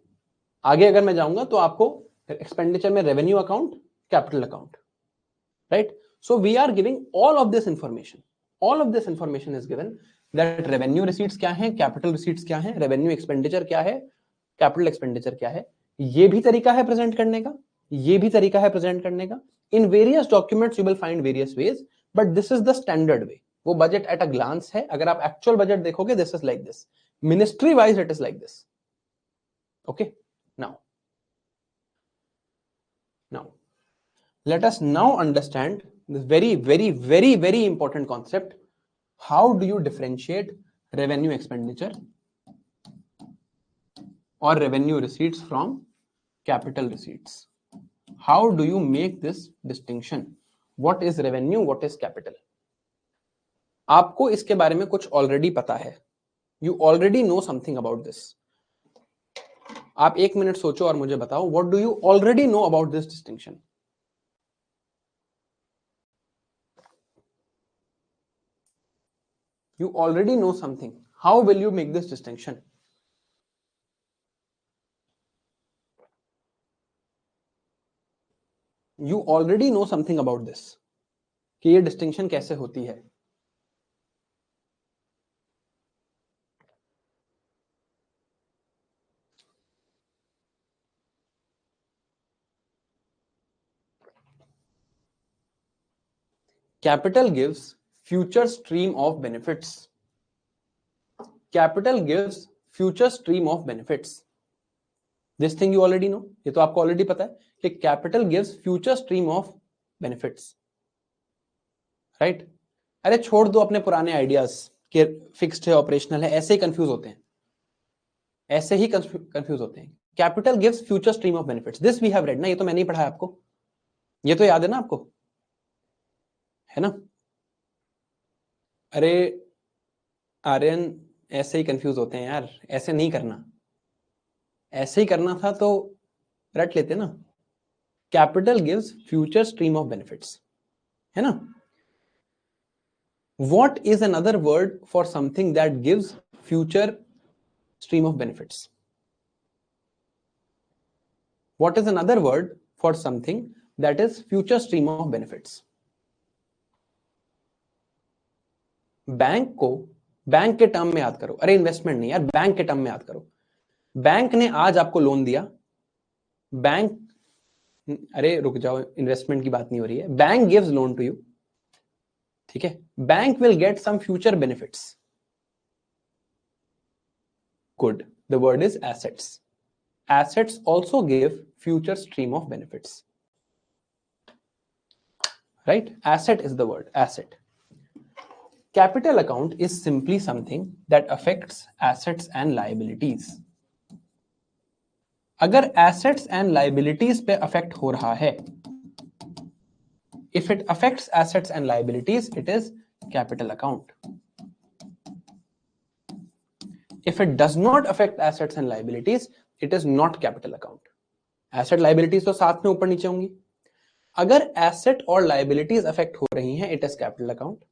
आगे अगर मैं जाऊंगा तो आपको एक्सपेंडिचर में revenue account, capital account, right? So we are giving all of this information. All of this information is given that revenue receipts क्या है, capital receipts क्या है, revenue expenditure क्या है, capital expenditure क्या है. ये भी तरीका है प्रेजेंट करने का, ये भी तरीका है प्रेजेंट करने का. In various documents you will find various ways, but this is the standard way. वो बजट एट अ ग्लांस है. अगर आप एक्चुअल बजट देखोगे, this is like this. Ministry wise it is like this. Okay, now let us now understand this very important concept. How do you differentiate revenue expenditure or revenue receipts from capital receipts? How do you make this distinction? What is revenue, what is capital? आपको इसके बारे में कुछ already पता है. You already know something about this. आप 1 minute सोचो और मुझे बताओ, what do you already know about this distinction? You already know something. How will you make this distinction? You already know something about this. कि ये distinction कैसे होती है. Capital gives future stream of benefits. Capital gives future stream of benefits. This thing you already know. ये तो आपको already पता है कि capital gives future stream of benefits. Right? अरे छोड़ दो अपने पुराने आइडियाज कि फिक्स्ड है, ऑपरेशनल है, ऐसे ही कंफ्यूज होते हैं. ऐसे ही कंफ्यूज होते हैं. Capital gives future stream of benefits. This we have read ना. ये तो मैंने ही पढ़ा है आपको. ये तो याद है ना आपको, है ना. अरे आर्यन, ऐसे ही कंफ्यूज होते हैं यार. ऐसे नहीं करना. ऐसे ही करना था तो रट लेते ना. Capital gives future stream of benefits, है ना. What is another word for something that gives future stream of benefits? What is another word for something that is future stream of benefits? Bank को bank के term में याद करो. अरे investment नहीं यार, बैंक के टर्म में याद करो. बैंक ने आज आपको लोन दिया. बैंक, अरे रुक जाओ, इन्वेस्टमेंट की बात नहीं हो रही है. Bank gives loan to you. ठीक है. Bank will get some future benefits. Good. The word is assets. Assets also give future stream of benefits. Right? Asset is the word. Asset. Capital account is simply something that affects assets and liabilities. अगर assets and liabilities पे affect हो रहा है, if it affects assets and liabilities, it is capital account. If it does not affect assets and liabilities, it is not capital account. Asset liabilities तो साथ में ऊपर नीचे होंगी. अगर एसेट और लाइबिलिटीज अफेक्ट हो रही हैं, इट इज कैपिटल अकाउंट.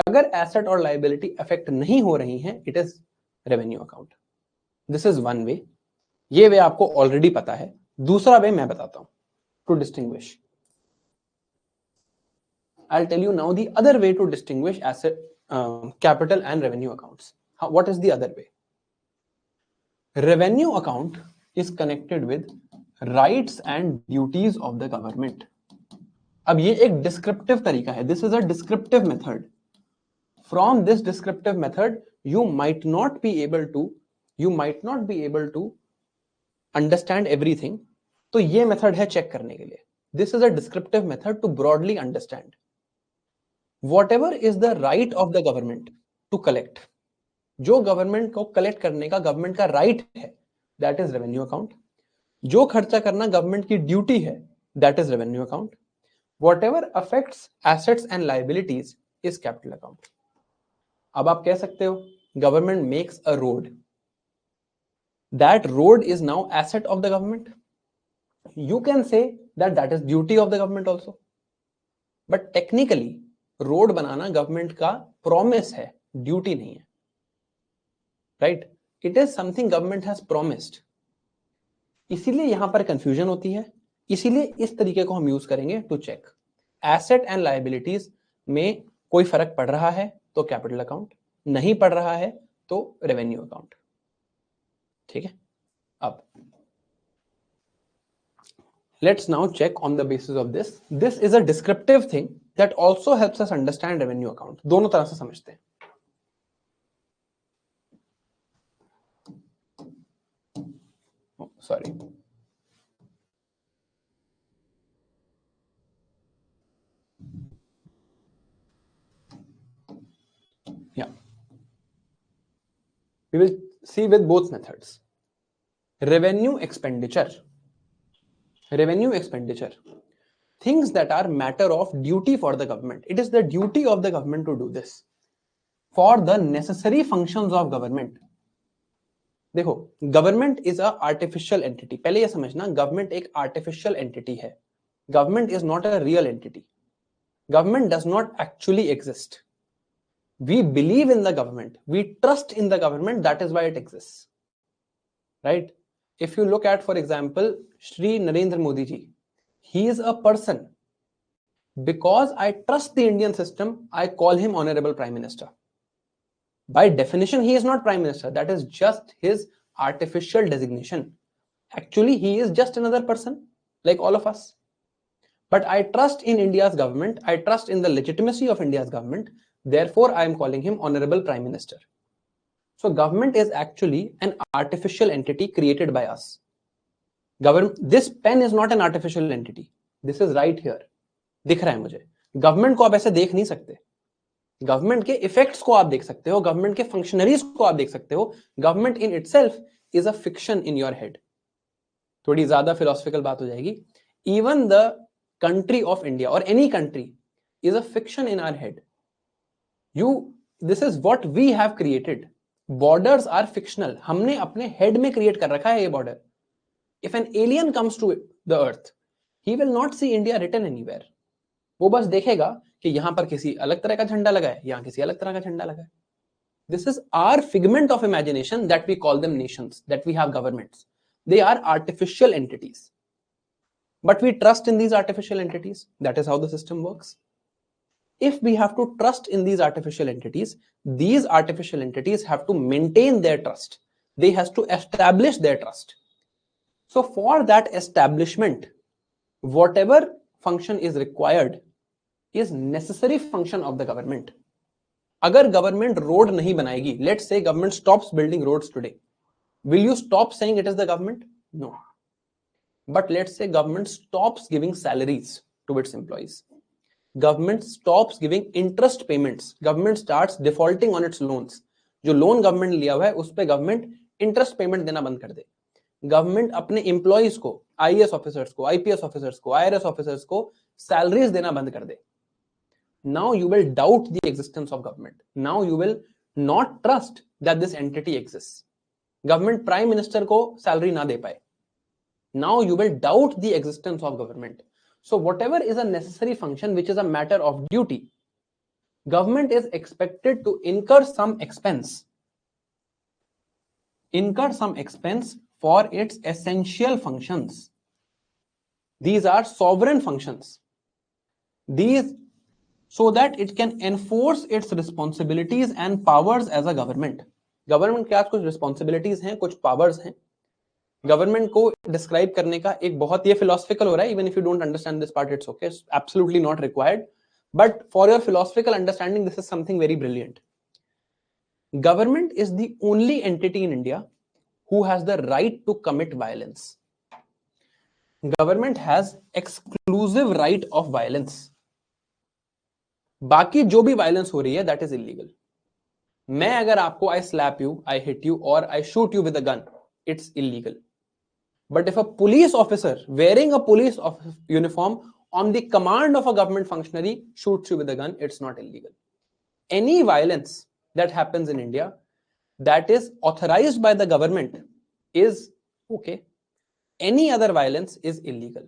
अगर एसेट और लाइबिलिटी अफेक्ट नहीं हो रही हैं, it is revenue account. This is one way. ये वे आपको ऑलरेडी पता है. दूसरा वे मैं बताता हूं to distinguish. I'll tell you now the other way to distinguish asset, capital and revenue accounts. What is the other way? Revenue account is connected with rights and duties of the government. अब ये एक descriptive तरीका है. This is a descriptive method. From this descriptive method you might not be able to understand everything. तो ये method है check करने के लिए. This is a descriptive method to broadly understand. Whatever is the right of the government to collect, जो government को collect करने का गवर्नमेंट का राइट है, दैट इज रेवेन्यू अकाउंट. जो खर्चा करना गवर्नमेंट की ड्यूटी है, that is revenue account. Whatever affects assets and liabilities is capital account. अब आप कह सकते हो government makes a road. That road is now asset of the government. You can say that that is duty of the government also. But technically road banana government का promise है, duty नहीं है. Right? It is something government has promised. इसीलिए यहां पर confusion होती है. इसीलिए इस तरीके को हम यूज करेंगे to check. Asset and liabilities में कोई फर्क पड़ रहा है तो कैपिटल अकाउंट, नहीं पड़ रहा है तो रेवेन्यू अकाउंट. ठीक है. अब let's now check on the basis of this. This is a descriptive thing that also helps us understand revenue account. दोनों तरह से समझते हैं. Oh, sorry. Yeah. We will see with both methods. Revenue expenditure. Revenue expenditure. Things that are matter of duty for the government. It is the duty of the government to do this for the necessary functions of government. देखो, government is a artificial entity. पहले ये समझना, government एक artificial entity है. Government is not a real entity. Government does not actually exist. We believe in the government, we trust in the government, that is why it exists, right? If you look at, for example, Shri Narendra Modi ji, he is a person. Because I trust the Indian system, I call him honorable prime minister. By definition, he is not prime minister. That is just his artificial designation. Actually, he is just another person like all of us. But I trust in India's government, I trust in the legitimacy of India's government. Therefore, I am calling him honorable prime minister. So government is actually an artificial entity created by us. This pen is not an artificial entity. This is right here. दिख रहा है मुझे. Government को आप ऐसे देख नहीं सकते. गवर्नमेंट के इफेक्ट्स को आप देख सकते हो, गवर्नमेंट के फंक्शनरीज को आप देख सकते हो. Government in itself is a fiction in your head. थोड़ी ज्यादा फिलोसफिकल बात हो जाएगी. Even the country of India और any country is a fiction in our head. This is what we have created. Borders are fictional. हमने अपने head में create कर रखा है ये border. If an alien comes to the earth, he will not see India written anywhere. वो बस देखेगा कि यहां पर किसी अलग तरह का झंडा लगा है, यहां किसी अलग तरह का झंडा लगा है. This is our figment of imagination that we call them nations, that we have governments. They are artificial entities. But we trust in these artificial entities. That is how the system works. If we have to trust in these artificial entities have to maintain their trust. They have to establish their trust. So for that establishment, whatever function is required is necessary function of the government. अगर government road नहीं बनाएगी, let's say government stops building roads today, will you stop saying it is the government? No. But let's say government stops giving salaries to its employees. Government stops giving interest payments. Government starts defaulting on its loans. जो loan government लिया हुआ है उस पे government interest payment देना बंद कर दे. Government अपने एम्प्लॉइज को, आईएएस ऑफिसर्स को, आईपीएस ऑफिसर्स को, आईआरएस ऑफिसर्स को सैलरीज देना बंद कर दे. Now you will doubt the existence of government. Now you will not trust that this entity exists. Government prime minister को सैलरी ना दे पाए. Now you will doubt the existence of government. So whatever is a necessary function which is a matter of duty, government is expected to incur some expense for its essential functions. These are sovereign functions. These so that it can enforce its responsibilities and powers as a government. Government के पास कुछ responsibilities हैं, कुछ powers हैं. Government को describe करने का एक बहुत ये फिलोसफिकल हो रहा है. Even if you don't understand this part, it's okay, absolutely not required, but for your philosophical understanding this is something very brilliant. Government is the only entity in India who has the right to commit violence. Government has exclusive right of violence. बाकी जो भी violence हो रही है that is illegal. मैं अगर आपको I slap you, I hit you और I shoot you with a gun, it's illegal. But if a police officer wearing a police uniform on the command of a government functionary shoots you with a gun, it's not illegal. Any violence that happens in India that is authorized by the government is okay. Any other violence is illegal.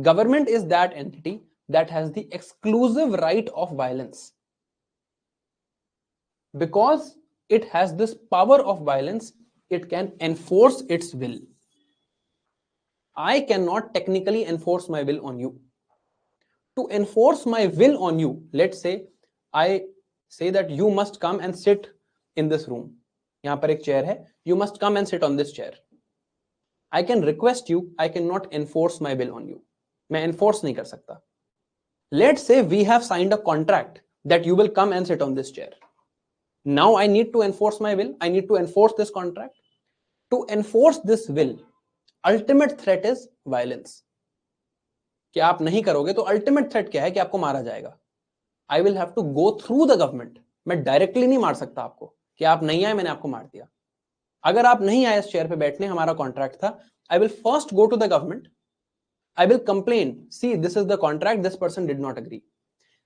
Government is that entity that has the exclusive right of violence. Because it has this power of violence, it can enforce its will. I cannot technically enforce my will on you. To enforce my will on you, let's say I say that you must come and sit in this room. यहां पर एक chair है, you must come and sit on this chair. I can request you, I cannot enforce my will on you. मैं enforce नहीं कर सकता. Let's say we have signed a contract that you will come and sit on this chair. Now I need to enforce my will. I need to enforce this contract. To enforce this will, ultimate threat is violence. कि आप नहीं करोगे तो ultimate threat क्या है कि आपको मारा जाएगा. I will have to go through the government. मैं डायरेक्टली नहीं मार सकता आपको कि आप नहीं आए मैंने आपको मार दिया. अगर आप नहीं आए इस चेयर पे बैठने, हमारा कॉन्ट्रैक्ट था, I will first go to the government. I will complain. See, this is the contract. This person did not agree.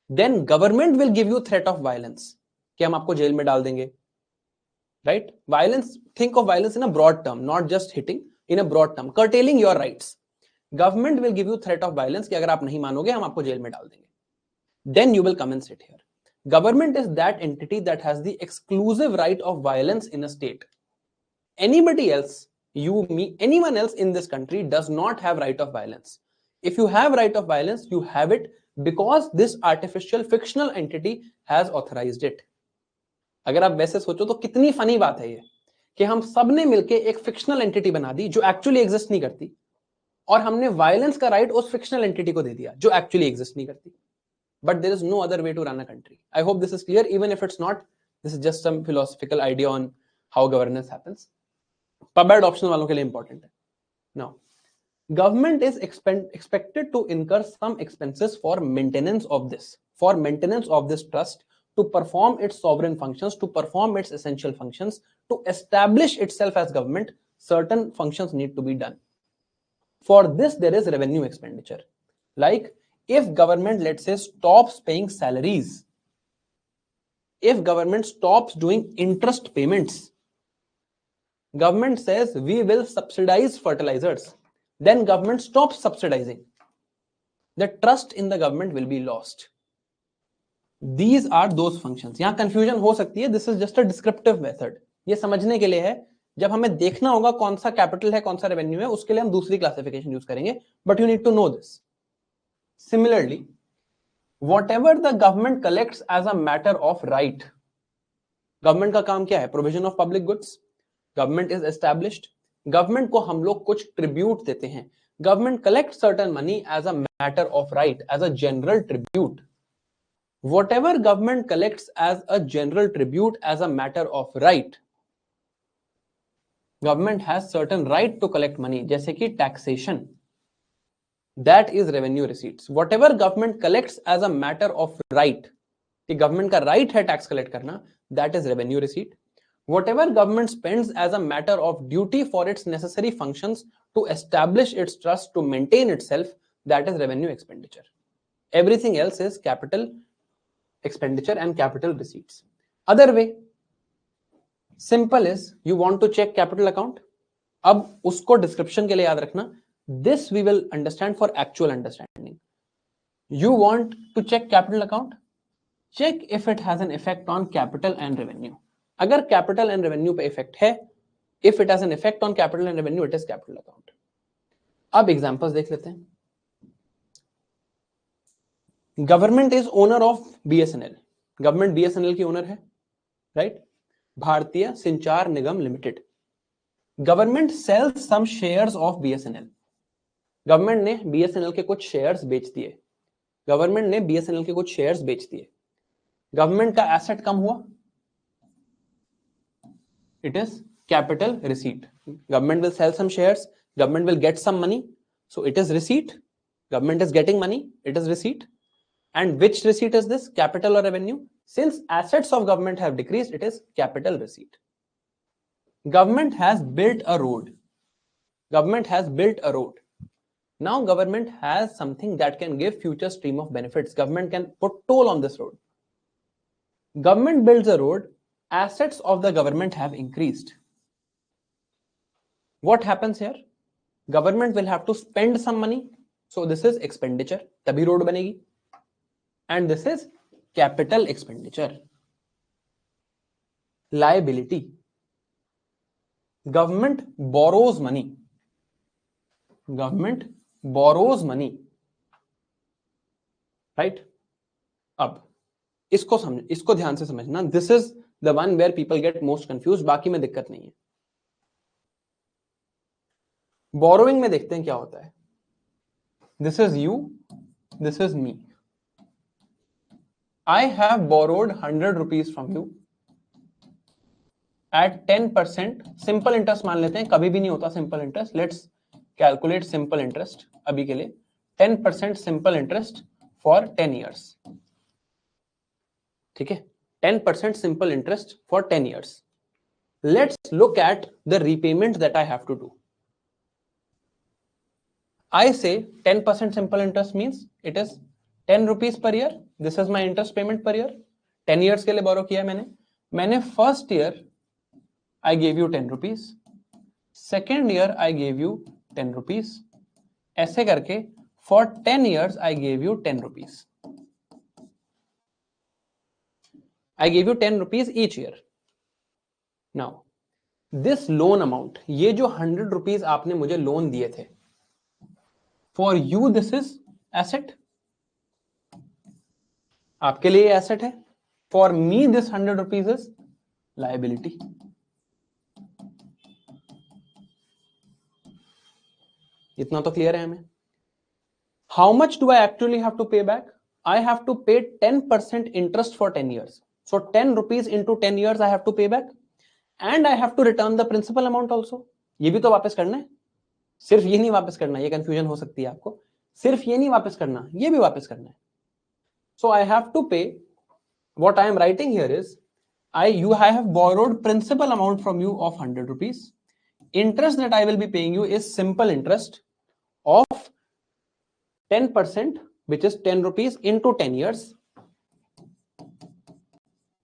Then government will give you threat of violence. कि हम आपको जेल में डाल देंगे. Right? Violence. Think of violence in a broad term, not just hitting. In a broad term, curtailing your rights. Government will give you threat of violence कि अगर आप नहीं मानोगे हम आपको जेल में डाल देंगे. Then you will come and sit here. Government is that entity that has the exclusive right of violence in a state. Anybody else, you, me, anyone else in this country does not have right of violence. If you have right of violence, you have it because this artificial fictional entity has authorized it. अगर आप वैसे सोचो तो कितनी funny बात है ये कि हम सब ने मिलके एक फिक्शनल एंटिटी बना दी जो एक्चुअली एग्जिस्ट नहीं करती और हमने वायलेंस का राइट उस फिक्शनल एंटिटी को दे दिया जो एक्चुअली एग्जिस्ट नहीं करती. But there is no other way to run a country. I hope this is clear. Even if it's not, this is just some philosophical idea on how governance happens. PubAd optional वालों के लिए important है. Now, government is expected to incur some expenses for maintenance of this trust, to perform its sovereign functions, to perform its essential functions, to establish itself as government. Certain functions need to be done. For this, there is revenue expenditure. Like, if government, let's say, stops paying salaries, if government stops doing interest payments, government says we will subsidize fertilizers, then government stops subsidizing, the trust in the government will be lost. These are those functions. यहाँ confusion हो सकती है. This is just a descriptive method. ये समझने के लिए है. जब हमें देखना होगा कौन सा कैपिटल है कौन सा रेवेन्यू है उसके लिए हम दूसरी क्लासिफिकेशन यूज करेंगे. But you need to know this. Similarly, whatever the government collects as a matter of right, government का काम क्या है? Provision of public goods. Government is established. Government को हम लोग कुछ tribute देते हैं. Government collects certain money as a matter of right, as a general tribute. Whatever government collects as a general tribute as a matter of right, government has certain right to collect money, जैसे कि taxation. That is revenue receipts. Whatever government collects as a matter of right, कि government का right है tax collect करना, that is revenue receipt. Whatever government spends as a matter of duty for its necessary functions to establish its trust, to maintain itself, that is revenue expenditure. Everything else is capital expenditure and capital receipts. Other way, simple is you want to check capital account. अब उसको description के लिए याद रखना. This we will understand for actual understanding. You want to check capital account? Check if it has an effect on capital and revenue. अगर capital and revenue पे effect है, if it has an effect on capital and revenue, it is capital account. अब examples देख लेते हैं. Government is owner of BSNL. Government BSNL की owner है, right? Bharatiya Sanchar Nigam limited. Government sells some shares of BSNL. Government ने BSNL के कुछ shares बेच दिए. गवर्नमेंट ने बीएसएनएल के कुछ शेयर्स बेच दिए. गवर्नमेंट का एसेट कम हुआ. It is capital receipt. Government will sell some shares, government will get some money, so it is receipt. Government is getting money, it is receipt. And which receipt is this, capital और revenue? Since assets of government have decreased, it is capital receipt. Government has built a road. Government has built a road. Now government has something that can give future stream of benefits. Government can put toll on this road. Government builds a road, assets of the government have increased. What happens here? Government will have to spend some money. So this is expenditure. तभी road बनेगी. And this is capital expenditure. Liability. Government borrows money. Government borrows money, right? अब इसको ध्यान से समझना. This is the one where people get most confused. बाकी में दिक्कत नहीं है. Borrowing में देखते हैं क्या होता है. This is you, this is me. I have borrowed 100 rupees from you at 10%. Simple interest मान लेते हैं, कभी भी नहीं होता simple interest. Let's calculate simple interest अभी के लिए. 10% सिंपल इंटरेस्ट फॉर 10 years. ठीक है, 10% simple interest for 10 years. Let's look at the repayment that I have to do. I say 10% simple interest means it is 10 rupees per year. This is my interest payment per year. 10 years के लिए borrow किया मैंने first year I gave you 10 rupees. Second year I gave you 10 rupees. ऐसे करके for 10 years I gave you 10 rupees. I gave you 10 rupees each year. Now, this loan amount, ये जो 100 rupees आपने मुझे लोन दिए थे, for you this is asset. आपके लिए asset है. For me this 100 rupees is liability. इतना तो क्लियर है हमें. How much do I actually have to pay back? I have to pay 10% interest for 10 years. So 10 rupees into 10 years I have to pay back. And I have to return the principal amount also. ये भी तो वापस करना है. सिर्फ ये नहीं वापस करना, ये कंफ्यूजन हो सकती है आपको. सिर्फ ये नहीं वापस करना, ये भी वापस करना है. So I have to pay. What I am writing here is, I have borrowed principal amount from you of 100 rupees. Interest that I will be paying you is simple interest of 10%, which is 10 rupees into 10 years,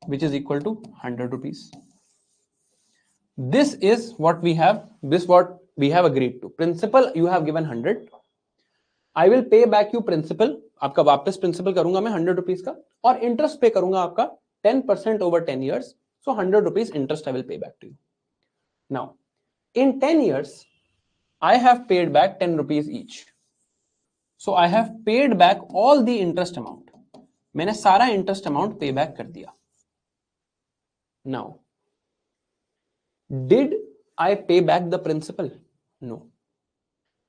which is equal to 100 rupees. This is what we have, agreed to. Principal you have given 100. I will pay back you principal. आपका वापस principal करूंगा मैं 100 rupees का, और interest पे करूंगा आपका 10% over 10 years. So 100 rupees interest I will pay back to you. Now, in 10 years, I have paid back 10 rupees each. So I have paid back all the interest amount. मैंने सारा interest amount pay back कर दिया. Now, did I pay back the principal? No.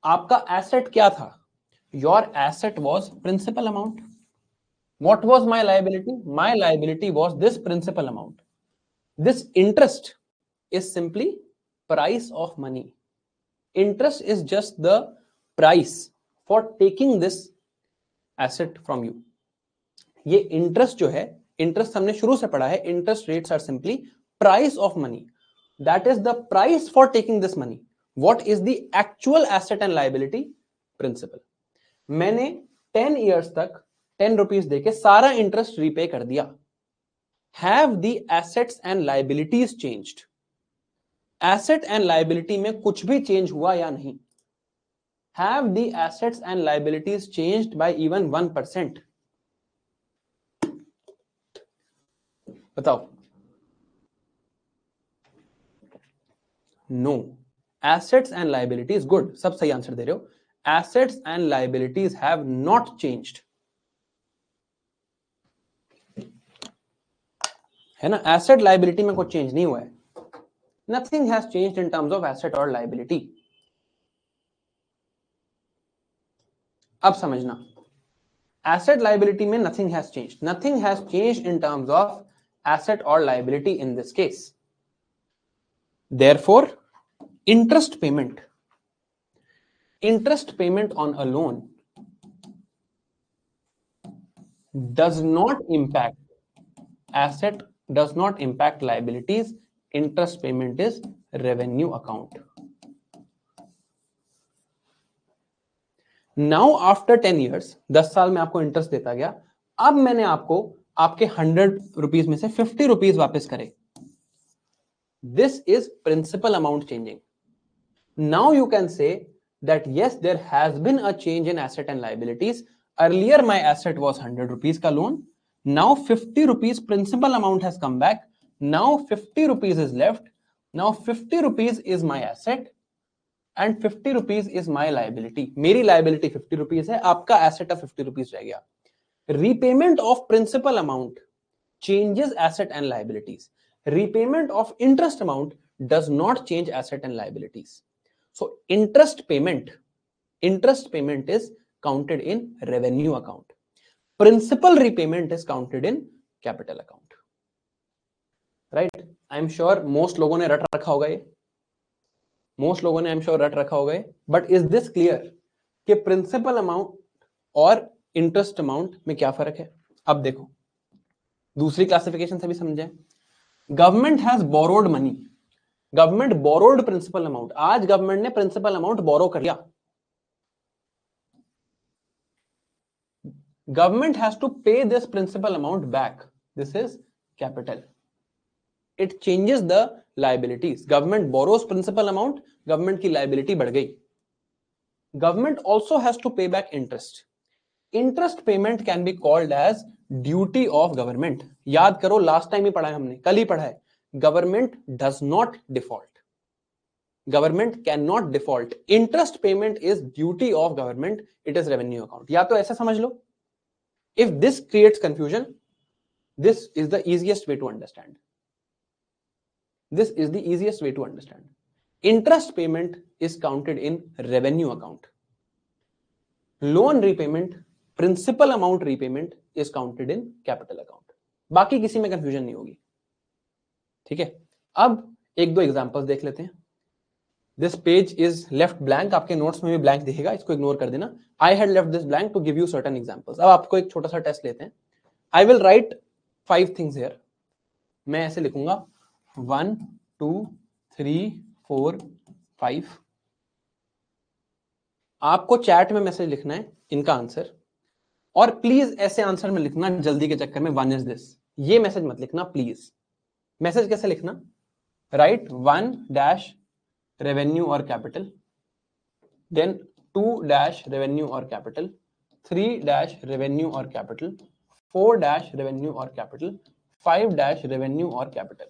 आपका asset क्या था? Your asset was principal amount. What was my liability? My liability was this principal amount. This interest is simply price of money. Interest is just the price for taking this asset from you. ये interest जो है, interest हमने शुरू से पढ़ा है, interest rates are simply price of money. That is the price for taking this money. What is the actual asset and liability? Principal. मैंने 10 years तक 10 rupees देके सारा interest repay कर दिया. Have the assets and liabilities changed? Asset and liability में कुछ भी change हुआ या नहीं? Have the assets and liabilities changed by even 1%? बताओ. No. Assets and liabilities, good. सब सही आंसर दे रहे हो. Assets and liabilities have not changed. है ना? Asset liability में कुछ change नहीं हुआ है. Nothing has changed in terms of asset or liability. अब समझना. Asset liability में nothing has changed. Nothing has changed in terms of asset or liability in this case. Therefore, interest payment on a loan does not impact asset, does not impact liabilities. Interest payment is revenue account. Now after 10 years, 10 साल में आपको interest देता गया. अब मैंने आपको आपके 100 rupees में से 50 रुपीस वापस करे. This is principal amount changing. Now you can say that yes, there has been a change in asset and liabilities. Earlier my asset was 100 rupees ka loan. Now 50 rupees principal amount has come back. Now 50 rupees is left. Now 50 rupees is my asset and 50 rupees is my liability. मेरी liability 50 rupees है, आपका asset of 50 rupees रह गया. Repayment of principal amount changes asset and liabilities. Repayment of interest amount does not change asset and liabilities. So interest payment is counted in revenue account. Principal repayment is counted in capital account. Right? I am sure most लोगों ने रट रखा होगा ये, most लोगों ने I am sure रट रखा होगा ये, but is this clear कि principal amount और interest amount में क्या फर्क है? अब देखो दूसरी क्लासिफिकेशन से भी समझे. Government has borrowed money, government borrowed principal amount. आज गवर्नमेंट ने प्रिंसिपल अमाउंट बोरो कर लिया. Government has to pay this principal amount back. This is capital. It changes the liabilities. Government borrows principal amount, government की liability बढ़ गई. Government also has to pay back interest. Interest payment can be called as duty of government. याद करो last time ही पढ़ा है हमने, कल ही पढ़ा है. Government does not default. Government can not default. Interest payment is duty of government. It is revenue account. या तो ऐसा समझ लो. If this creates confusion, this is the easiest way to understand. This is the easiest way to understand. Interest payment is counted in revenue account. Loan repayment, principal amount repayment is counted in capital account. बाकी किसी में confusion नहीं होगी. ठीक है. अब एक दो एग्जांपल्स देख लेते हैं. This page is left blank. आपके नोट्स में भी ब्लैंक दिखेगा, इसको इग्नोर कर देना. I had left this blank to give you certain examples. अब आपको एक छोटा सा टेस्ट लेते हैं. I will write 5 things here. मैं ऐसे लिखूंगा 1 2 3 4 5. आपको चैट में मैसेज लिखना है इनका आंसर, और प्लीज ऐसे आंसर में लिखना जल्दी के चक्कर में 1 इज दिस. ये मैसेज मत लिखना प्लीज. मैसेज कैसे लिखना? राइट 1 डैश रेवेन्यू और कैपिटल, देन 2 डैश रेवेन्यू और कैपिटल, 3 डैश रेवेन्यू और कैपिटल, 4 डैश रेवेन्यू और कैपिटल, 5 डैश रेवेन्यू और कैपिटल.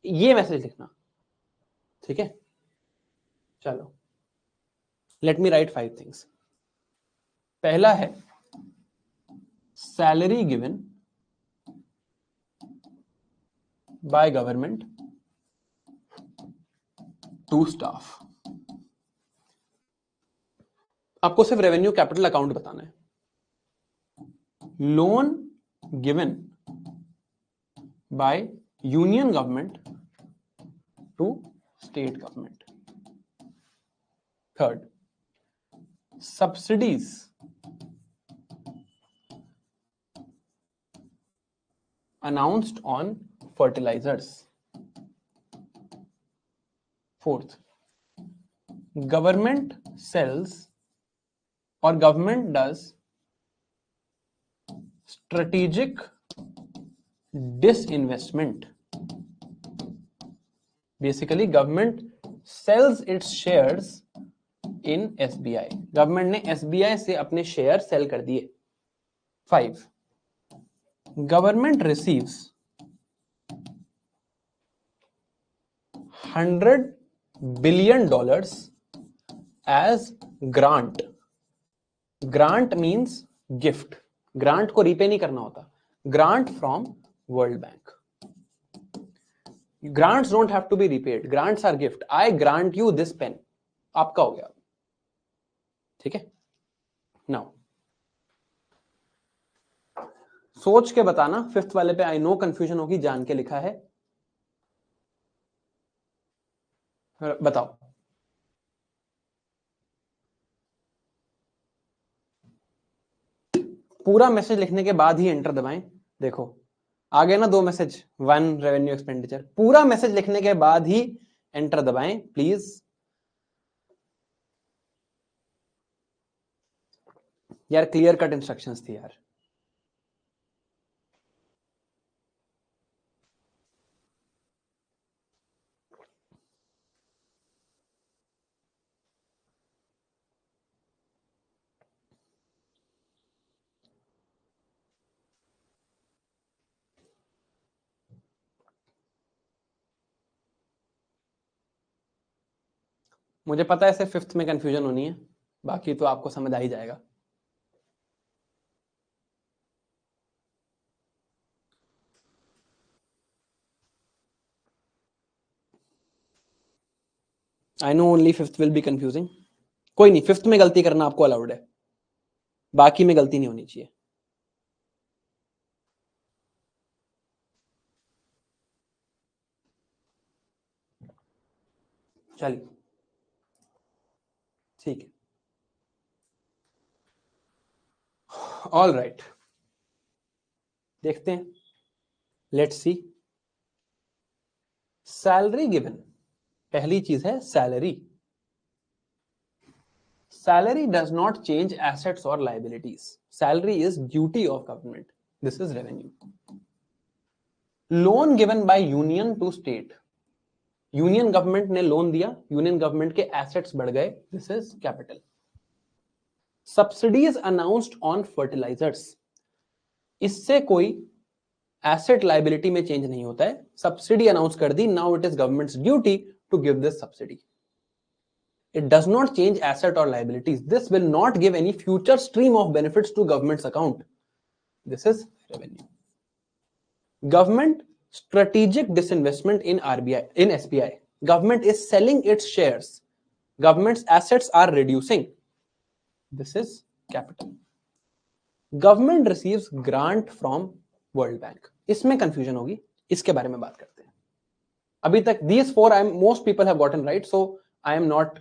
ये मैसेज लिखना. ठीक है. चलो लेट मी राइट 5 थिंग्स. पहला है salary given by government to staff. आपको सिर्फ रेवेन्यू कैपिटल अकाउंट बताना है. Loan given by union government to state government. Third, subsidies announced on fertilizers. Fourth, government sells or government does strategic disinvestment. Basically government sells its shares in SBI. Government ने SBI से अपने share sale कर दिए. 5, government receives $100 billion as grant. Grant means gift. Grant को repay नहीं करना होता. Grant from world bank. Grants don't have to be repaid. Grants are gift. I grant you this pen. आपका हो गया. ठीक है. नाउ सोच के बताना. 5th वाले पे आई नो कंफ्यूजन होगी, जान के लिखा है. बताओ. पूरा मैसेज लिखने के बाद ही एंटर दबाएं. देखो आ गए ना 2 मैसेज. 1 revenue expenditure. पूरा मैसेज लिखने के बाद ही एंटर दबाएं प्लीज. यार क्लियर कट इंस्ट्रक्शंस थी यार. मुझे पता है सिर्फ 5th में कंफ्यूजन होनी है, बाकी तो आपको समझ आ ही जाएगा. I know only 5th will be confusing. कोई नहीं, 5th में गलती करना आपको अलाउड है, बाकी में गलती नहीं होनी चाहिए. चलिए ठीक है, ऑल राइट, देखते हैं, लेट्स सी। सैलरी गिवन, पहली चीज है salary. Salary does not change assets और liabilities, salary is duty of government, this is revenue. Loan given by union to state, union government ने लोन दिया, यूनियन गवर्नमेंट के assets बढ़ गए, this is capital. Subsidies announced on fertilisers, इससे कोई asset liability में change नहीं होता है, सब्सिडी अनाउंस कर दी, now it is government's duty to give this subsidy. It does not change asset और liabilities, this will not give any future stream of benefits to government's account, this is revenue. Government strategic disinvestment in RBI, in SBI. Government is selling its shares. Government's assets are reducing. This is capital. Government receives grant from World Bank. इसमें confusion होगी, इसके बारे में बात करते हैं। अभी तक these four most people have gotten right, so I am not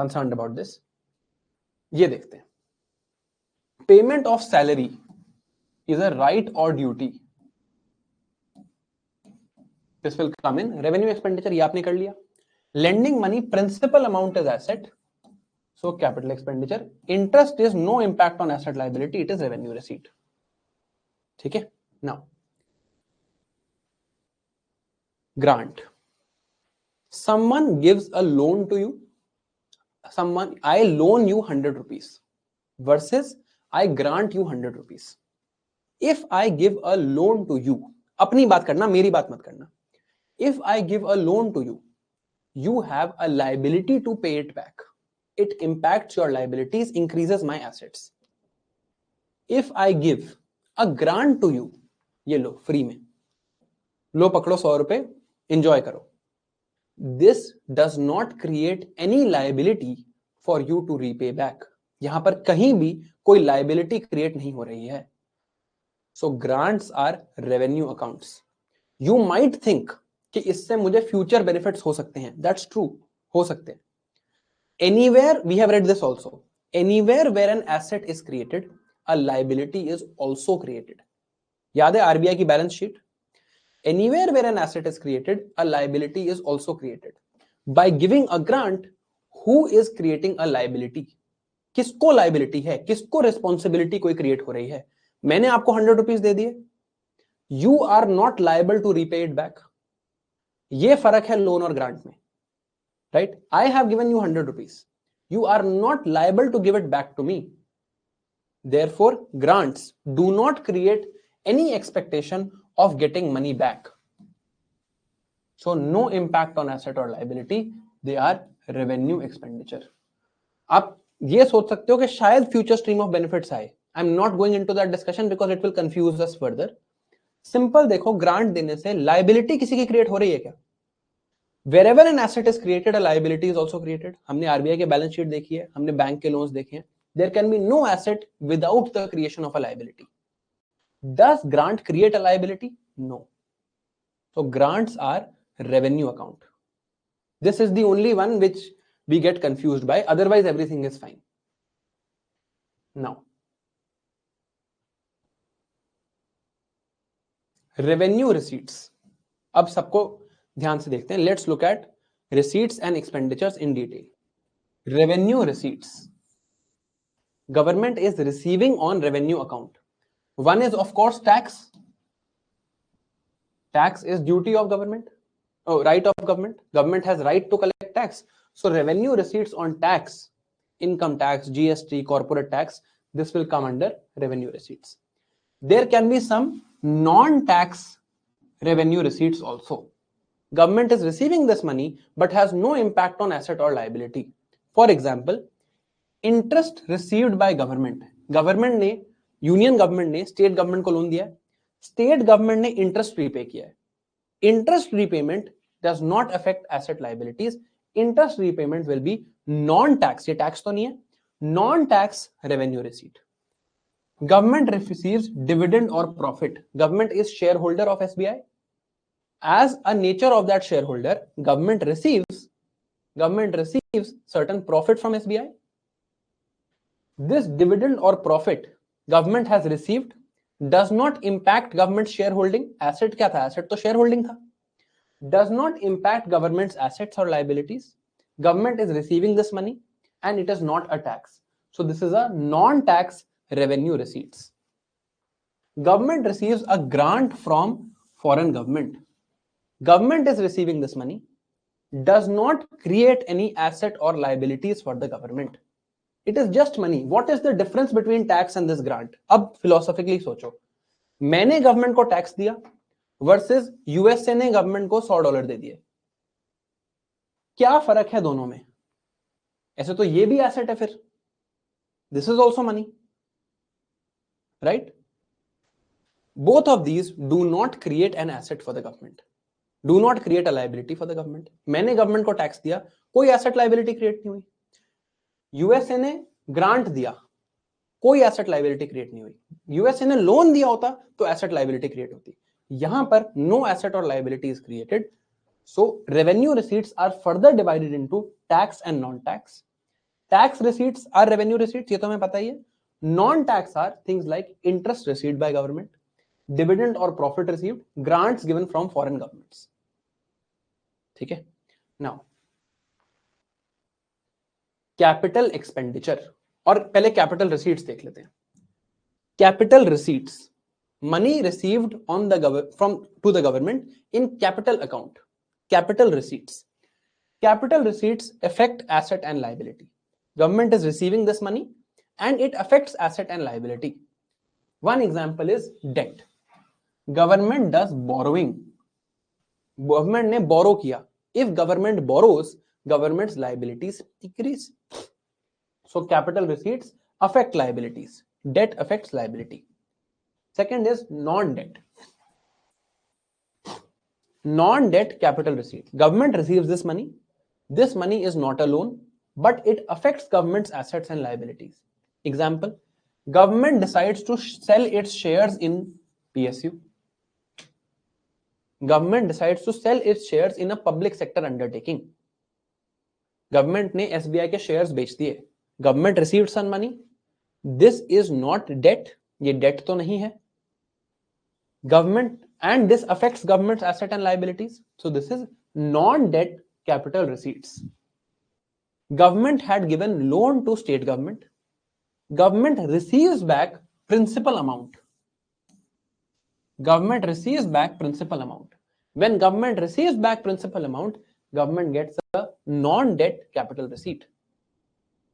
concerned about this. ये देखते हैं। Payment of salary is a right or duty. This will come in revenue expenditure, ये आपने कर लिया। Lending money, principal amount is asset, so capital expenditure. Interest is no impact on asset liability, it is revenue receipt. ठीक है। Now grant, someone gives a loan to you, someone, I loan you 100 rupees versus I grant you 100 rupees. If I give a loan to you, अपनी बात करना, मेरी बात मत करना। If I give a loan to you, you have a liability to pay it back. It impacts your liabilities, increases my assets. If I give a grant to you, ये लो free में, लो पकड़ो 100 रुपए, enjoy करो. This does not create any liability for you to repay back. यहां पर कहीं भी कोई liability create नहीं हो रही है. So grants are revenue accounts. You might think कि इससे मुझे फ्यूचर बेनिफिट्स हो सकते हैं, दैट्स ट्रू, हो सकते हैं। Anywhere, we have read this also, anywhere where an asset is created a liability is also created. याद है आरबीआई की balance sheet, anywhere where an asset is created a liability is also created. By giving a grant, who is creating a liability, किसको liability है, किसको responsibility कोई create हो रही है। मैंने आपको 100 रुपीज दे दिए, you are not liable to repay it back. ये फर्क है लोन और ग्रांट में, right. I have given you 100 rupees, you are not liable to give it back to me. Therefore grants do not create any expectation of getting money back, so no impact on asset और liability, they are revenue expenditure. आप ये सोच सकते हो कि शायद future stream of benefits आए, आई am not going into that discussion because it will confuse us further. Simple देखो, ग्रांट देने से लायबिलिटी किसी की क्रिएट हो रही है क्या? Wherever an asset is created, a liability is also created. हमने आरबीआई के बैलेंस शीट देखी है, हमने बैंक के लोन्स देखे हैं। There can be no asset without the creation of a liability. Does grant create a liability? No. So grants are revenue account. This is the only one which we get confused by. Otherwise, everything is fine. Now, revenue receipts. अब सबको ध्यान से देखते हैं. Let's look at receipts and expenditures in detail. Revenue receipts. Government is receiving on revenue account. One is of course tax. Tax is duty of government. Oh, right of government. Government has right to collect tax. So revenue receipts on tax, income tax, GST, corporate tax, this will come under revenue receipts. There can be some non-tax revenue receipts also. Government is receiving this money but has no impact on asset or liability. For example, interest received by government. Government ने, union government ने state government को loan दिया है, state government ने interest repay किया है. Interest repayment does not affect asset liabilities. Interest repayment will be non tax, ये tax तो नहीं है, non tax revenue receipt. Government receives dividend or profit. Government is shareholder of SBI. As a nature of that shareholder, government receives government receives certain profit from SBI. This dividend or profit government has received does not impact government shareholding. Asset क्या था? Asset तो shareholding था. Does not impact government's assets or liabilities. Government is receiving this money and it is not a tax. So this is a non-tax revenue receipts. Government receives a grant from foreign government. Government is receiving this money, does not create any asset or liabilities for the government. It is just money. What is the difference between tax and this grant? अब philosophically सोचो, मैंने government को tax दिया versus USA ने government को $100 दे दिए, क्या फर्क है दोनों में? ऐसे तो ये भी एसेट है, फिर this is also money, right? Both of these do not create an asset for the government, do not create a liability for the government. मैंने गवर्नमेंट को टैक्स दिया, कोई एसेट लाइबिलिटी क्रिएट नहीं हुई. यूएसए ने grant दिया, कोई asset liability create नहीं हुई. यूएसए ने लोन दिया होता तो एसेट लाइबिलिटी क्रिएट होती. यहां पर नो एसेट और liability is created. So revenue receipts are further divided into tax and non tax. Tax receipts are revenue receipts, ये तो हमें पता ही है. Non tax are things like interest received by government, dividend or profit received, grants given from foreign governments. ठीक है. Now capital expenditure, और पहले capital receipts देख लेते हैं. Capital receipts, money received on the to the government in capital account. Capital receipts. Capital receipts affect asset and liability. Government is receiving this money and it affects asset and liability. One example is debt. Government does borrowing. Government ने borrow किया. If government borrows, government's liabilities decrease. So capital receipts affect liabilities. Debt affects liability. Second is non-debt. Non-debt capital receipt. Government receives this money. This money is not a loan, but it affects government's assets and liabilities. Example, government decides to sell its shares in PSU. Government decides to sell its shares in a public sector undertaking. Government ने SBI के shares बेच दिए. Government received some money. This is not debt. ये debt तो नहीं है. Government, and this affects government's asset and liabilities. So this is non-debt capital receipts. Government had given loan to state government. Government receives back principal amount. Government receives back principal amount. When government receives back principal amount, government gets a non-debt capital receipt.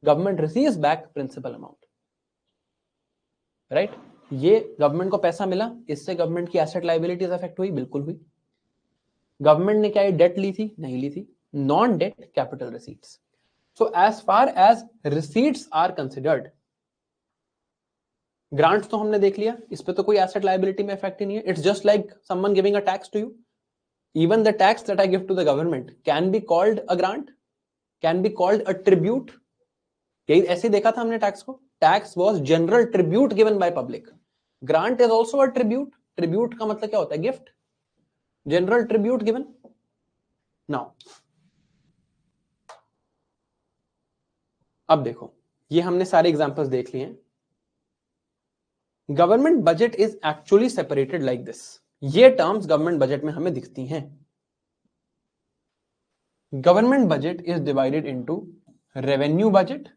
Government receives back principal amount. Right? ये government को पैसा मिला, इससे government की asset liabilities affect हुई, बिल्कुल हुई. Government ने क्या ये डेट ली थी? नहीं ली थी. Non debt capital receipts. So as far as receipts are considered, grants तो हमने देख लिया, इस पे तो कोई एसेट लाइबिलिटी में इफेक्ट ही नहीं है. It's just like someone giving a tax to you. Even the tax that I give to the government can be called a grant, can be called a tribute. यही ऐसे देखा था हमने tax को. Tax was general tribute given by public. Grant is also a tribute. Tribute का मतलब क्या होता है? Gift. General tribute given. Now अब देखो, ये हमने सारे एग्जांपल्स देख लिए हैं. Government budget is actually separated like this. ये टर्म्स गवर्नमेंट बजट में हमें दिखती हैं. Government budget is divided into revenue budget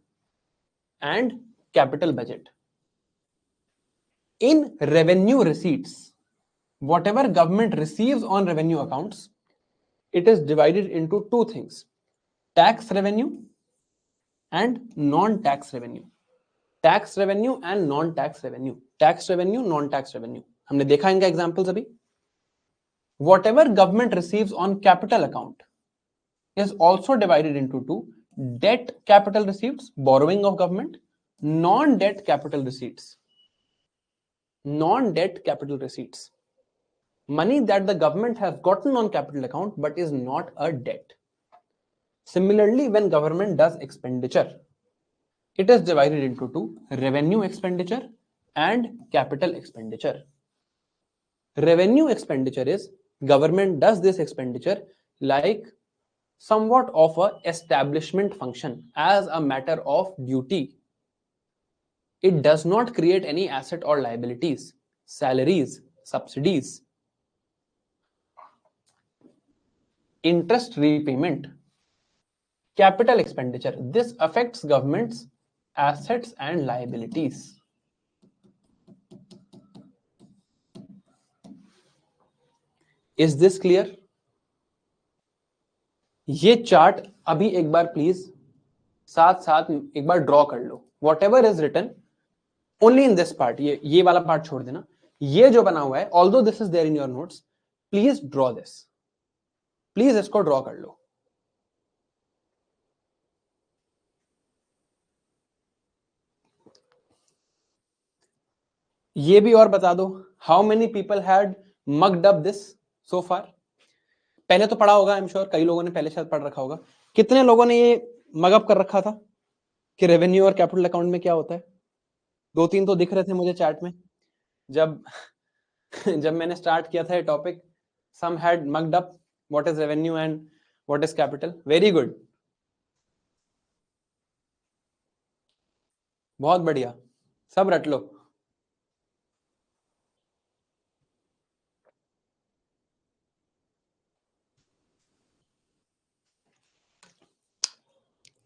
and capital budget. In revenue receipts, whatever government receives on revenue accounts, it is divided into two things: tax revenue and non-tax revenue. Tax revenue and non-tax revenue. Tax revenue, non-tax revenue. हमने देखा इनका examples अभी. Whatever government receives on capital account is also divided into two: debt capital receipts, borrowing of government; non-debt capital receipts. Non-debt capital receipts, money that the government has gotten on capital account but is not a debt. Similarly, when government does expenditure, it is divided into two: revenue expenditure and capital expenditure. Revenue expenditure is government does this expenditure like somewhat of a establishment function as a matter of duty. It does not create any asset or liabilities, salaries, subsidies, interest repayment, capital expenditure. This affects government's assets and liabilities. Is this clear? ये chart अभी एक बार please साथ साथ एक बार draw कर लो. Whatever is written only in this part, ये वाला पार्ट छोड़ देना. ये जो बना हुआ है, although this is there in your notes, please draw this. Please इसको ड्रॉ कर लो. ये भी और बता दो, how many people had mugged up this so far. पहले तो पढ़ा होगा, आई एम श्योर कई लोगों ने पहले शायद पढ़ रखा होगा. कितने लोगों ने ये मगअप कर रखा था कि रेवेन्यू और कैपिटल अकाउंट में क्या होता है? 2-3 तो दिख रहे थे मुझे चैट में जब जब मैंने स्टार्ट किया था ये topic. Some had mugged up what is revenue and what is capital. Very good, बहुत बढ़िया, सब रट लो.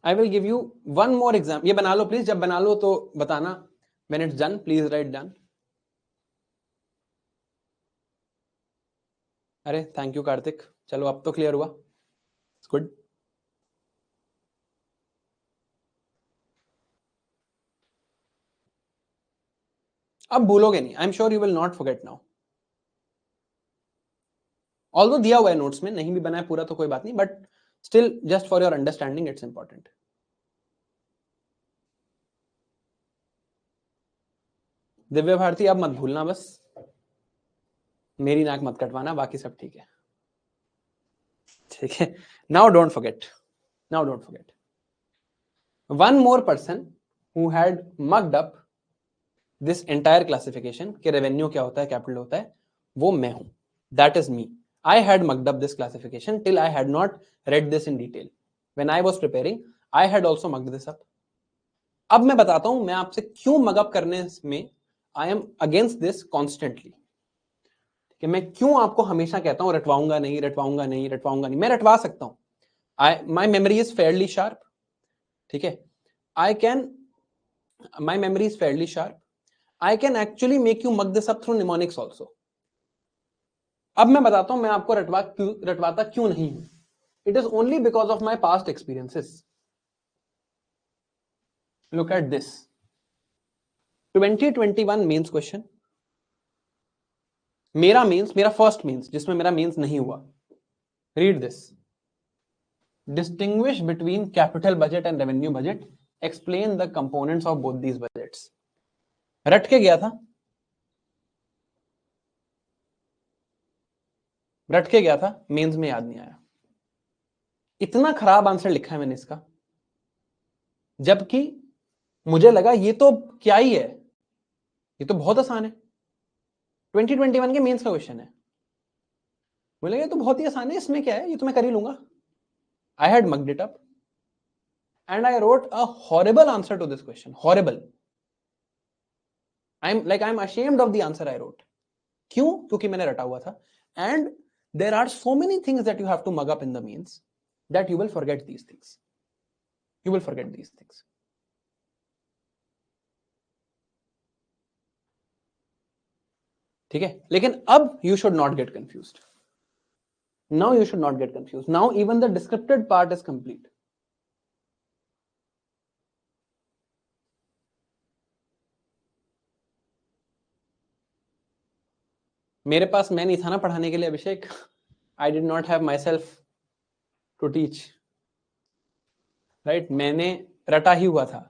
I will give you one more example. ये बना लो प्लीज, जब बना लो तो बताना. When it's done, please write done. अरे थैंक यू कार्तिक. चलो अब तो क्लियर हुआ. गुड. अब भूलोगे नहीं. आई am sure you will not forget now. Although दिया हुआ है नोट्स में, नहीं भी बना है पूरा तो कोई बात नहीं, but still just for your understanding its important. Divya Bharti अब मत भूलना, बस मेरी नाक मत कटवाना, बाकी सब ठीक है. ठीक है. Now don't forget, now don't forget. One more person who had mugged up this entire classification कि रेवेन्यू क्या होता है, कैपिटल होता है, वो मैं हूं. That is me. I had mugged up this classification till I had not read this in detail. When I was preparing, I had also mugged this up. अब मैं बताता हूं मैं आपसे क्यों मग अप करने में I am against this constantly. कि मैं क्यों आपको हमेशा कहता हूं रटवाऊंगा नहीं, रटवाऊंगा नहीं, रटवाऊंगा नहीं. मैं रटवा सकता हूं. My memory is fairly sharp. ठीक है. My memory is fairly sharp. I can actually make you mug this up through mnemonics also. अब मैं बताता हूं मैं आपको रटवाता क्यों नहीं हूं. It is only because of my past experiences. Look at this 2021 mains question. मेरा फर्स्ट मेंस जिसमें मेरा मेंस नहीं हुआ. Read this. Distinguish between capital budget and revenue budget. Explain the components of both these budgets. रट के गया था, रट के गया था, मेंस में याद नहीं आया. इतना खराब आंसर लिखा है मैंने इसका, जबकि मुझे लगा ये तो क्या ही है, ये तो बहुत आसान है. 2021 के मेंस का क्वेश्चन है. मुझे लगा ये तो बहुत ही आसान है, इसमें क्या है, ये तो मैं कर ही लूंगा. I had mugged it up and I wrote a horrible answer to this question. Horrible. I am ashamed of the answer I wrote. क्यों? क्योंकि मैंने रटा हुआ था. And there are so many things that you have to mug up in the means that you will forget these things. You will forget these things. ठीक है. लेकिन अब you should not get confused. Now you should not get confused. Now even the descripted part is complete. मेरे पास मैं नहीं था ना पढ़ाने के लिए अभिषेक. I did not have myself to teach. Right. मैंने रटा ही हुआ था.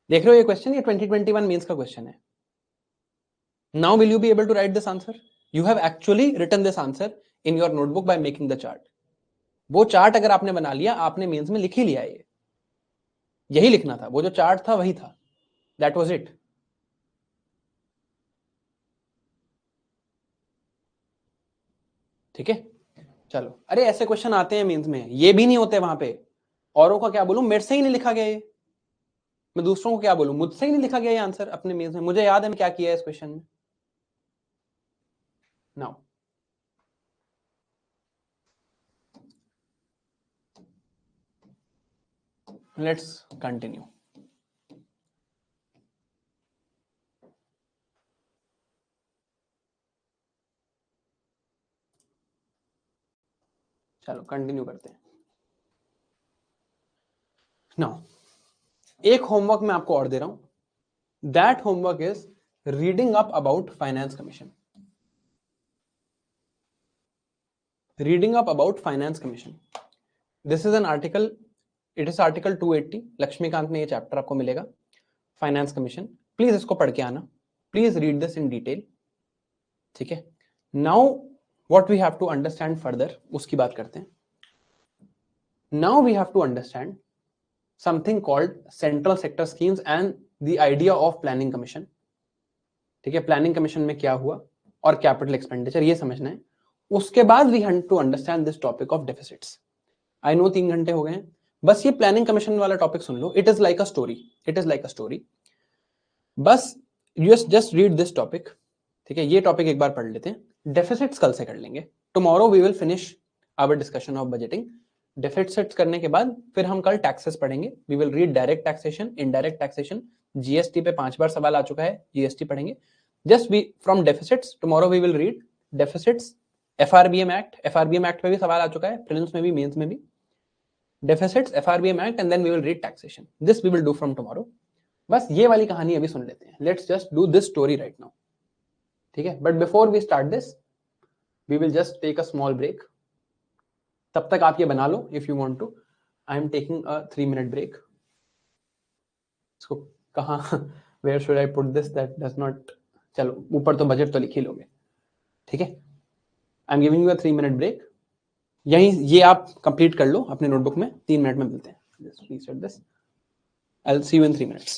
देख रहे हो ये क्वेश्चन, ये 2021 मेंस का क्वेश्चन है. Now will you be able to write this answer? You have actually written this answer in your notebook by making the chart. वो चार्ट अगर आपने बना लिया, आपने मेंस में लिख ही लिया. ये यही लिखना था, वो जो चार्ट था वही था. That was it. ठीक है. चलो, अरे ऐसे क्वेश्चन आते हैं मीन्स में, ये भी नहीं होते वहां पे। औरों का क्या बोलूं, मेरे से ही नहीं लिखा गया ये, मैं दूसरों को क्या बोलूं, मुझसे ही नहीं लिखा गया ये आंसर अपने मीन्स में। मुझे याद है मैं क्या किया है इस क्वेश्चन में। Now let's continue. चलो कंटिन्यू करते हैं। नाउ एक होमवर्क मैं आपको और दे रहा हूं, that homework is reading up about finance commission. Reading up about finance commission, this is an article, it is article 280। Laxmikanth में ये चैप्टर आपको मिलेगा, फाइनेंस कमीशन। प्लीज इसको पढ़ के आना, please read this in detail, ठीक है। Now what we have to understand further, उसकी बात करते हैं। Now we have to understand something called central sector schemes and the idea of planning commission, ठीक है। प्लानिंग कमीशन में क्या हुआ और कैपिटल एक्सपेंडिचर, ये समझना है। उसके बाद we have to understand this topic of deficits. I know 3 घंटे हो गए हैं, बस ये प्लानिंग कमीशन वाला टॉपिक सुन लो। It is like a story, it is like a story. बस जस्ट रीड दिस टॉपिक, ठीक है। ये टॉपिक एक बार पढ़ लेते हैं, डेफिसिट्स कल से कर लेंगे। Tomorrow we will finish our discussion of budgeting. Deficits करने के बाद फिर हम कल टैक्सेस पढ़ेंगे। We will read direct taxation, indirect taxation, GST पे 5 बार सवाल आ चुका है, जीएसटी पढ़ेंगे। Just we from deficits tomorrow we will read deficits, FRBM act, FRBM act में भी सवाल आ चुका है, प्रीलिम्स में भी, मेंस में भी। Deficits, FRBM act, and then we will read taxation. This we will do from tomorrow. बस ये वाली कहानी अभी सुन लेते हैं, let's just do this story right now, ठीक है। But before we start this, we will just take a small break. तब तक आप ये बना लो if you want to. I am taking a 3 minute break. इसको कहाँ, where should I put this that does not, चलो ऊपर तो बजट तो लिख ही लोगे, ठीक है। I am giving you a 3 minute break. यही ये आप कंप्लीट कर लो अपने नोटबुक में, 3 मिनट में मिलते हैं। Please set this, I will see you in 3 minutes.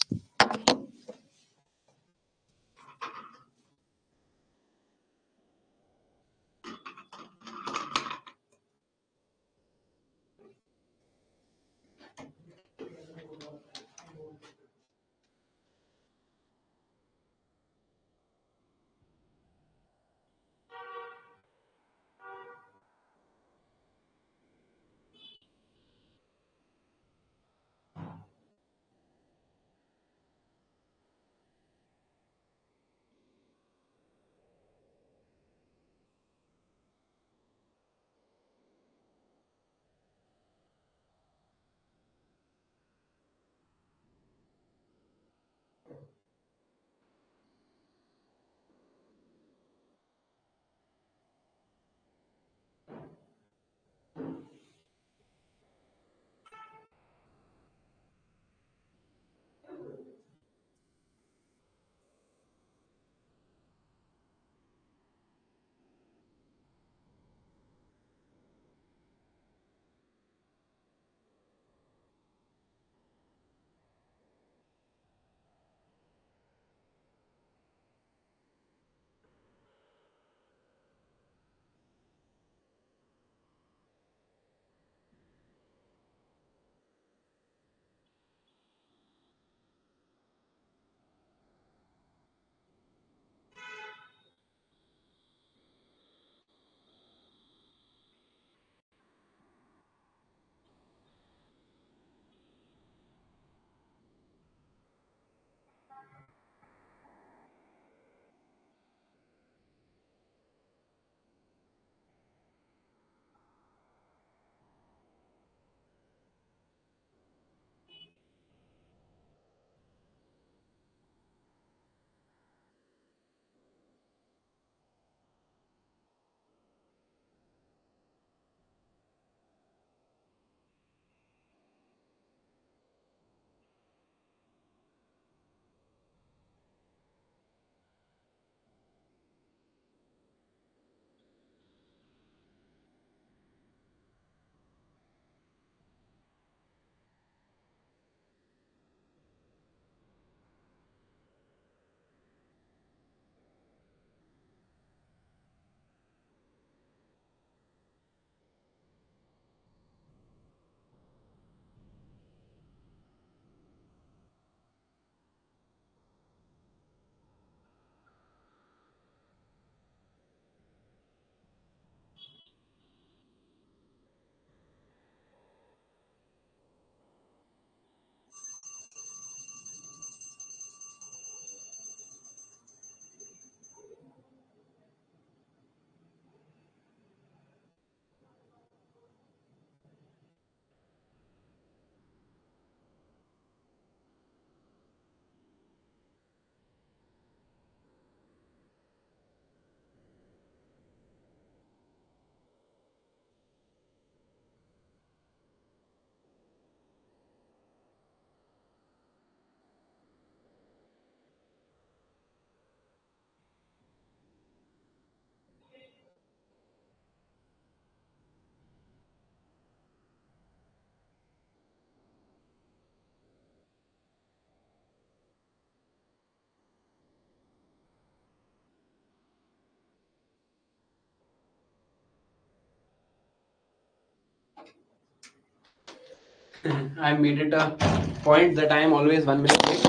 I made it a point that I am always 1 minute late.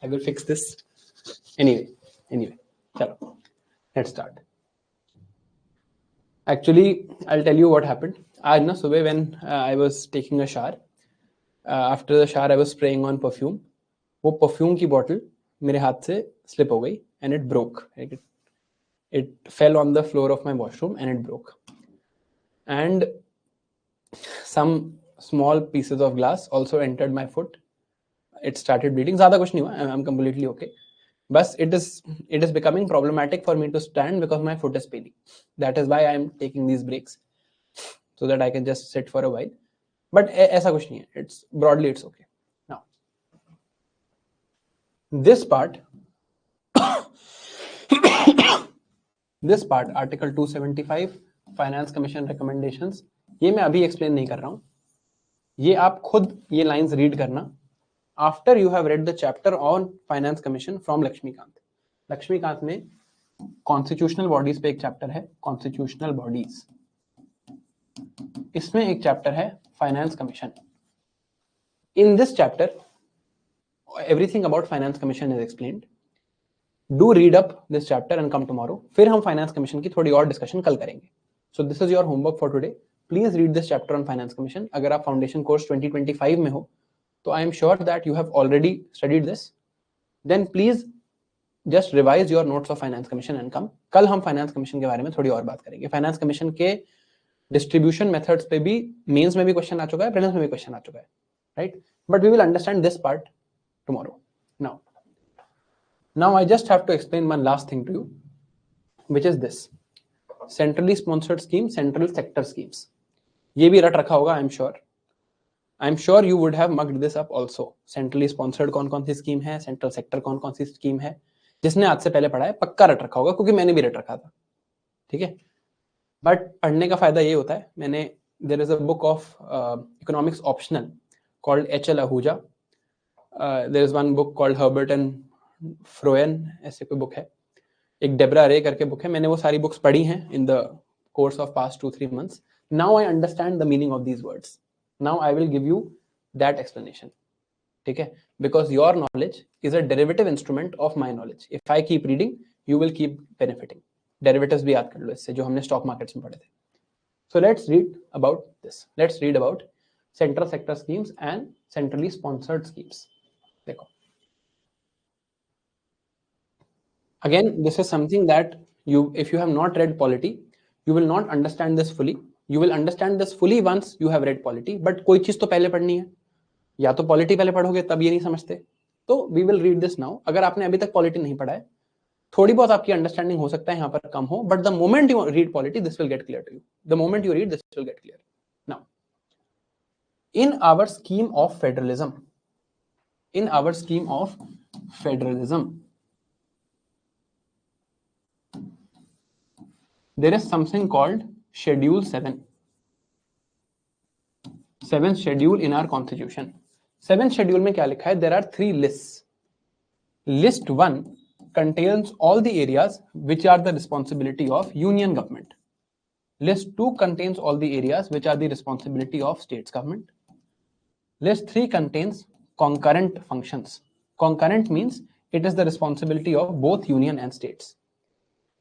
I will fix this. Anyway, chalo, let's start. Actually, I'll tell you what happened. आज ना सुबह when I was taking a shower, after the shower I was spraying on perfume. वो perfume की bottle मेरे हाथ से slip हो गई and it broke. It fell on the floor of my washroom and it broke. And some small pieces of glass also entered my foot. It started bleeding. ज़्यादा कुछ नहीं हुआ. I'm completely okay. But it is becoming problematic for me to stand because my foot is paining. That is why I am taking these breaks so that I can just sit for a while. But ऐसा कुछ नहीं है. It's broadly it's okay. Now, this part, Article 275, Finance Commission recommendations, ये मैं अभी explain नहीं कर रहा हूँ. ये आप खुद ये lines read करना after you have read the chapter on Finance Commission from Laxmikant. Laxmikant में कॉन्स्टिट्यूशनल बॉडीज पे एक चैप्टर है, कॉन्स्टिट्यूशनल बॉडीज. इसमें एक चैप्टर है finance commission. In this chapter everything about finance commission is explained. Do read up this chapter and come tomorrow. फिर हम finance commission की थोड़ी और डिस्कशन कल करेंगे. So this is your homework for today. Please read this chapter on finance commission. अगर आप foundation course 2025 में हो तो I am sure that you have already studied this. Then please just revise your notes of finance commission and come. कल हम finance commission के बारे में थोड़ी और बात करेंगे. फाइनेंस कमीशन के डिस्ट्रीब्यूशन मेथड्स पे भी मेंस में भी क्वेश्चन आ चुका है, प्रीलिम्स में भी क्वेश्चन आ चुका है, right? But we will understand this part tomorrow. Now I just have to explain one last thing to you, which is this centrally sponsored scheme, central sector schemes. ये भी रट रखा होगा, I am sure you would have mugged this up also. Centrally sponsored कौन कौन सी scheme है, central sector कौन कौन सी स्कीम है, जिसने आज से पहले पढ़ा है पक्का रट रखा होगा, क्योंकि मैंने भी रट रखा था, ठीक है? बट पढ़ने का फायदा ये होता है, मैंने there is a book of economics optional called H L. Ahuja. There is one book called Herbert and Froyen, ऐसे कोई बुक है. एक डेब्रा रे करके बुक है. मैंने वो सारी बुक्स पढ़ी हैं in the course of past 2-3 months. Now I understand the meaning of these words. Now I will give you that explanation, ठीक है? Because your knowledge is a derivative instrument of my knowledge. If I keep reading you will keep benefiting. Derivatives भी याद कर लो इससे, जो हमने stock markets में पढ़े थे. So let's read about this. Let's read about central sector schemes and centrally sponsored schemes. देखो, again this is something that you, if you have not read polity, you will not understand this fully. You will understand this fully once you have read polity. but कोई चीज तो पहले पढ़नी है. या तो polity पहले पढ़ोगे तब ये नहीं समझते. तो we will read this now. अगर आपने अभी तक पॉलिटी नहीं पढ़ा है, थोड़ी बहुत आपकी अंडरस्टैंडिंग हो सकता है यहाँ पर कम हो, but the moment you read polity this will get clear to you. The moment you read this will get clear. Now, in our scheme of federalism, there is something called schedule 7, seventh schedule in our constitution. Seventh schedule में क्या लिखा है? There are 3 lists. List 1 contains all the areas which are the responsibility of union government. List 2 contains all the areas which are the responsibility of states government. List 3 contains concurrent functions. Concurrent means it is the responsibility of both union and states.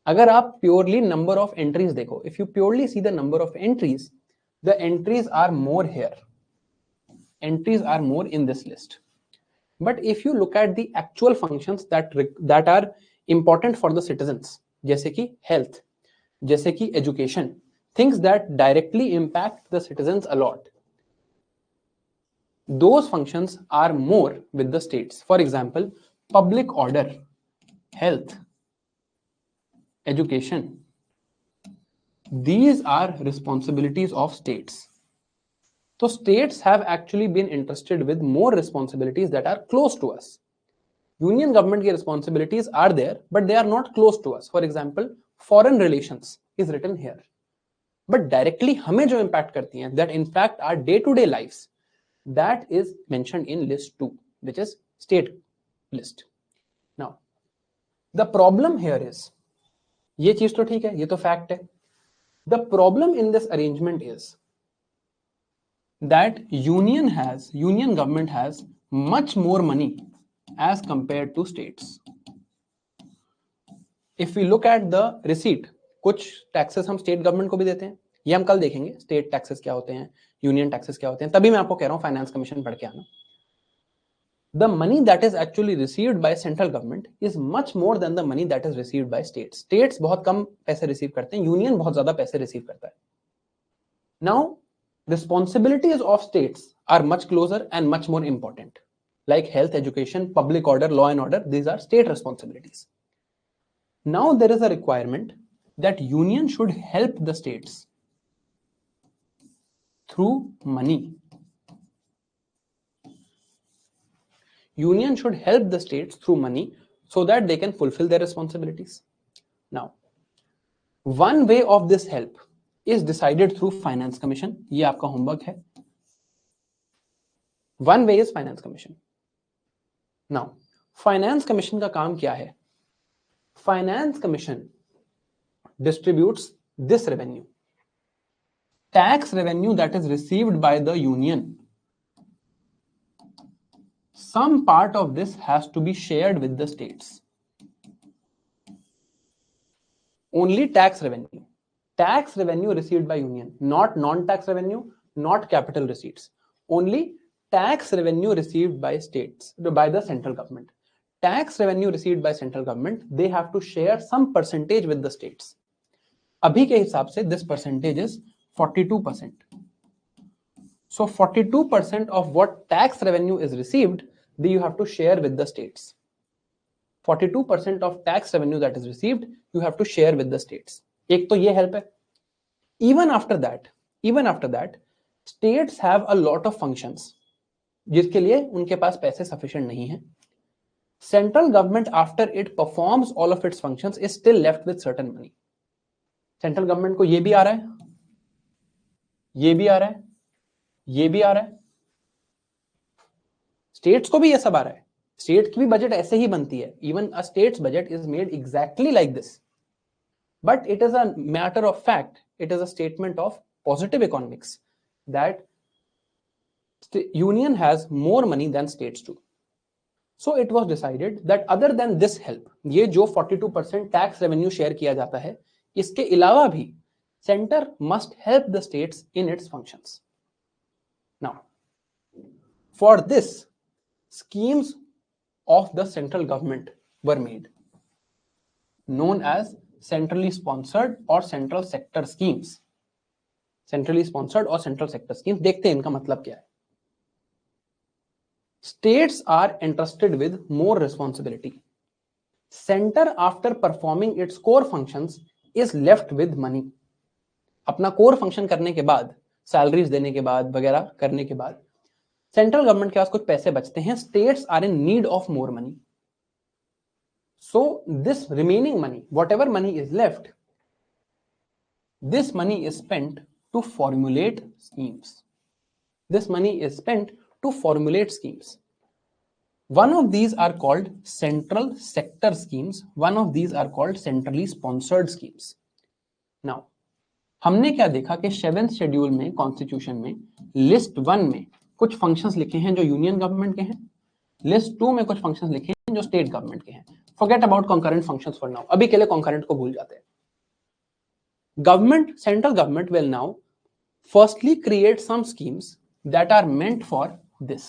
अगर आप purely number of entries देखो, if you purely see the number of entries, the entries are more here. Entries are more in this list. But if you look at the actual functions that are important for the citizens, जैसे कि health, जैसे कि education, things that directly impact the citizens a lot, those functions are more with the states. For example, public order, health, education, these are responsibilities of states. So states have actually been entrusted with more responsibilities that are close to us. Union government की responsibilities are there, but they are not close to us. For example, foreign relations is written here. But directly हमें जो impact करती हैं, that impact our day-to-day lives, that is mentioned in list 2, which is state list. Now, the problem here is, ये चीज तो ठीक है, ये तो fact है. The problem in this arrangement is, that union government has much more money as compared to states. If we look at the receipt, कुछ taxes हम स्टेट गवर्नमेंट को भी देते हैं, ये हम कल देखेंगे स्टेट टैक्सेस क्या होते हैं, यूनियन टैक्सेस क्या होते हैं, तभी मैं आपको कह रहा हूं फाइनेंस कमीशन पढ़ के आना. The money that is actually received by central government is much more than the money that is received by states. States बहुत कम पैसे रिसीव करते हैं, यूनियन बहुत ज्यादा पैसे रिसीव करता है. Now responsibilities of states are much closer and much more important, like health, education, public order, law and order. These are state responsibilities. Now there is a requirement that union should help the states through money. Union should help the states through money so that they can fulfill their responsibilities. Now, one way of this help is decided through finance commission. ये आपका homework है. One way is finance commission. Now, finance commission का काम क्या है? Finance commission distributes this revenue. Tax revenue that is received by the union. Some part of this has to be shared with the states. Only tax revenue. Tax revenue received by union, not non-tax revenue, not capital receipts. Only tax revenue received by states, by the central government. Tax revenue received by central government, they have to share some percentage with the states. अभी के हिसाब से this percentage is 42%. So 42% of what tax revenue is received, you have to share with the states. 42% of tax revenue that is received, you have to share with the states. एक तो ये help है. Even after that, states have a lot of functions जिसके लिए उनके पास पैसे sufficient नहीं है. Central government, after it performs all of its functions, is still left with certain money. Central government को ये भी आ रहा है, ये भी आ रहा है, ये भी आ रहा है, स्टेट्स को भी ये सब आ रहा है. स्टेट की भी बजट ऐसे ही बनती है. Even a states budget is made exactly like this, but it is a matter of fact, it is a statement of positive economics that union has more money than states do. So it was decided that other than this help, ये जो 42% tax revenue share किया जाता है, इसके अलावा भी center must help the states in its functions. Now, for this, schemes of the central government were made, known as centrally sponsored or central sector schemes. Centrally sponsored or central sector schemes. देखते हैं इनका मतलब क्या है. States are entrusted with more responsibility. Center, after performing its core functions, is left with money. अपना core function करने के बाद, salaries देने के बाद, वगैरह करने के बाद, सेंट्रल गवर्नमेंट के पास कुछ पैसे बचते हैं. States are in need of more money. So this remaining money, whatever money is left, this money is spent to formulate schemes. This money is spent to formulate schemes. One of these are called central sector schemes. One of these are called centrally sponsored schemes. Now, हमने क्या देखा कि 7th schedule में constitution में list 1 में कुछ functions लिखे हैं जो यूनियन गवर्नमेंट के हैं, लिस्ट 2 में कुछ फंक्शंस लिखे हैं जो स्टेट गवर्नमेंट के हैं. Forget about concurrent functions for now. अभी के लिए कॉन्करेंट को भूल जाते हैं. Government, central government will now firstly create some schemes that are meant for this.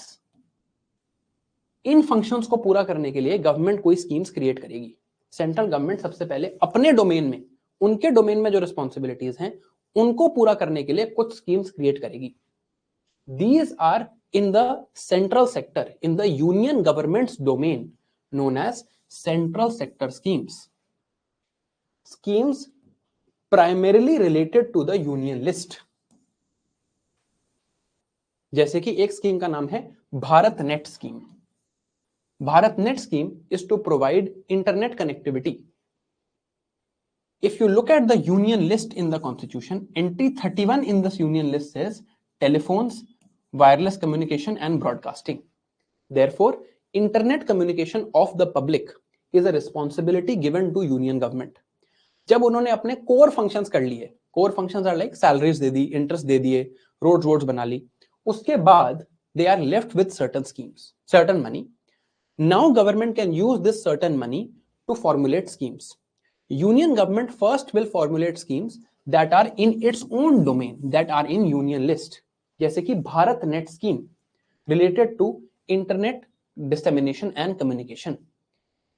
इन फंक्शंस को पूरा करने के लिए गवर्नमेंट कोई स्कीम्स क्रिएट करेगी. सेंट्रल गवर्नमेंट सबसे पहले अपने डोमेन में, उनके डोमेन में जो रिस्पॉन्सिबिलिटीज हैं उनको पूरा करने के लिए कुछ स्कीम्स क्रिएट करेगी. These are in the central sector, in the union government's domain, known as central sector schemes. Schemes primarily related to the union list. जैसे कि एक स्कीम का नाम है Bharat net scheme. Bharat net scheme is to provide internet connectivity. If you look at the union list in the constitution, entry 31 in this union list says telephones, wireless communication and broadcasting. Therefore, internet communication of the public is a responsibility given to union government. जब उन्होंने अपने core functions कर लिए, core functions are like salaries they the, interest दे दिए, roads बना ली, उसके बाद they are left with certain schemes, certain money. Now government can use this certain money to formulate schemes. Union government first will formulate schemes that are in its own domain, that are in union list. जैसे कि Bharat net scheme related to internet dissemination and communication.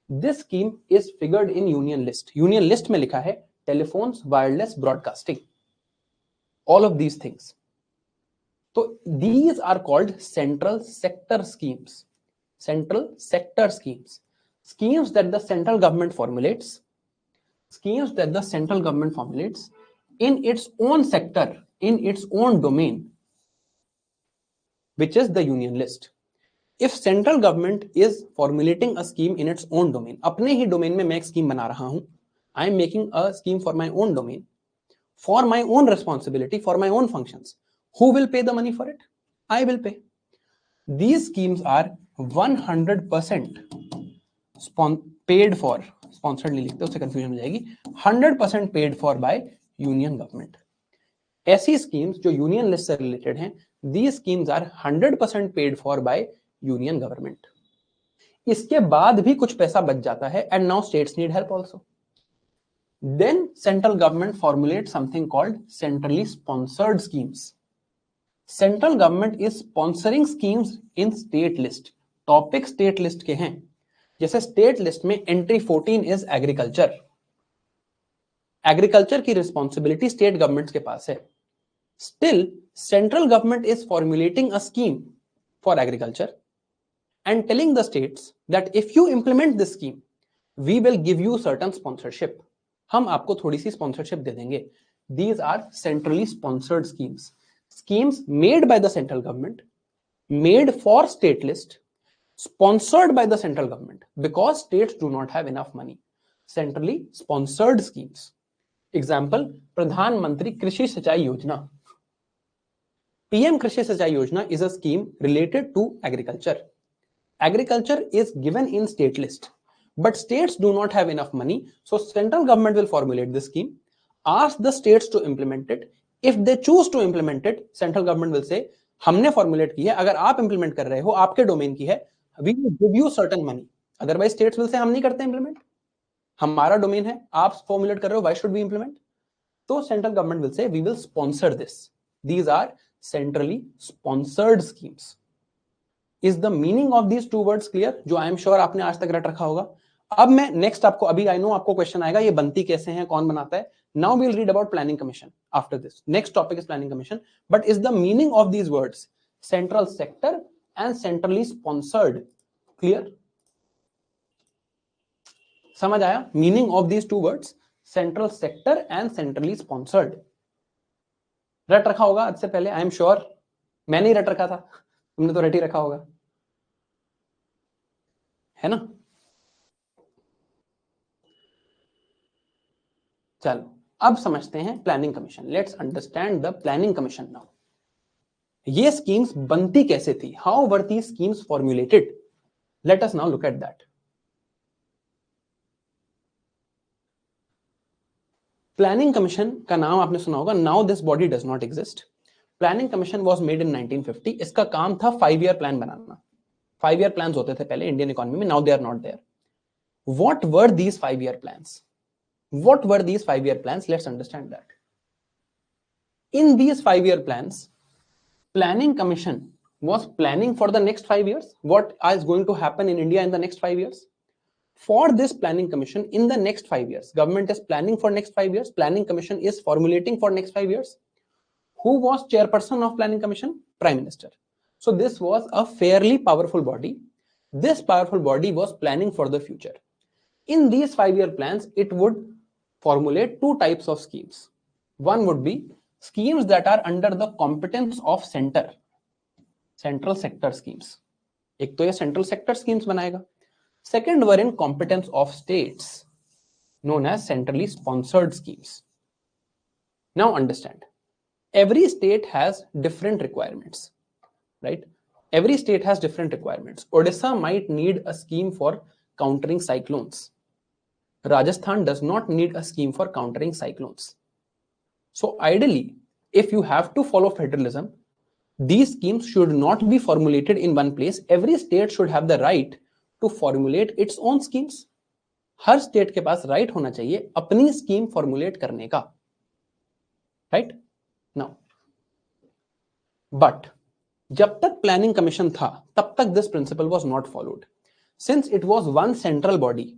This scheme is figured in union list. Union list में लिखा है telephones, wireless, broadcasting, all of these things. So these are called central sector schemes. Central sector schemes. Schemes that the central government formulates. Schemes that the central government formulates in its own sector, in its own domain, which is the union list. If central government is formulating a scheme in its own domain, अपने ही domain में मैं एक scheme बना रहा हूं, I am making a scheme for my own domain, for my own responsibility, for my own functions. Who will pay the money for it? I will pay. These schemes are 100% paid for. Sponsored नहीं लिखते, उससे confusion हो जाएगी. 100% paid for by union government. ऐसी schemes जो union list से related हैं, these schemes are 100% paid for by union government. इसके बाद भी कुछ पैसा बच जाता है, and now states need help also. Then central government formulates something called centrally sponsored schemes. Central government is sponsoring schemes in state list. Topic state list के हैं, जैसे state list में entry 14 is agriculture. Agriculture की responsibility state governments के पास है. Still, central government is formulating a scheme for agriculture and telling the states that if you implement this scheme, we will give you certain sponsorship. हम आपको थोड़ी सी sponsorship दे देंगे. These are centrally sponsored schemes. Schemes made by the central government, made for state list, sponsored by the central government because states do not have enough money. Centrally sponsored schemes. Example, प्रधानमंत्री कृषि सिंचाई योजना. PM कृषि सिंचाई योजना is a scheme related to agriculture. Agriculture is given in state list, but states do not have enough money, so central government will formulate this scheme, ask the states to implement it. If they choose to implement it, central government will say, हमने formulate की है, अगर आप implement कर रहे हो, आपके domain की है, we will give you certain money. Otherwise states will say, हम नहीं करते implement, हमारा domain है, आप formulate कर रहे हो, why should we implement? So central government will say, we will sponsor this. These are centrally sponsored schemes. Is the meaning of these two words clear? जो I am sure आपने आज तक रट रखा होगा. अब मैं next आपको, अभी I know आपको question आएगा, ये बनती कैसे हैं, कौन बनाता है. Now we will read about planning commission after this. Next topic is planning commission. But is the meaning of these words central sector and centrally sponsored clear? समझ आया? Meaning of these two words central sector and centrally sponsored. रट रखा होगा आज से पहले, I am sure. मैंने ही रट रखा था, तुमने तो रट ही रखा होगा, है ना? चलो अब समझते हैं planning commission. Let's understand the planning commission now. ये स्कीम्स बनती कैसे थी? How were these schemes formulated? Let us now look at that. Planning commission का नाम आपने सुना होगा. Now this body does not exist. Planning commission was made in 1950. इसका काम था 5 ईयर प्लान बनाना. 5 ईयर प्लान्स होते थे पहले इंडियन इकोनॉमी में. Now they are not there. What were these 5 year plans? What were these 5-year plans? Let's understand that. In these 5-year plans, Planning Commission was planning for the next 5 years. What is going to happen in India in the next 5 years? For this Planning Commission, in the next 5 years, government is planning for next 5 years. Planning Commission is formulating for next 5 years. Who was chairperson of Planning Commission? Prime Minister. So this was a fairly powerful body. This powerful body was planning for the future. In these 5-year plans, it would formulate two types of schemes. One would be schemes that are under the competence of center, central sector schemes. एक तो ये central sector schemes बनाएगा. Second were in competence of states, known as centrally sponsored schemes. Now understand, every state has different requirements, right? Every state has different requirements. Odisha might need a scheme for countering cyclones. Rajasthan does not need a scheme for countering cyclones. So ideally, if you have to follow federalism, These schemes should not be formulated in one place. Every state should have the right to formulate its own schemes. Her state के पास right होना चाहिए अपनी scheme formulate करने का, right now. But जब तक planning commission था तब तक this principal was not followed. Since it was one central body,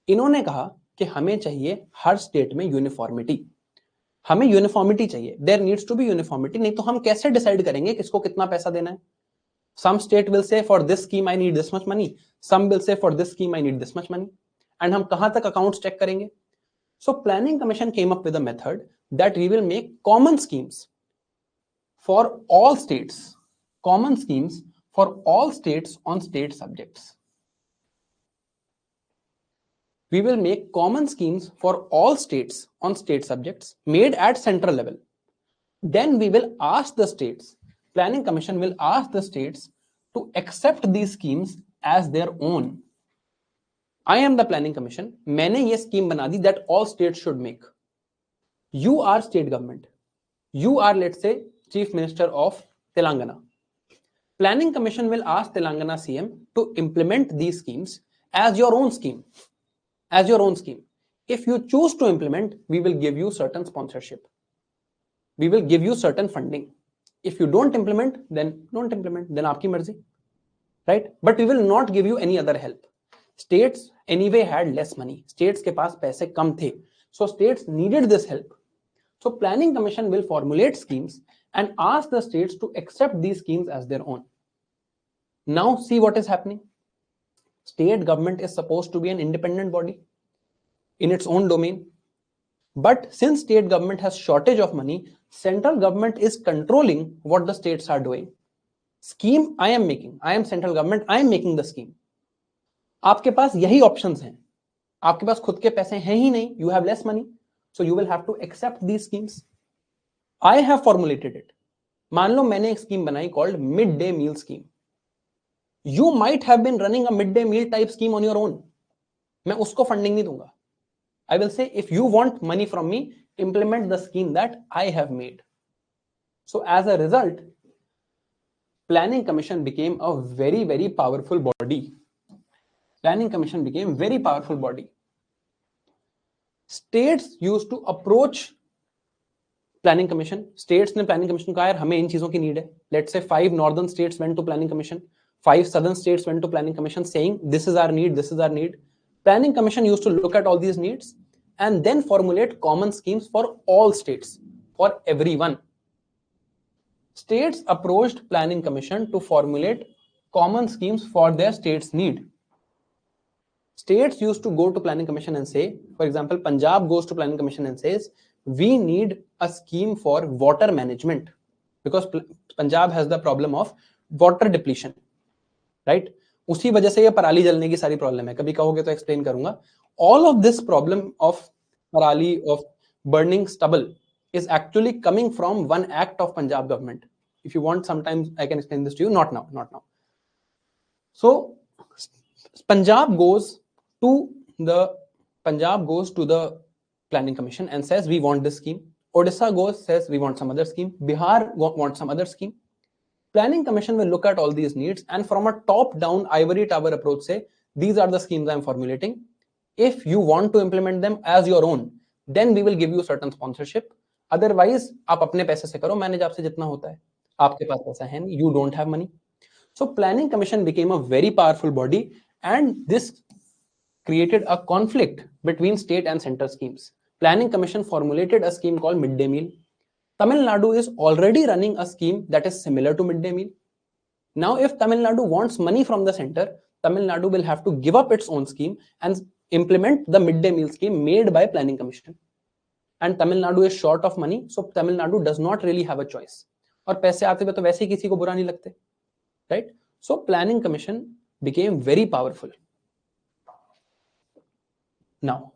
इन्होंने कहा कि हमें चाहिए हर स्टेट में यूनिफॉर्मिटी, हमें यूनिफॉर्मिटी चाहिए. There needs to be uniformity, नहीं तो हम कैसे डिसाइड करेंगे किसको कितना पैसा देना है. Some state will say for this scheme I need this much money, some will say for this scheme I need this much money, and हम कहां तक अकाउंट्स चेक करेंगे. So planning commission came up with a method that we will make common schemes for all states, common schemes for all states on state subjects. We will make common schemes for all states on state subjects made at central level. Then we will ask the states, Planning Commission will ask the states to accept these schemes as their own. I am the Planning Commission. मैंने ये scheme बना दी that all states should make. You are state government. You are, let's say, Chief Minister of Telangana. Planning Commission will ask Telangana CM to implement these schemes as your own scheme. As your own scheme. If you choose to implement, we will give you certain sponsorship. We will give you certain funding. If you don't implement, then don't implement. Then आपकी मर्जी, right? But we will not give you any other help. States anyway had less money. States के पास पैसे कम थे. So states needed this help. So Planning Commission will formulate schemes and ask the states to accept these schemes as their own. Now see what is happening. State government is supposed to be an independent body in its own domain. But since state government has shortage of money, central government is controlling what the states are doing. Scheme I am making. I am central government. I am making the scheme. आपके पास यही options हैं. आपके पास खुद के पैसे हैं ही नहीं. You have less money. So you will have to accept these schemes. I have formulated it. मान लो मैंने एक scheme बनाई called midday meal scheme. You might have been running a midday meal type scheme on your own. मैं उसको funding नहीं दूंगा. I will say, if you want money from me, implement the scheme that I have made. So as a result, Planning Commission became a very, very powerful body. Planning Commission became very powerful body. States used to approach Planning Commission. States ने Planning Commission को कहा यार हमें इन चीजों की need है. Let's say 5 northern states went to Planning Commission. 5 southern states went to Planning Commission saying this is our need, this is our need. Planning Commission used to look at all these needs and then formulate common schemes for all states, for everyone. States approached Planning Commission to formulate common schemes for their state's need. States used to go to Planning Commission and say, for example, Punjab goes to Planning Commission and says, we need a scheme for water management because Punjab has the problem of water depletion, right? उसी वजह से ये पराली जलने की सारी problem है. कभी कहोगे तो एक्सप्लेन करूंगा. All of this problem of parali, of burning stubble, is actually coming from one act of Punjab government. If you want, sometimes I can explain this to you. Not now, not now. So Punjab goes to the Planning Commission and says we want this scheme. Odisha goes, says we want some other scheme. Bihar wants some other scheme. Planning Commission will look at all these needs and from a top-down ivory tower approach say, these are the schemes I am formulating. If you want to implement them as your own, then we will give you certain sponsorship. Otherwise, आप अपने पैसे से करो, manage आपसे जितना होता है. आपके पास पैसा है नहीं, you don't have money. So Planning Commission became a very powerful body and this created a conflict between state and center schemes. Planning Commission formulated a scheme called midday meal. Tamil Nadu is already running a scheme that is similar to midday meal. Now, if Tamil Nadu wants money from the center, Tamil Nadu will have to give up its own scheme and implement the midday meal scheme made by Planning Commission. And Tamil Nadu is short of money, so Tamil Nadu does not really have a choice. और पैसे आते हुए तो वैसे ही किसी को बुरा नहीं लगते, right? So Planning Commission became very powerful. Now,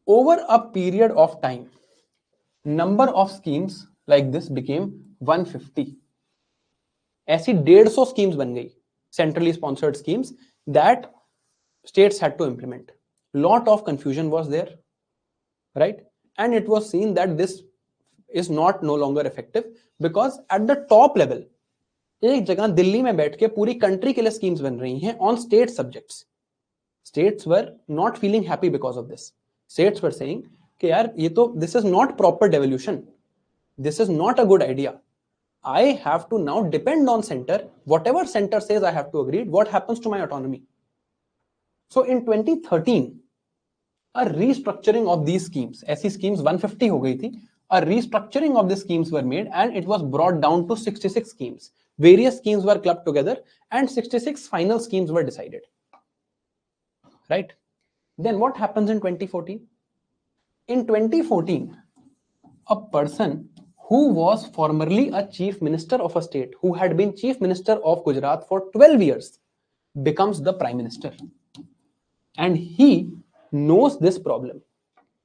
over a period of time, number of schemes like this became 150. ऐसी 150 schemes बन गई, centrally sponsored schemes that states had to implement. Lot of confusion was there, right? And it was seen that this is not no longer effective because at the top level एक जगह दिल्ली में बैठ के पूरी country के लिए schemes बन रही हैं on state subjects. States were not feeling happy because of this. States were saying कि यार ये तो this is not proper devolution. This is not a good idea. I have to now depend on center. Whatever center says I have to agree. What happens to my autonomy? So in 2013, a restructuring of these schemes, ऐसी schemes 150 हो गई थी, a restructuring of the schemes were made and it was brought down to 66 schemes. Various schemes were clubbed together and 66 final schemes were decided. Right? Then what happens in 2014? In 2014, a person who was formerly a chief minister of a state, who had been chief minister of Gujarat for 12 years, becomes the prime minister. And he knows this problem.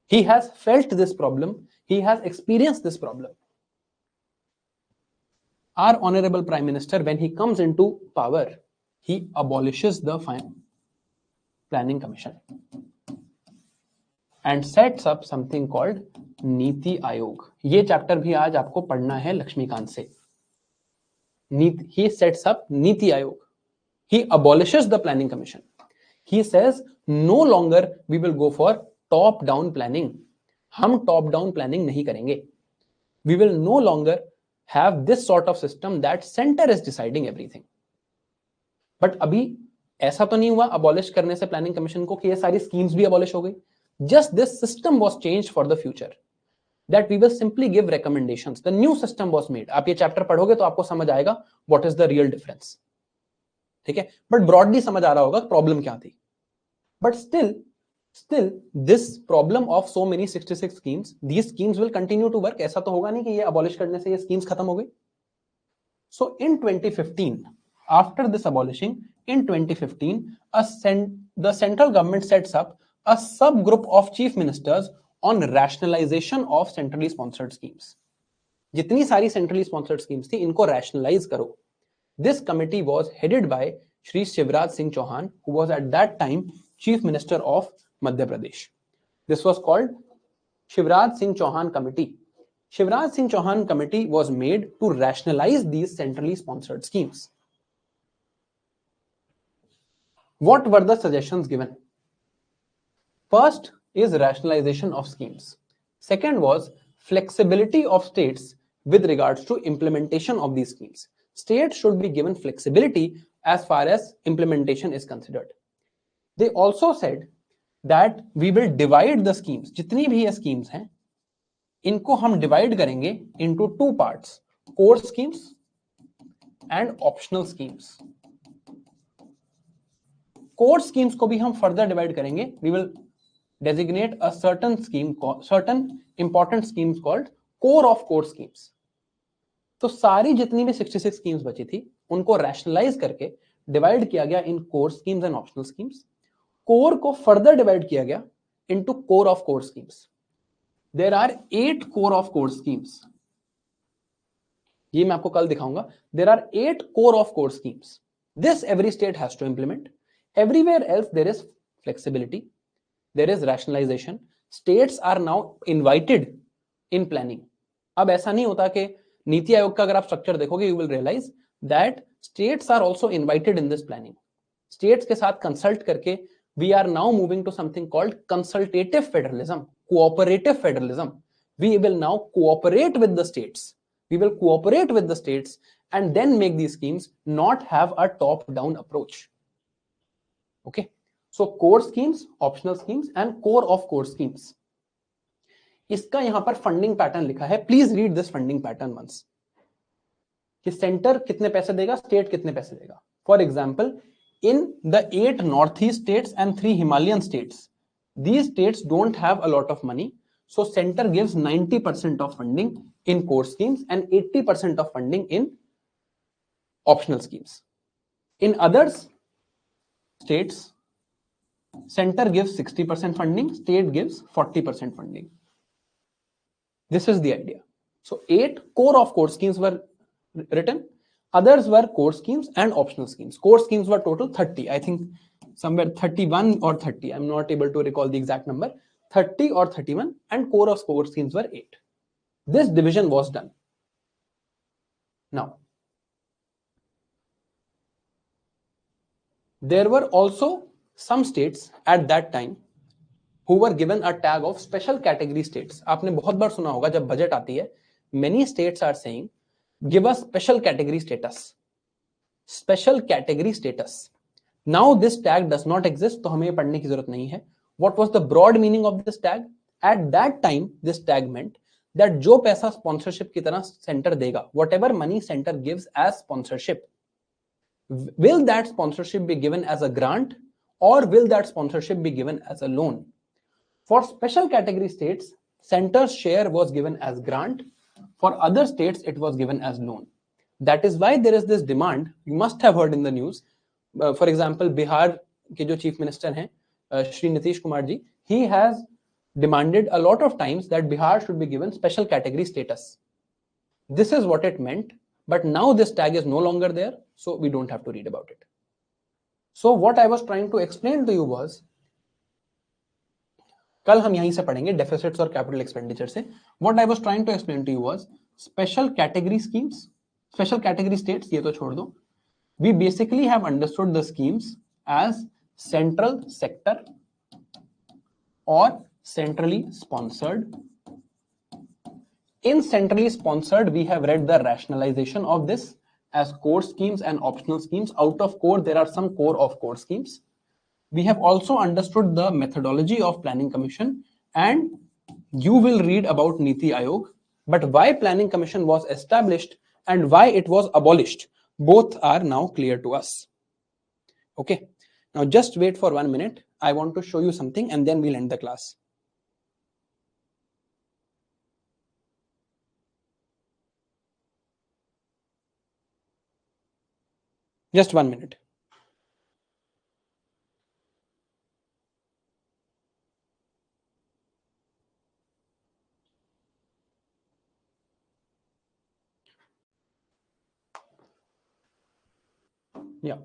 He has felt this problem. He has experienced this problem. Our honorable prime minister, when he comes into power, he abolishes the planning commission and sets up something called NITI Aayog. ये chapter भी आज आपको पढ़ना है लक्ष्मीकांत से. He sets up NITI Aayog. He abolishes the planning commission. He says no longer we will go for top down planning. हम top down planning नहीं करेंगे. We will no longer have this sort of system that center is deciding everything. But अभी ऐसा तो नहीं हुआ abolish करने से planning commission को कि ये सारी schemes भी abolish हो गई. Just this system was changed for the future. That we will simply give recommendations. The new system was made. आप ये chapter पढ़ोगे तो आपको समझ आएगा what is the real difference. ठीक है? But broadly समझ आ रहा होगा problem क्या थी. But still this problem of so many 66 schemes, these schemes will continue to work. ऐसा तो होगा नहीं कि ये abolish करने से ये schemes खत्म हो गई. So in 2015, after this abolishing, in 2015, the central government sets up a subgroup of chief ministers on rationalization of centrally sponsored schemes. जितनी सारी centrally sponsored schemes थी, इनको rationalize करो. This committee was headed by Shri Shivraj Singh Chauhan, who was at that time Chief Minister of Madhya Pradesh. This was called Shivraj Singh Chauhan Committee. Shivraj Singh Chauhan Committee was made to rationalize these centrally sponsored schemes. What were the suggestions given? First is rationalization of schemes. Second was flexibility of states with regards to implementation of these schemes. States should be given flexibility as far as implementation is considered. They also said that we will divide the schemes. जितनी भी ये schemes हैं, इनको हम divide करेंगे into two parts: core schemes and optional schemes. Core schemes को भी हम further divide करेंगे. We will designate a certain scheme, certain important schemes called core of core schemes. तो सारी जितनी भी 66 schemes बची थी, उनको rationalize करके divide किया गया in core schemes and optional schemes. Core को further divide किया गया into core of core schemes. There are 8 core of core schemes. ये मैं आपको कल दिखाऊंगा. There are 8 core of core schemes. This every state has to implement. Everywhere else there is flexibility. There is rationalization. States are now invited in planning. अब ऐसा नहीं होता कि नीति आयोग का अगर आप स्ट्रक्चर देखोगे, you will realize that states are also invited in this planning. States के साथ consult करके we are now moving to something called consultative federalism, cooperative federalism. We will now cooperate with the states. We will cooperate with the states and then make these schemes, not have a top-down approach. Okay. So core schemes, optional schemes and core of core schemes. इसका यहां पर funding pattern लिखा है. Please read this funding pattern once. कि centre कितने पैसे देगा, state कितने पैसे देगा. For example, in the 8 northeast states and 3 Himalayan states, these states don't have a lot of money, so center gives 90% of funding in core schemes and 80% of funding in optional schemes. In others states, center gives 60% funding, state gives 40% funding. This is the idea. So 8 core of core schemes were written. Others were core schemes and optional schemes. Core schemes were total 30. I think somewhere 31 or 30. I'm not able to recall the exact number. 30 or 31, and core of core schemes were 8. This division was done. Now, there were also some states at that time who were given a tag of special category states. आपने बहुत बार सुना होगा जब budget आती है, many states are saying give us special category status. Special category status. Now this tag does not exist, तो हमें पढ़ने की जरूरत नहीं है. What was the broad meaning of this tag? At that time, this tag meant that जो पैसा sponsorship की तरह center देगा, whatever money center gives as sponsorship, will that sponsorship be given as a grant or will that sponsorship be given as a loan? For special category states, center's share was given as grant. For other states, it was given as loan. That is why there is this demand. You must have heard in the news. For example, Bihar के जो chief minister हैं, Shri Nitish Kumar ji, he has demanded a lot of times that Bihar should be given special category status. This is what it meant, but now this tag is no longer there, so we don't have to read about it. So what I was trying to explain to you was, कल हम यहीं से पढ़ेंगे deficits और capital expenditure से. What I was trying to explain to you was special category schemes, special category states, ये तो छोड़ दो. We basically have understood the schemes as central sector और centrally sponsored. In centrally sponsored, we have read the rationalization of this as core schemes and optional schemes. Out of core, there are some core of core schemes. We have also understood the methodology of Planning Commission, and you will read about Niti Aayog. But why Planning Commission was established and why it was abolished, both are now clear to us. Okay. Now just wait for 1 minute. I want to show you something and then we'll end the class. Just 1 minute. Yeah.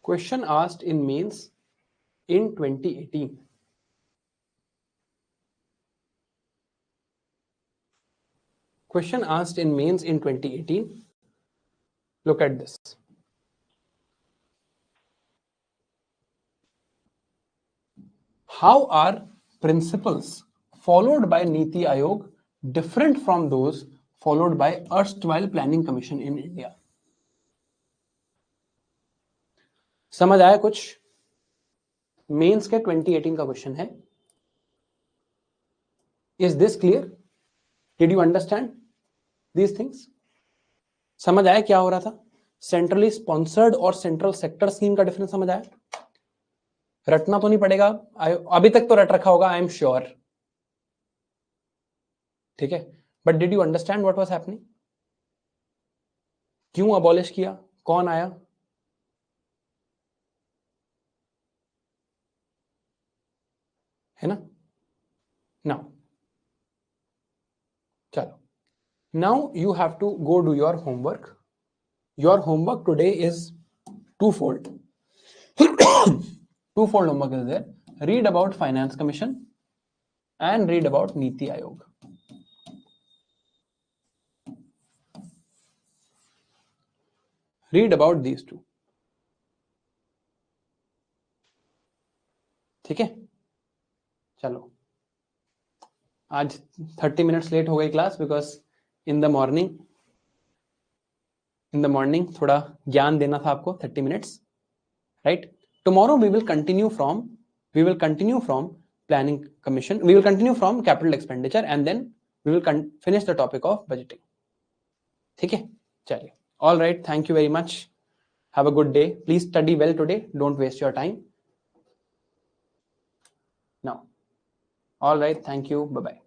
Question asked in mains in 2018. Question asked in mains in 2018. Look at this. How are principles followed by Niti Aayog different from those followed by erstwhile Planning Commission in India? समझ आया कुछ? Mains के 2018 का question है. Is this clear? Did you understand these things? समझ आया क्या हो रहा था? सेंट्रली स्पॉन्सर्ड और सेंट्रल सेक्टर स्कीम का डिफरेंस समझ आया? रटना तो नहीं पड़ेगा, अभी तक तो रट रखा होगा, आई एम श्योर. ठीक है, but did you understand what was happening? क्यों अबॉलिश किया? कौन आया? है ना? नाउ चलो, now you have to go do your homework. Your homework today is twofold. Twofold homework is there. Read about Finance Commission and read about Niti Aayog. Read about these two. ठीक है, चलो. आज 30 minutes late हो गई class because in the morning थोड़ा ज्ञान देना था आपको. 30 minutes, right? Tomorrow we will continue from Planning Commission. We will continue from capital expenditure and then we will finish the topic of budgeting. ठीक है, चलिए. All right, thank you very much. Have a good day. Please study well today. Don't waste your time. now. All right, thank you, bye bye.